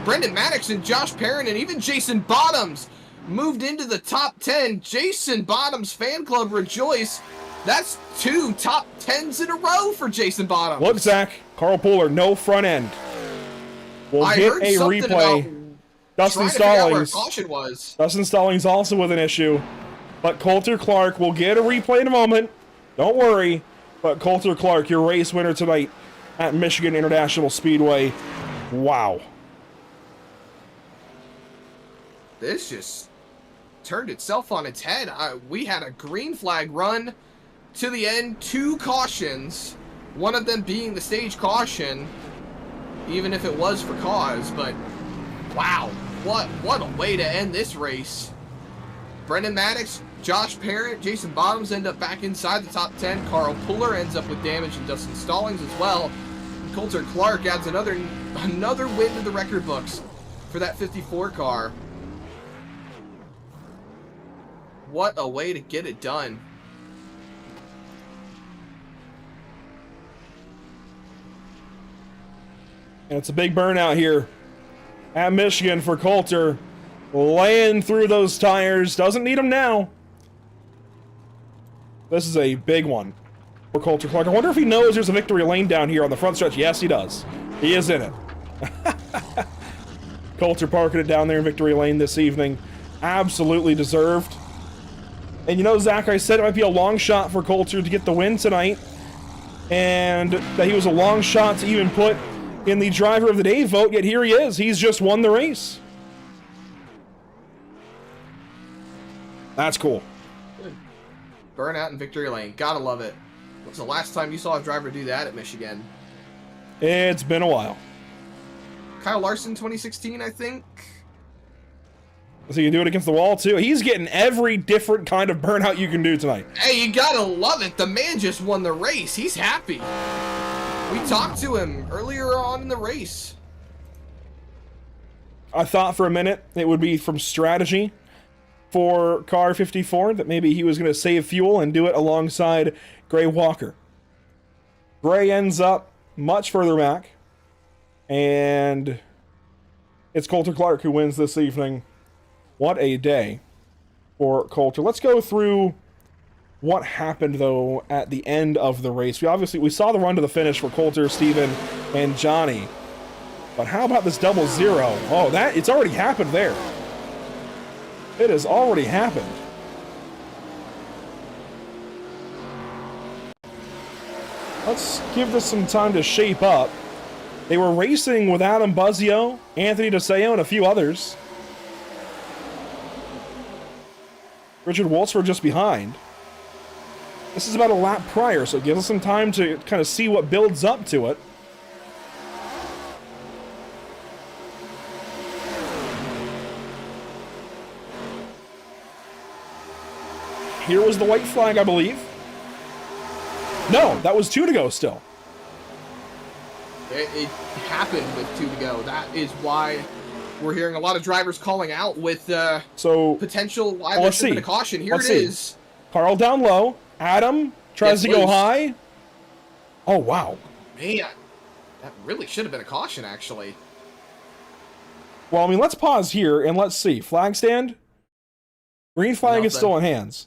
F: Brendan Maddox and Josh Perrin and even Jason Bottoms moved into the top 10. Jason Bottoms fan club rejoice. That's 2 top 10s in a row for Jason Bottoms.
A: Look, Zach, Carl Puller, no front end. We'll
F: I
A: get
F: heard
A: a
F: something
A: replay.
F: about
A: Dustin
F: trying to figure out where
A: Stallings.
F: caution was.
A: Dustin Stallings also with an issue. But Coulter Clark will get a replay in a moment. Don't worry. But Coulter Clark, your race winner tonight at Michigan International Speedway. Wow.
F: This just turned itself on its head. We had a green flag run to the end, 2 cautions, one of them being the stage caution, even if it was for cause. But wow, what a way to end this race. Brendan Maddox, Josh Parrott, Jason Bottoms end up back inside the top 10. Carl Puller ends up with damage, and Dustin Stallings as well. And Coulter Clark adds another win to the record books for that 54 car. What a way to get it done.
A: And it's a big burnout here at Michigan for Coulter. Laying through those tires. Doesn't need them now. This is a big one. for Coulter Clark. I wonder if he knows there's a victory lane down here on the front stretch. Yes, he does. He is in it. Coulter parking it down there in victory lane this evening. Absolutely deserved. And you know, Zach, I said it might be a long shot for Coulter to get the win tonight. And that he was a long shot to even put in the driver of the day vote, yet here he is. He's just won the race. That's cool.
F: Good. Burnout in victory lane. Gotta love it. When's the last time you saw a driver do that at Michigan?
A: It's been a while.
F: Kyle Larson, 2016, I think.
A: So you can do it against the wall, too. He's getting every different kind of burnout you can do tonight.
F: Hey, you gotta love it. The man just won the race. He's happy. We talked to him earlier on in the race.
A: I thought for a minute it would be from strategy for car 54, that maybe he was going to save fuel and do it alongside Gray Walker. Gray ends up much further back, and it's Coulter Clark who wins this evening. What a day for Coulter. Let's go through what happened, though, at the end of the race. We saw the run to the finish for Coulter, Steven, and Johnny. But how about this double zero? Oh, it's already happened there. It has already happened. Let's give this some time to shape up. They were racing with Adam Buzzio, Anthony DeSeo, and a few others. Richard Waltzford just behind. This is about a lap prior, so it gives us some time to kind of see what builds up to it. Here was the white flag, I believe. No, that was 2 to go still.
F: It happened with 2 to go. That is why we're hearing a lot of drivers calling out with potential why there should have been a caution. Here it is.
A: Carl down low. Adam tries to go high. Oh, wow.
F: Man, that really should have been a caution, actually.
A: Well, I mean, let's pause here and let's see. Flag stand. Green flag is still in hands.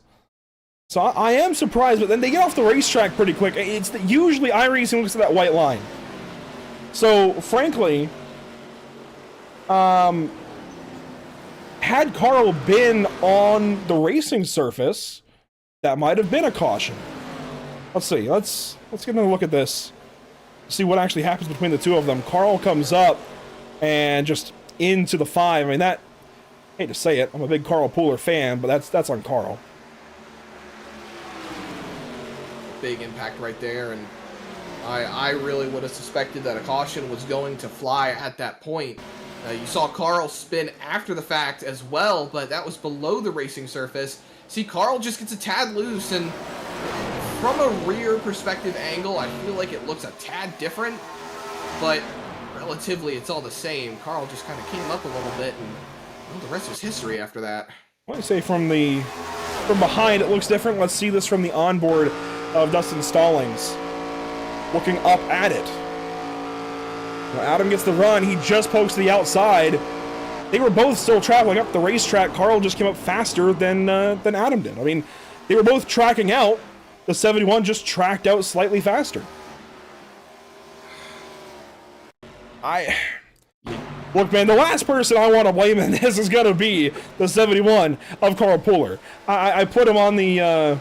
A: So I am surprised, but then they get off the racetrack pretty quick. It's usually iRacing looks at that white line. So, frankly, had Carl been on the racing surface, that might have been a caution. Let's see. Let's get another look at this. See what actually happens between the two of them. Carl comes up and just into the 5. I mean, that, hate to say it, I'm a big Carl Pooler fan, but that's on Carl.
F: Big impact right there, and I really would have suspected that a caution was going to fly at that point. You saw Carl spin after the fact as well, but that was below the racing surface. See, Carl just gets a tad loose, and from a rear perspective angle, I feel like it looks a tad different, but relatively it's all the same. Carl just kind of came up a little bit, and well, the rest was history after that.
A: I want to say from behind it looks different. Let's see this from the onboard of Dustin Stallings, looking up at it. Now Adam gets the run. He just pokes to the outside. They were both still traveling up the racetrack. Carl just came up faster than Adam did. I mean, they were both tracking out. The 71 just tracked out slightly faster. Look, man, the last person I want to blame in this is going to be the 71 of Carl Pooler. I put him on the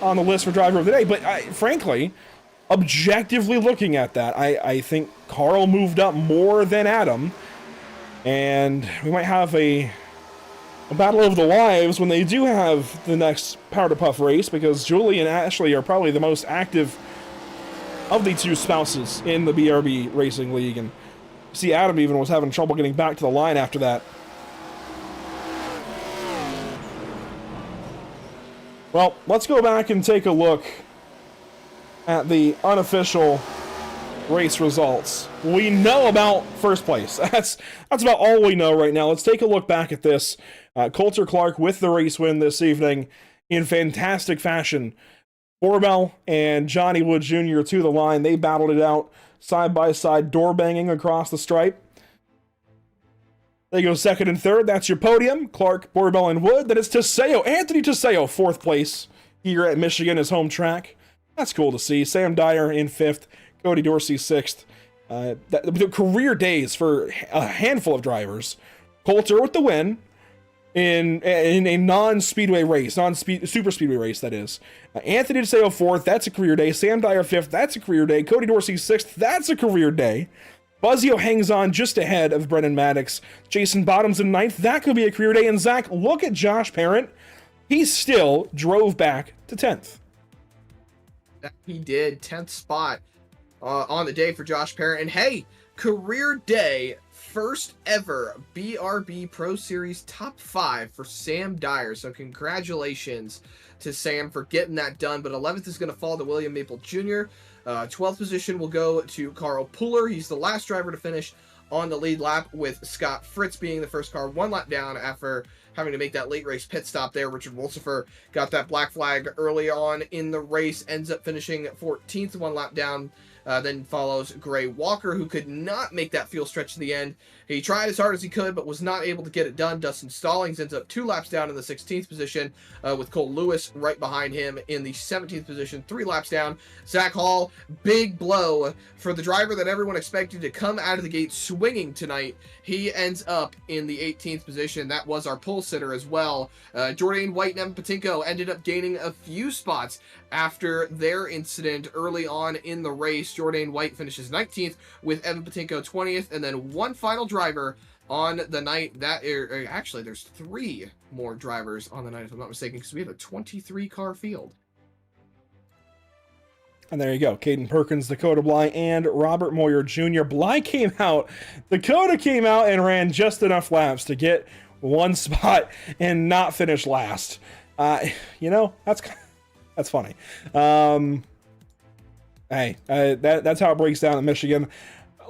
A: list for driver of the day, but frankly, objectively looking at that, I think Carl moved up more than Adam, and we might have a battle over the lives when they do have the next Power to Puff race, because Julie and Ashley are probably the most active of the two spouses in the BRB Racing League, and see, Adam even was having trouble getting back to the line after that. Well, let's go back and take a look at the unofficial race results. We know about first place. That's about all we know right now. Let's take a look back at this. Coulter Clark with the race win this evening in fantastic fashion. Borbell and Johnny Wood Jr. to the line. They battled it out side by side, door banging across the stripe. They go second and third. That's your podium. Clark, Borbell, and Wood. Then it's Teseo, Anthony Teseo, fourth place here at Michigan, his home track. That's cool to see. Sam Dyer in 5th, Cody Dorsey 6th. The career days for a handful of drivers. Coulter with the win in a non-speedway race, super speedway race, that is. Anthony DeSeo 4th, that's a career day. Sam Dyer 5th, that's a career day. Cody Dorsey 6th, that's a career day. Buzzio hangs on just ahead of Brendan Maddox. Jason Bottoms in 9th, that could be a career day. And Zach, look at Josh Parent. He still drove back to 10th.
F: He did. 10th spot on the day for Josh Parent. And hey, career day, first ever BRB Pro Series top 5 for Sam Dyer. So congratulations to Sam for getting that done. But 11th is going to fall to William Maple Jr. 12th position will go to Carl Puller. He's the last driver to finish on the lead lap, with Scott Fritz being the first car 1 lap down after having to make that late race pit stop there. Richard Wolsifer got that black flag early on in the race, ends up finishing 14th, 1 lap down. Then follows Gray Walker, who could not make that fuel stretch to the end. He tried as hard as he could, but was not able to get it done. Dustin Stallings ends up 2 laps down in the 16th position, with Cole Lewis right behind him in the 17th position, 3 laps down. Zach Hall, big blow for the driver that everyone expected to come out of the gate swinging tonight. He ends up in the 18th position. That was our pole sitter as well. Jordan White and Evan Patinko ended up gaining a few spots after their incident early on in the race. Jordan White finishes 19th with Evan Patinko 20th, and then one final driver on the night. Actually, there's 3 more drivers on the night, if I'm not mistaken, because we have a 23-car field.
A: And there you go. Caden Perkins, Dakota Bly, and Robert Moyer Jr. Bly came out. Dakota came out and ran just enough laps to get 1 spot and not finish last. That's funny. That's how it breaks down in Michigan.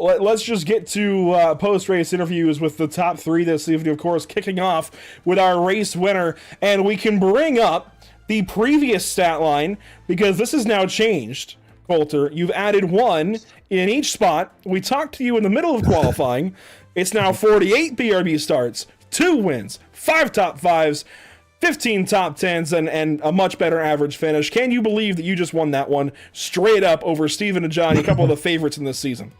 A: Let's just get to post-race interviews with the top 3 this evening, of course, kicking off with our race winner. And we can bring up the previous stat line, because this has now changed, Coulter. You've added 1 in each spot. We talked to you in the middle of qualifying. It's now 48 BRB starts, 2 wins, 5 top 5s, 15 top 10s, and a much better average finish. Can you believe that you just won that one straight up over Steven and Johnny, a couple of the favorites in this season?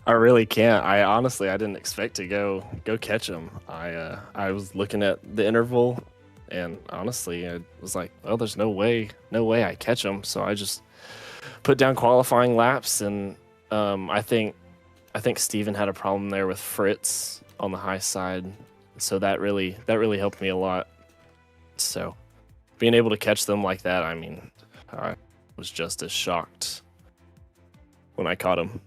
E: I really can't. I didn't expect to go catch him. I was looking at the interval, and honestly, I was like, well, there's no way I catch him. So I just put down qualifying laps, and I think Steven had a problem there with Fritz on the high side, so that really helped me a lot. So being able to catch them like that, I mean, I was just as shocked when I caught him.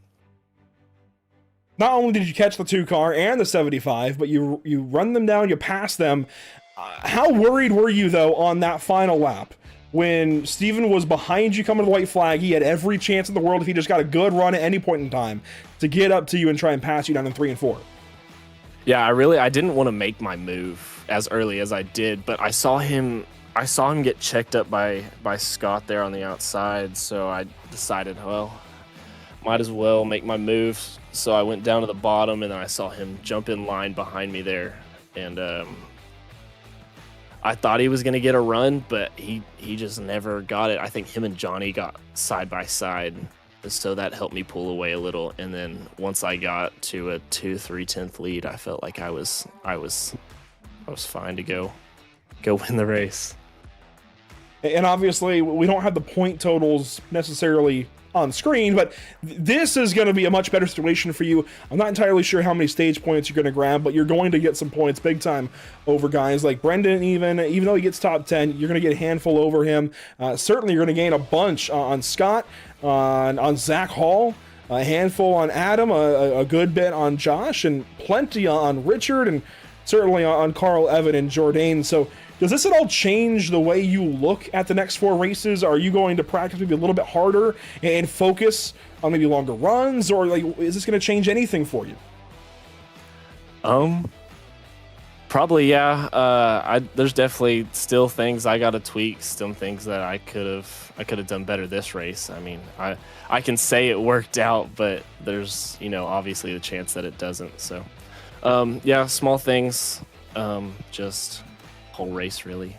A: Not only did you catch the 2 car and the 75, but you run them down, you pass them. How worried were you, though, on that final lap when Steven was behind you coming to the white flag? He had every chance in the world, if he just got a good run at any point in time, to get up to you and try and pass you down in 3 and 4.
E: Yeah, I didn't want to make my move as early as I did, but I saw him get checked up by Scott there on the outside, so I decided, well, might as well make my move. So I went down to the bottom, and then I saw him jump in line behind me there, and I thought he was going to get a run, but he just never got it. I think him and Johnny got side by side, so that helped me pull away a little. And then once I got to a 2-3/10 lead, I felt like I was fine to go win the race.
A: And obviously, we don't have the point totals necessarily on screen, but this is going to be a much better situation for you. I'm not entirely sure how many stage points you're going to grab, but you're going to get some points big time over guys like Brendan. Even though he gets top 10, you're going to get a handful over him. Certainly you're going to gain a bunch on Scott, on Zach Hall, a handful on Adam, a good bit on Josh, and plenty on Richard, and certainly on Carl, Evan, and Jourdain. So does this at all change the way you look at the next 4 races? Are you going to practice maybe a little bit harder and focus on maybe longer runs, or is this going to change anything for you?
E: Probably, yeah. There's definitely still things I got to tweak, some things that I could have done better this race. I mean, I can say it worked out, but there's, obviously the chance that it doesn't. So, yeah, small things, just whole race really.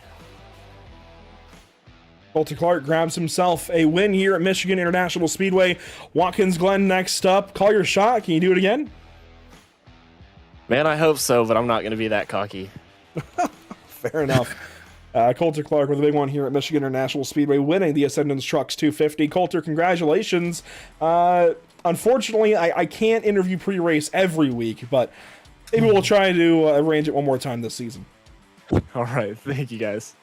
A: Colter Clark grabs himself a win here at Michigan International Speedway. Watkins Glen next up. Call your shot. Can you do it again?
E: Man, I hope so, but I'm not going to be that cocky.
A: Fair enough. Colter Clark with a big one here at Michigan International Speedway, winning the Ascendance Trucks 250. Colter, congratulations. Unfortunately, I can't interview pre-race every week, but maybe we'll try to arrange it one more time this season.
E: All right. Thank you, guys.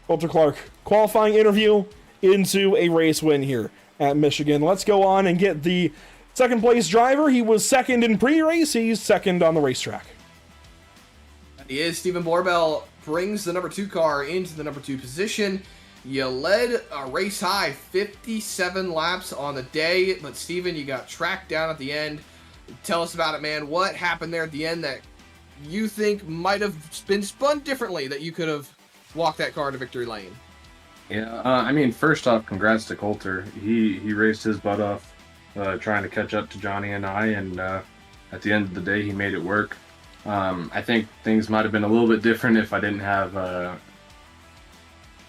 A: Colter Clark, qualifying interview into a race win here at Michigan. Let's go on and get the second place driver. He was second in pre-race. He's second on the racetrack.
F: He is. Stephen Borbell brings the number 2 car into the number 2 position. You led a race high 57 laps on the day, but Stephen, you got tracked down at the end. Tell us about it, man. What happened there at the end that you think might have been spun differently, that you could have walked that car to victory lane?
D: Yeah, I mean, first off, congrats to Colter. He raced his butt off trying to catch up to Johnny and I, and at the end of the day, he made it work. I think things might have been a little bit different if I didn't have a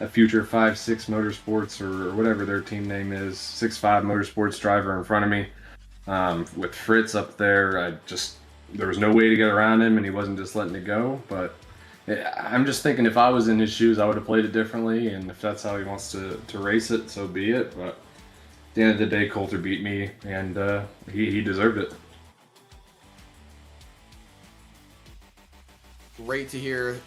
D: future 5-6 Motorsports or whatever their team name is, 6-5 Motorsports driver in front of me. With Fritz up there, there was no way to get around him, and he wasn't just letting it go. But I'm just thinking, if I was in his shoes, I would have played it differently, and if that's how he wants to race it, so be it. But at the end of the day, Colter beat me, and he deserved it.
F: Great to hear.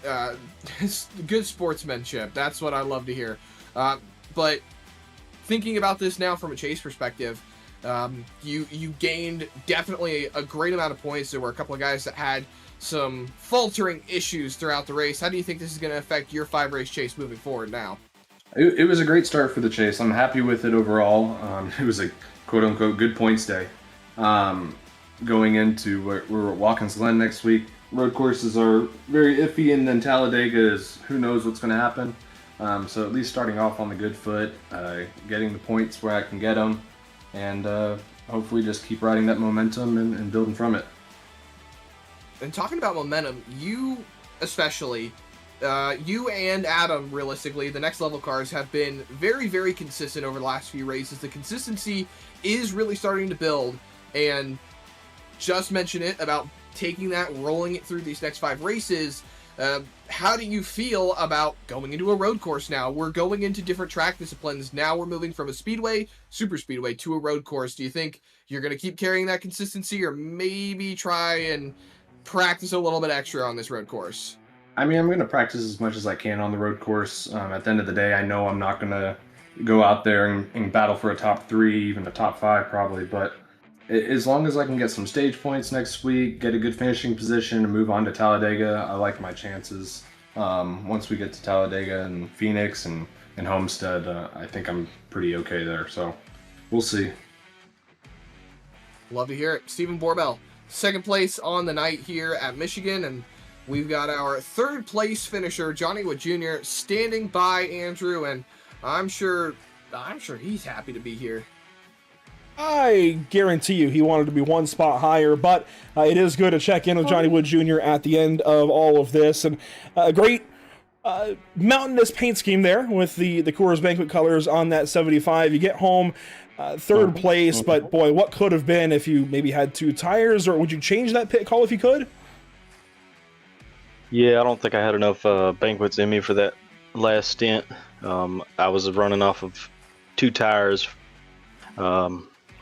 F: Good sportsmanship. That's what I love to hear. But thinking about this now from a chase perspective, you gained definitely a great amount of points. There were a couple of guys that had some faltering issues throughout the race. How do you think this is going to affect your 5-race chase moving forward now?
D: It was a great start for the chase. I'm happy with it overall. It was a quote-unquote good points day. Going into we're at Watkins Glen next week. Road courses are very iffy, and then Talladega is who knows what's going to happen. So at least starting off on the good foot, getting the points where I can get them, and hopefully just keep riding that momentum and building from it.
F: And talking about momentum, you especially, you and Adam, realistically, the Next Level cars have been very, very consistent over the last few races. The consistency is really starting to build, and just mention it about taking that, rolling it through these next 5 races. How do you feel about going into a road course now? We're going into different track disciplines. Now we're moving from a speedway, super speedway, to a road course. Do you think you're going to keep carrying that consistency, or maybe try and practice a little bit extra on this road course?
D: I mean, I'm going to practice as much as I can on the road course. At the end of the day, I know I'm not going to go out there and battle for a top 3, even a top 5 probably, but as long as I can get some stage points next week, get a good finishing position, and move on to Talladega, I like my chances. Once we get to Talladega and Phoenix and Homestead, I think I'm pretty okay there. So we'll see.
F: Love to hear it. Stephen Borbell, second place on the night here at Michigan, and we've got our third place finisher, Johnny Wood Jr., standing by Andrew, and I'm sure he's happy to be here.
A: I guarantee you he wanted to be one spot higher, but it is good to check in with Johnny Wood Jr. at the end of all of this. And a great mountainous paint scheme there with the Coors Banquet colors on that 75. You get home third place, but boy, what could have been if you maybe had 2 tires, or would you change that pit call if you could?
G: Yeah, I don't think I had enough banquets in me for that last stint. I was running off of 2 tires.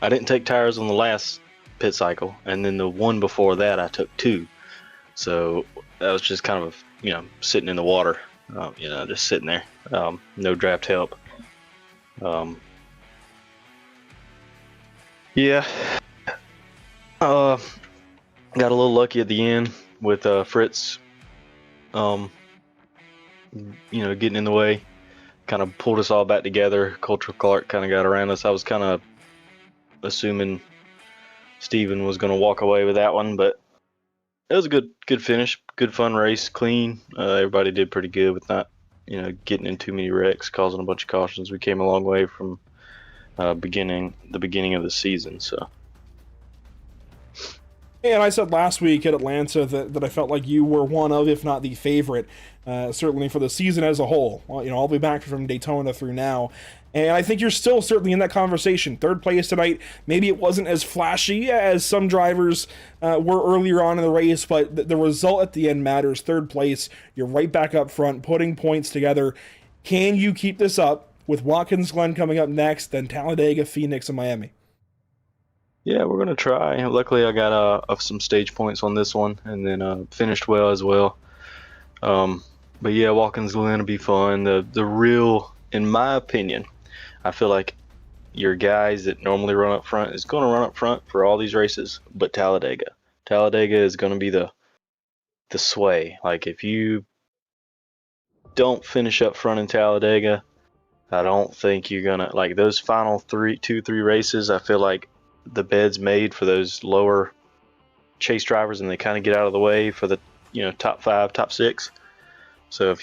G: I didn't take tires on the last pit cycle, and then the one before that I took 2. So that was just kind of, sitting in the water, just sitting there, no draft help. Yeah, got a little lucky at the end with Fritz, getting in the way, kind of pulled us all back together. Colter Clark kind of got around us. I was kind of assuming Steven was going to walk away with that one, but it was a good finish, good fun race, clean. Everybody did pretty good with not, getting in too many wrecks, causing a bunch of cautions. We came a long way from the beginning of the season. So
A: And I said last week at Atlanta that I felt like you were one of, if not the favorite, certainly for the season as a whole. Well, you know, all the way back from Daytona through now. And I think you're still certainly in that conversation. Third place tonight, maybe it wasn't as flashy as some drivers were earlier on in the race, but the result at the end matters. Third place, you're right back up front, putting points together. Can you keep this up with Watkins Glen coming up next, then Talladega, Phoenix, and Miami?
G: Yeah, we're gonna try. Luckily, I got some stage points on this one, and then finished well as well. But yeah, Watkins Glen will be fun. The real, in my opinion, I feel like your guys that normally run up front is going to run up front for all these races, but Talladega is going to be the sway. Like if you don't finish up front in Talladega, I don't think you're gonna like those final 3 races. I feel like the bed's made for those lower chase drivers, and they kind of get out of the way for the top 5, top 6. So if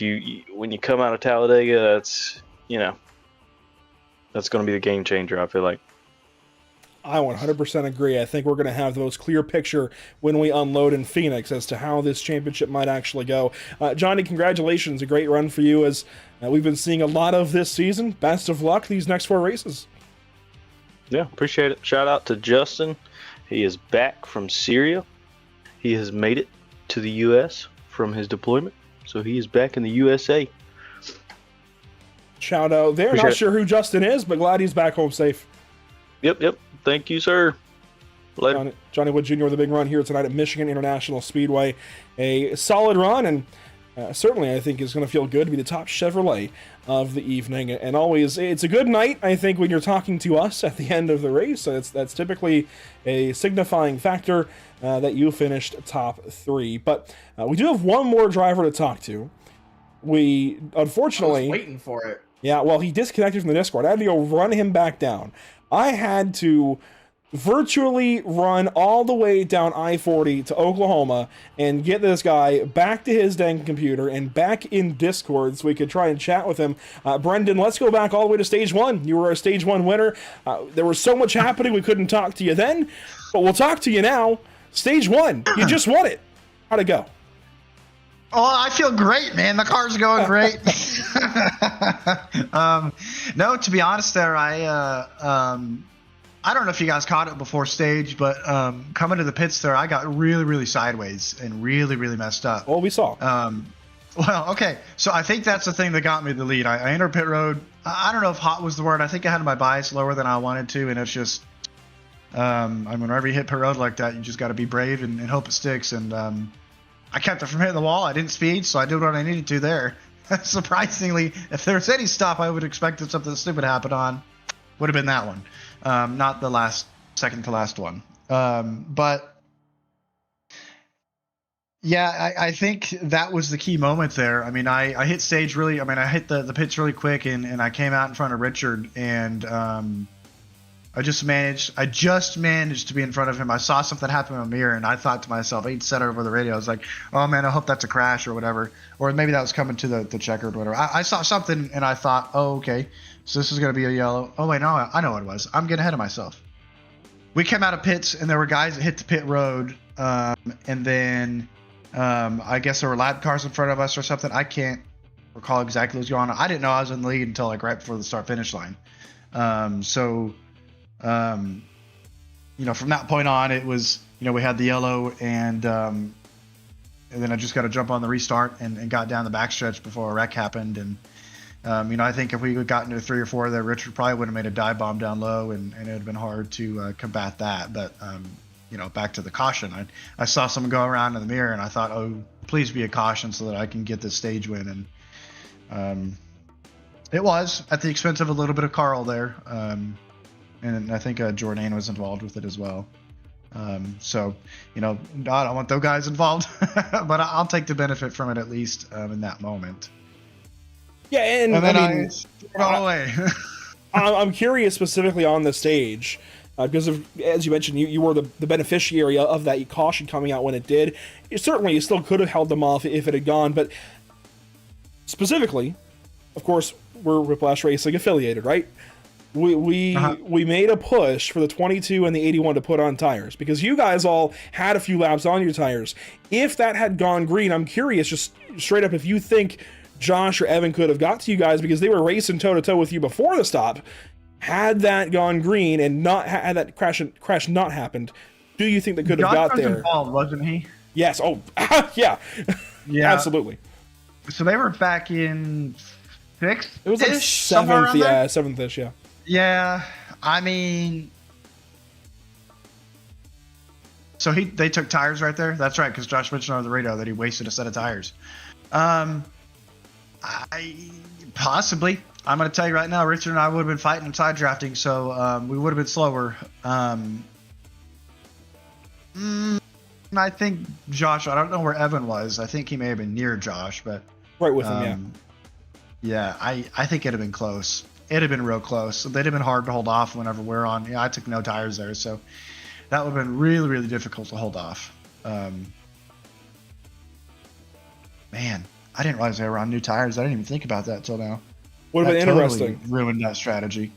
G: when you come out of Talladega, that's that's going to be the game changer, I feel like.
A: I 100% agree. I think we're going to have the most clear picture when we unload in Phoenix as to how this championship might actually go. Johnny, congratulations. A great run for you, as we've been seeing a lot of this season. Best of luck these next 4 races.
G: Yeah, appreciate it. Shout out to Justin. He is back from Syria. He has made it to the U.S. from his deployment, so he is back in the USA.
A: Shout out there.
G: Appreciate
A: Not
G: it.
A: sure who Justin is, but glad he's back home safe.
G: Yep. Thank you, sir. Later.
A: Johnny Wood Jr. with a big run here tonight at Michigan International Speedway. A solid run, and certainly I think is going to feel good to be the top Chevrolet of the evening. And always, it's a good night, I think, when you're talking to us at the end of the race. So that's typically a signifying factor that you finished top 3. But we do have one more driver to talk to. We, unfortunately...
F: I was waiting for it.
A: Yeah, well, he disconnected from the Discord. I had to go run him back down. I had to virtually run all the way down I-40 to Oklahoma and get this guy back to his dang computer and back in Discord so we could try and chat with him. Brendan, let's go back all the way to Stage 1. You were a Stage 1 winner. There was so much happening we couldn't talk to you then, but we'll talk to you now. Stage 1, you just won it. How'd it go?
C: Oh, I feel great, man. The car's going great. No, to be honest, there, I don't know if you guys caught it before stage, but coming to the pits there, I got really, really sideways and really, really messed up.
A: Well, we saw.
C: Well, okay. So I think that's the thing that got me the lead. I entered pit road. I don't know if hot was the word. I think I had my bias lower than I wanted to, and it's just, I mean, whenever you hit pit road like that, you just got to be brave and hope it sticks. And I kept it from hitting the wall. I didn't speed, so I did what I needed to there. Surprisingly, if there was any stop I would expect that something stupid happened on, would have been that one. Not the second to last one. But yeah, I think that was the key moment there. I mean, I hit stage really, I hit the pits really quick, and I came out in front of Richard, and I just managed to be in front of him. I saw something happen in my mirror, and I thought to myself, I said it over the radio, I was like, oh man, I hope that's a crash or whatever. Or maybe that was coming to the checkered or whatever. I saw something, and I thought, oh, okay, so this is going to be a yellow. Oh wait, no, I know what it was. I'm getting ahead of myself. We came out of pits, and there were guys that hit the pit road, and then I guess there were lap cars in front of us or something. I can't recall exactly what was going on. I didn't know I was in the lead until like right before the start-finish line. From that point on, it was, we had the yellow, and then I just got to jump on the restart and got down the backstretch before a wreck happened. And, I think if we had gotten to 3 or 4 there, Richard probably would have made a dive bomb down low, and it would have been hard to combat that. But, back to the caution, I saw someone go around in the mirror, and I thought, oh, please be a caution so that I can get this stage win. And it was at the expense of a little bit of Carl there. And I think Jordan was involved with it as well. I don't want those guys involved, but I'll take the benefit from it at least in that moment.
A: Yeah, and
C: then
A: I mean,
C: got away.
A: I'm curious specifically on the stage because, as you mentioned, you were the beneficiary of that caution coming out when it did. You still could have held them off if it had gone, but specifically, of course, we're Whiplash Racing affiliated, right? we made a push for the 22 and the 81 to put on tires because you guys all had a few laps on your tires. If that had gone green, I'm curious, just straight up, if you think Josh or Evan could have got to you guys because they were racing toe to toe with you before the stop. Had that gone green and not had that crash not happened, do you think they could have got there?
C: Involved, wasn't he?
A: Yes. Oh, yeah.
C: Yeah.
A: Absolutely.
C: So they were back in sixth.
A: It was like seventh, yeah, seventh-ish, yeah.
C: Yeah, I mean, so they took tires right there. That's right, because Josh mentioned on the radio that he wasted a set of tires. I possibly. I'm going to tell you right now, Richard and I would have been fighting side drafting, so we would have been slower. I think Josh. I don't know where Evan was. I think he may have been near Josh, but
A: right with him.
C: Yeah, I think it'd have been close. It'd have been real close. They'd have been hard to hold off whenever we're on. Yeah, I took no tires there, so that would have been really, really difficult to hold off. Man, I didn't realize they were on new tires. I didn't even think about that till now.
A: Would have been interesting.
C: Totally ruined that strategy.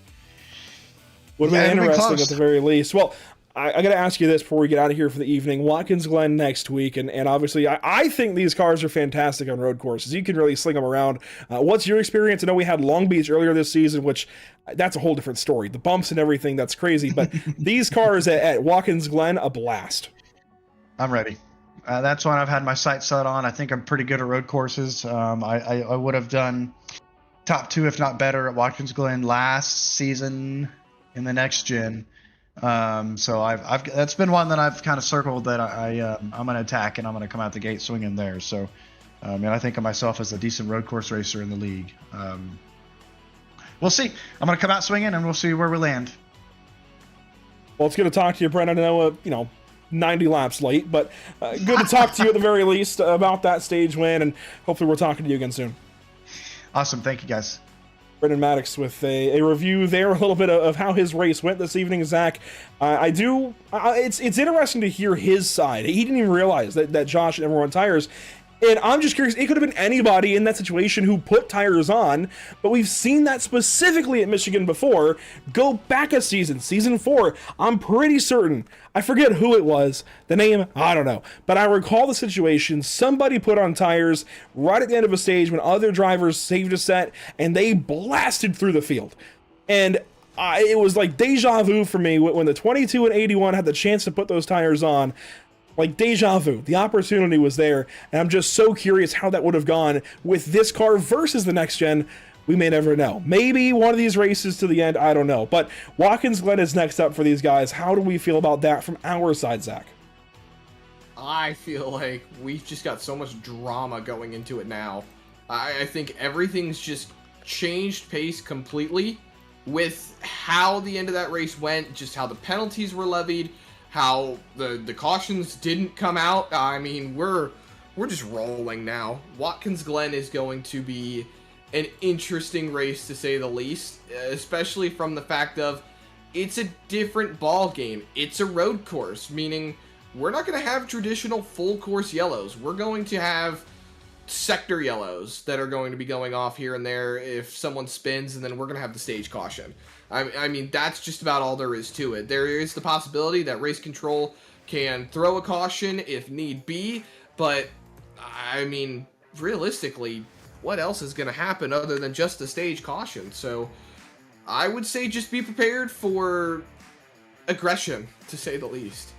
A: Would have been interesting at the very least. Well, I got to ask you this before we get out of here for the evening. Watkins Glen next week, and obviously I think these cars are fantastic on road courses. You can really sling them around. What's your experience? I know we had Long Beach earlier this season, which that's a whole different story. The bumps and everything, that's crazy. But these cars at Watkins Glen, a blast.
C: I'm ready. That's one I've had my sights set on. I think I'm pretty good at road courses. I would have done top 2, if not better, at Watkins Glen last season in the next gen. So I've that's been one that I've kind of circled that I'm going to attack, and I'm going to come out the gate swinging there. So, and I think of myself as a decent road course racer in the league. We'll see. I'm going to come out swinging, and we'll see where we land.
A: Well, it's good to talk to you, Brent. I know, 90 laps late, but good to talk to you at the very least about that stage win, and hopefully we're talking to you again soon.
C: Awesome. Thank you, guys.
A: Brendan Maddox with a review there, a little bit of how his race went this evening. Zach, it's interesting to hear his side. He didn't even realize that Josh and everyone on tires. And I'm just curious, it could have been anybody in that situation who put tires on, but we've seen that specifically at Michigan before. Go back a season 4, I'm pretty certain, I forget who it was, the name, I don't know, but I recall the situation, somebody put on tires right at the end of a stage when other drivers saved a set, and they blasted through the field. And it was like deja vu for me when the 22 and 81 had the chance to put those tires on. Like deja vu, the opportunity was there, and I'm just so curious how that would have gone with this car versus the next gen. We may never know. Maybe one of these races to the end, I don't know. But Watkins Glen is next up for these guys. How do we feel about that from our side, Zach?
F: I feel like we've just got so much drama going into it now. I think everything's just changed pace completely with how the end of that race went, just how the penalties were levied, how the cautions didn't come out. I mean, we're just rolling now. Watkins Glen is going to be an interesting race to say the least, especially from the fact of it's a different ball game. It's a road course, meaning we're not going to have traditional full course yellows. We're going to have sector yellows that are going to be going off here and there if someone spins, and then we're going to have the stage caution. I mean, that's just about all there is to it. There is the possibility that race control can throw a caution if need be, but, I mean, realistically, what else is going to happen other than just the stage caution? So, I would say just be prepared for aggression, to say the least.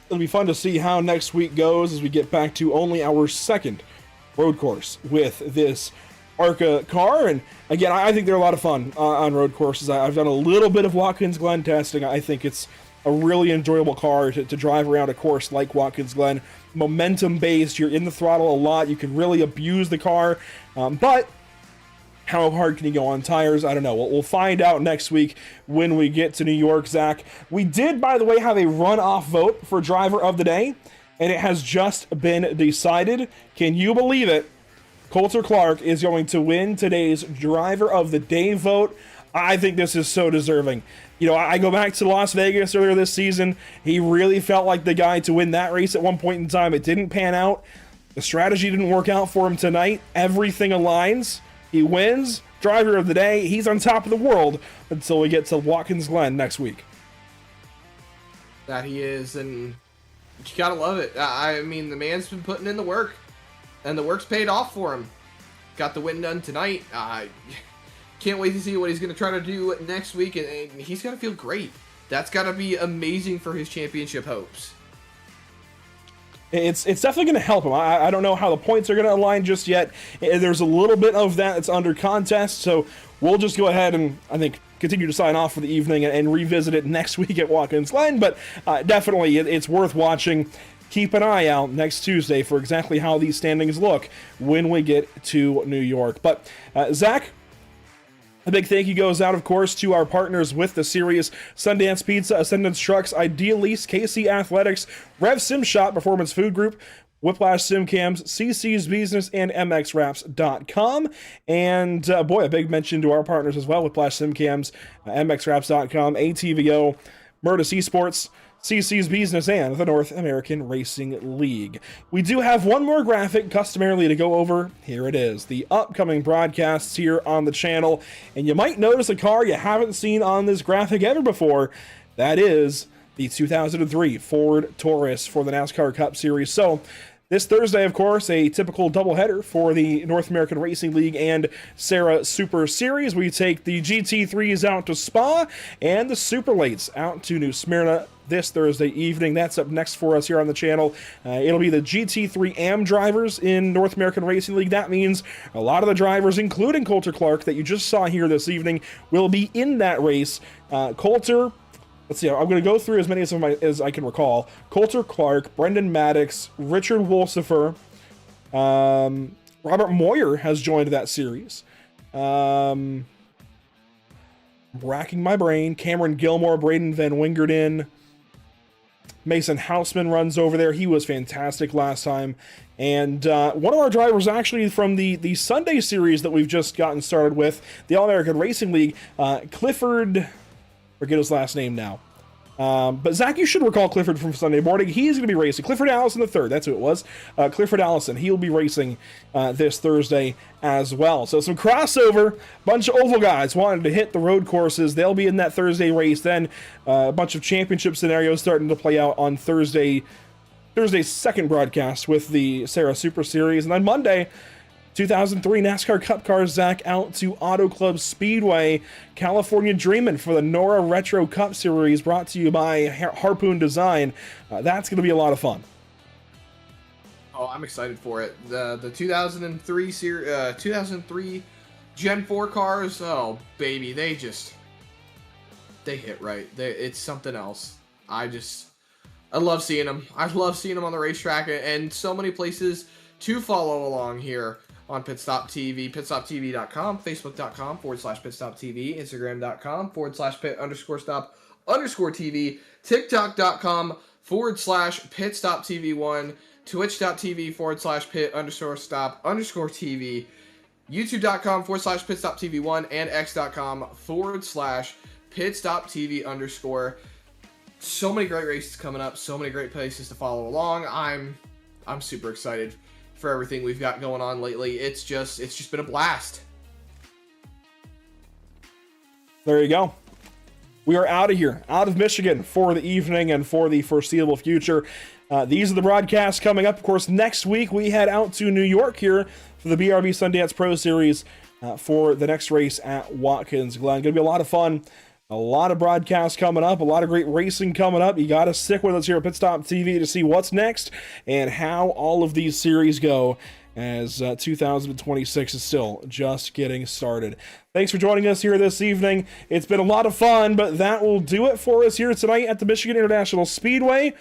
A: It'll be fun to see how next week goes as we get back to only our second road course with this ARCA car. And again, I think they're a lot of fun on road courses. I've done a little bit of Watkins Glen testing. I think it's a really enjoyable car to drive around a course like Watkins Glen. Momentum based, you're in the throttle a lot, you can really abuse the car, but how hard can you go on tires? I don't know. We'll find out next week when we get to New York, Zach. We did, by the way, have a runoff vote for driver of the day, and it has just been decided. Can you believe it? Coulter Clark is going to win today's driver of the day vote. I think this is so deserving. I go back to Las Vegas earlier this season. He really felt like the guy to win that race at one point in time. It didn't pan out. The strategy didn't work out for him tonight. Everything aligns. He wins. driver of the day. He's on top of the world until we get to Watkins Glen next week.
F: That he is, and you gotta love it. I mean, the man's been putting in the work, and the work's paid off for him. Got the win done tonight. Can't wait to see what he's going to try to do next week, and he's got to feel great. That's got to be amazing for his championship hopes.
A: It's definitely going to help him. I don't know how the points are going to align just yet. There's a little bit of that that's under contest, so we'll just go ahead and, I think, continue to sign off for the evening and revisit it next week at Watkins Glen, but definitely it's worth watching. Keep an eye out next Tuesday for exactly how these standings look when we get to New York. But, Zach, a big thank you goes out, of course, to our partners with the series: Sundance Pizza, Sundance Trucks, Ideal Lease, KC Athletics, Rev Sim Shop, Performance Food Group, Whiplash Sim Cams, CC's Business, and MXWraps.com. And boy, a big mention to our partners as well: Whiplash Sim Cams, MXWraps.com, ATVO, Murtis Esports, CC's Business, and the North American Racing League. We do have one more graphic customarily to go over. Here it is, the upcoming broadcasts here on the channel. And you might notice a car you haven't seen on this graphic ever before. That is the 2003 Ford Taurus for the NASCAR Cup Series. So this Thursday, of course, a typical doubleheader for the North American Racing League and Sarah Super Series. We take the GT3s out to Spa and the Super Lates out to New Smyrna this Thursday evening. That's up next for us here on the channel. It'll be the GT3 AM drivers in North American Racing League. That means a lot of the drivers, including Coulter Clark, that you just saw here this evening, will be in that race. Coulter, let's see, I'm going to go through as many as I can recall. Coulter Clark, Brendan Maddox, Richard Wolsifer, Robert Moyer has joined that series. Racking my brain. Cameron Gilmore, Braden Van Wingerden, Mason Houseman runs over there. He was fantastic last time. And one of our drivers actually from the Sunday series that we've just gotten started with, the All-American Racing League, Clifford, forget his last name now. But Zach, you should recall Clifford from Sunday morning. He's going to be racing. Clifford Allison III, that's who it was. Clifford Allison, he'll be racing this Thursday as well. So some crossover, bunch of oval guys wanting to hit the road courses. They'll be in that Thursday race. Then a bunch of championship scenarios starting to play out on Thursday's second broadcast with the Sarah Super Series. And then Monday, 2003 NASCAR Cup cars, Zach, out to Auto Club Speedway, California Dreamin' for the NORA Retro Cup Series, brought to you by Harpoon Design. That's going to be a lot of fun.
F: Oh, I'm excited for it. The 2003 2003 Gen 4 cars, oh baby, they hit right. It's something else. I love seeing them. I love seeing them on the racetrack, and so many places to follow along here on Pit Stop TV, pitstoptv.com, facebook.com/pitstoptv, instagram.com/pit_stop_TV, tiktok.com/pitstoptv1, twitch.tv/pit_stop_TV, youtube.com/pitstoptv1, and x.com/pitstoptv_. So many great races coming up, so many great places to follow along. I'm super excited for everything we've got going on lately. It's just been a blast.
A: There you go. We are out of here, out of Michigan for the evening and for the foreseeable future. These are the broadcasts coming up. Of course, next week we head out to New York here for the BRB Sundance Pro Series for the next race at Watkins Glen. Going to be a lot of fun. A lot of broadcasts coming up, a lot of great racing coming up. You got to stick with us here at Pit Stop TV to see what's next and how all of these series go, as 2026 is still just getting started. Thanks for joining us here this evening. It's been a lot of fun, but that will do it for us here tonight at the Michigan International Speedway.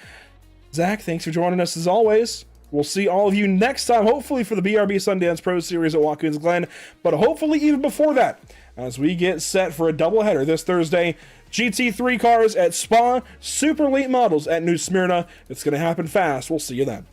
A: Zach, thanks for joining us as always. We'll see all of you next time, hopefully for the BRB Sundance Pro Series at Watkins Glen, but hopefully even before that, as we get set for a doubleheader this Thursday. GT3 cars at Spa, Super Late Models at New Smyrna. It's going to happen fast. We'll see you then.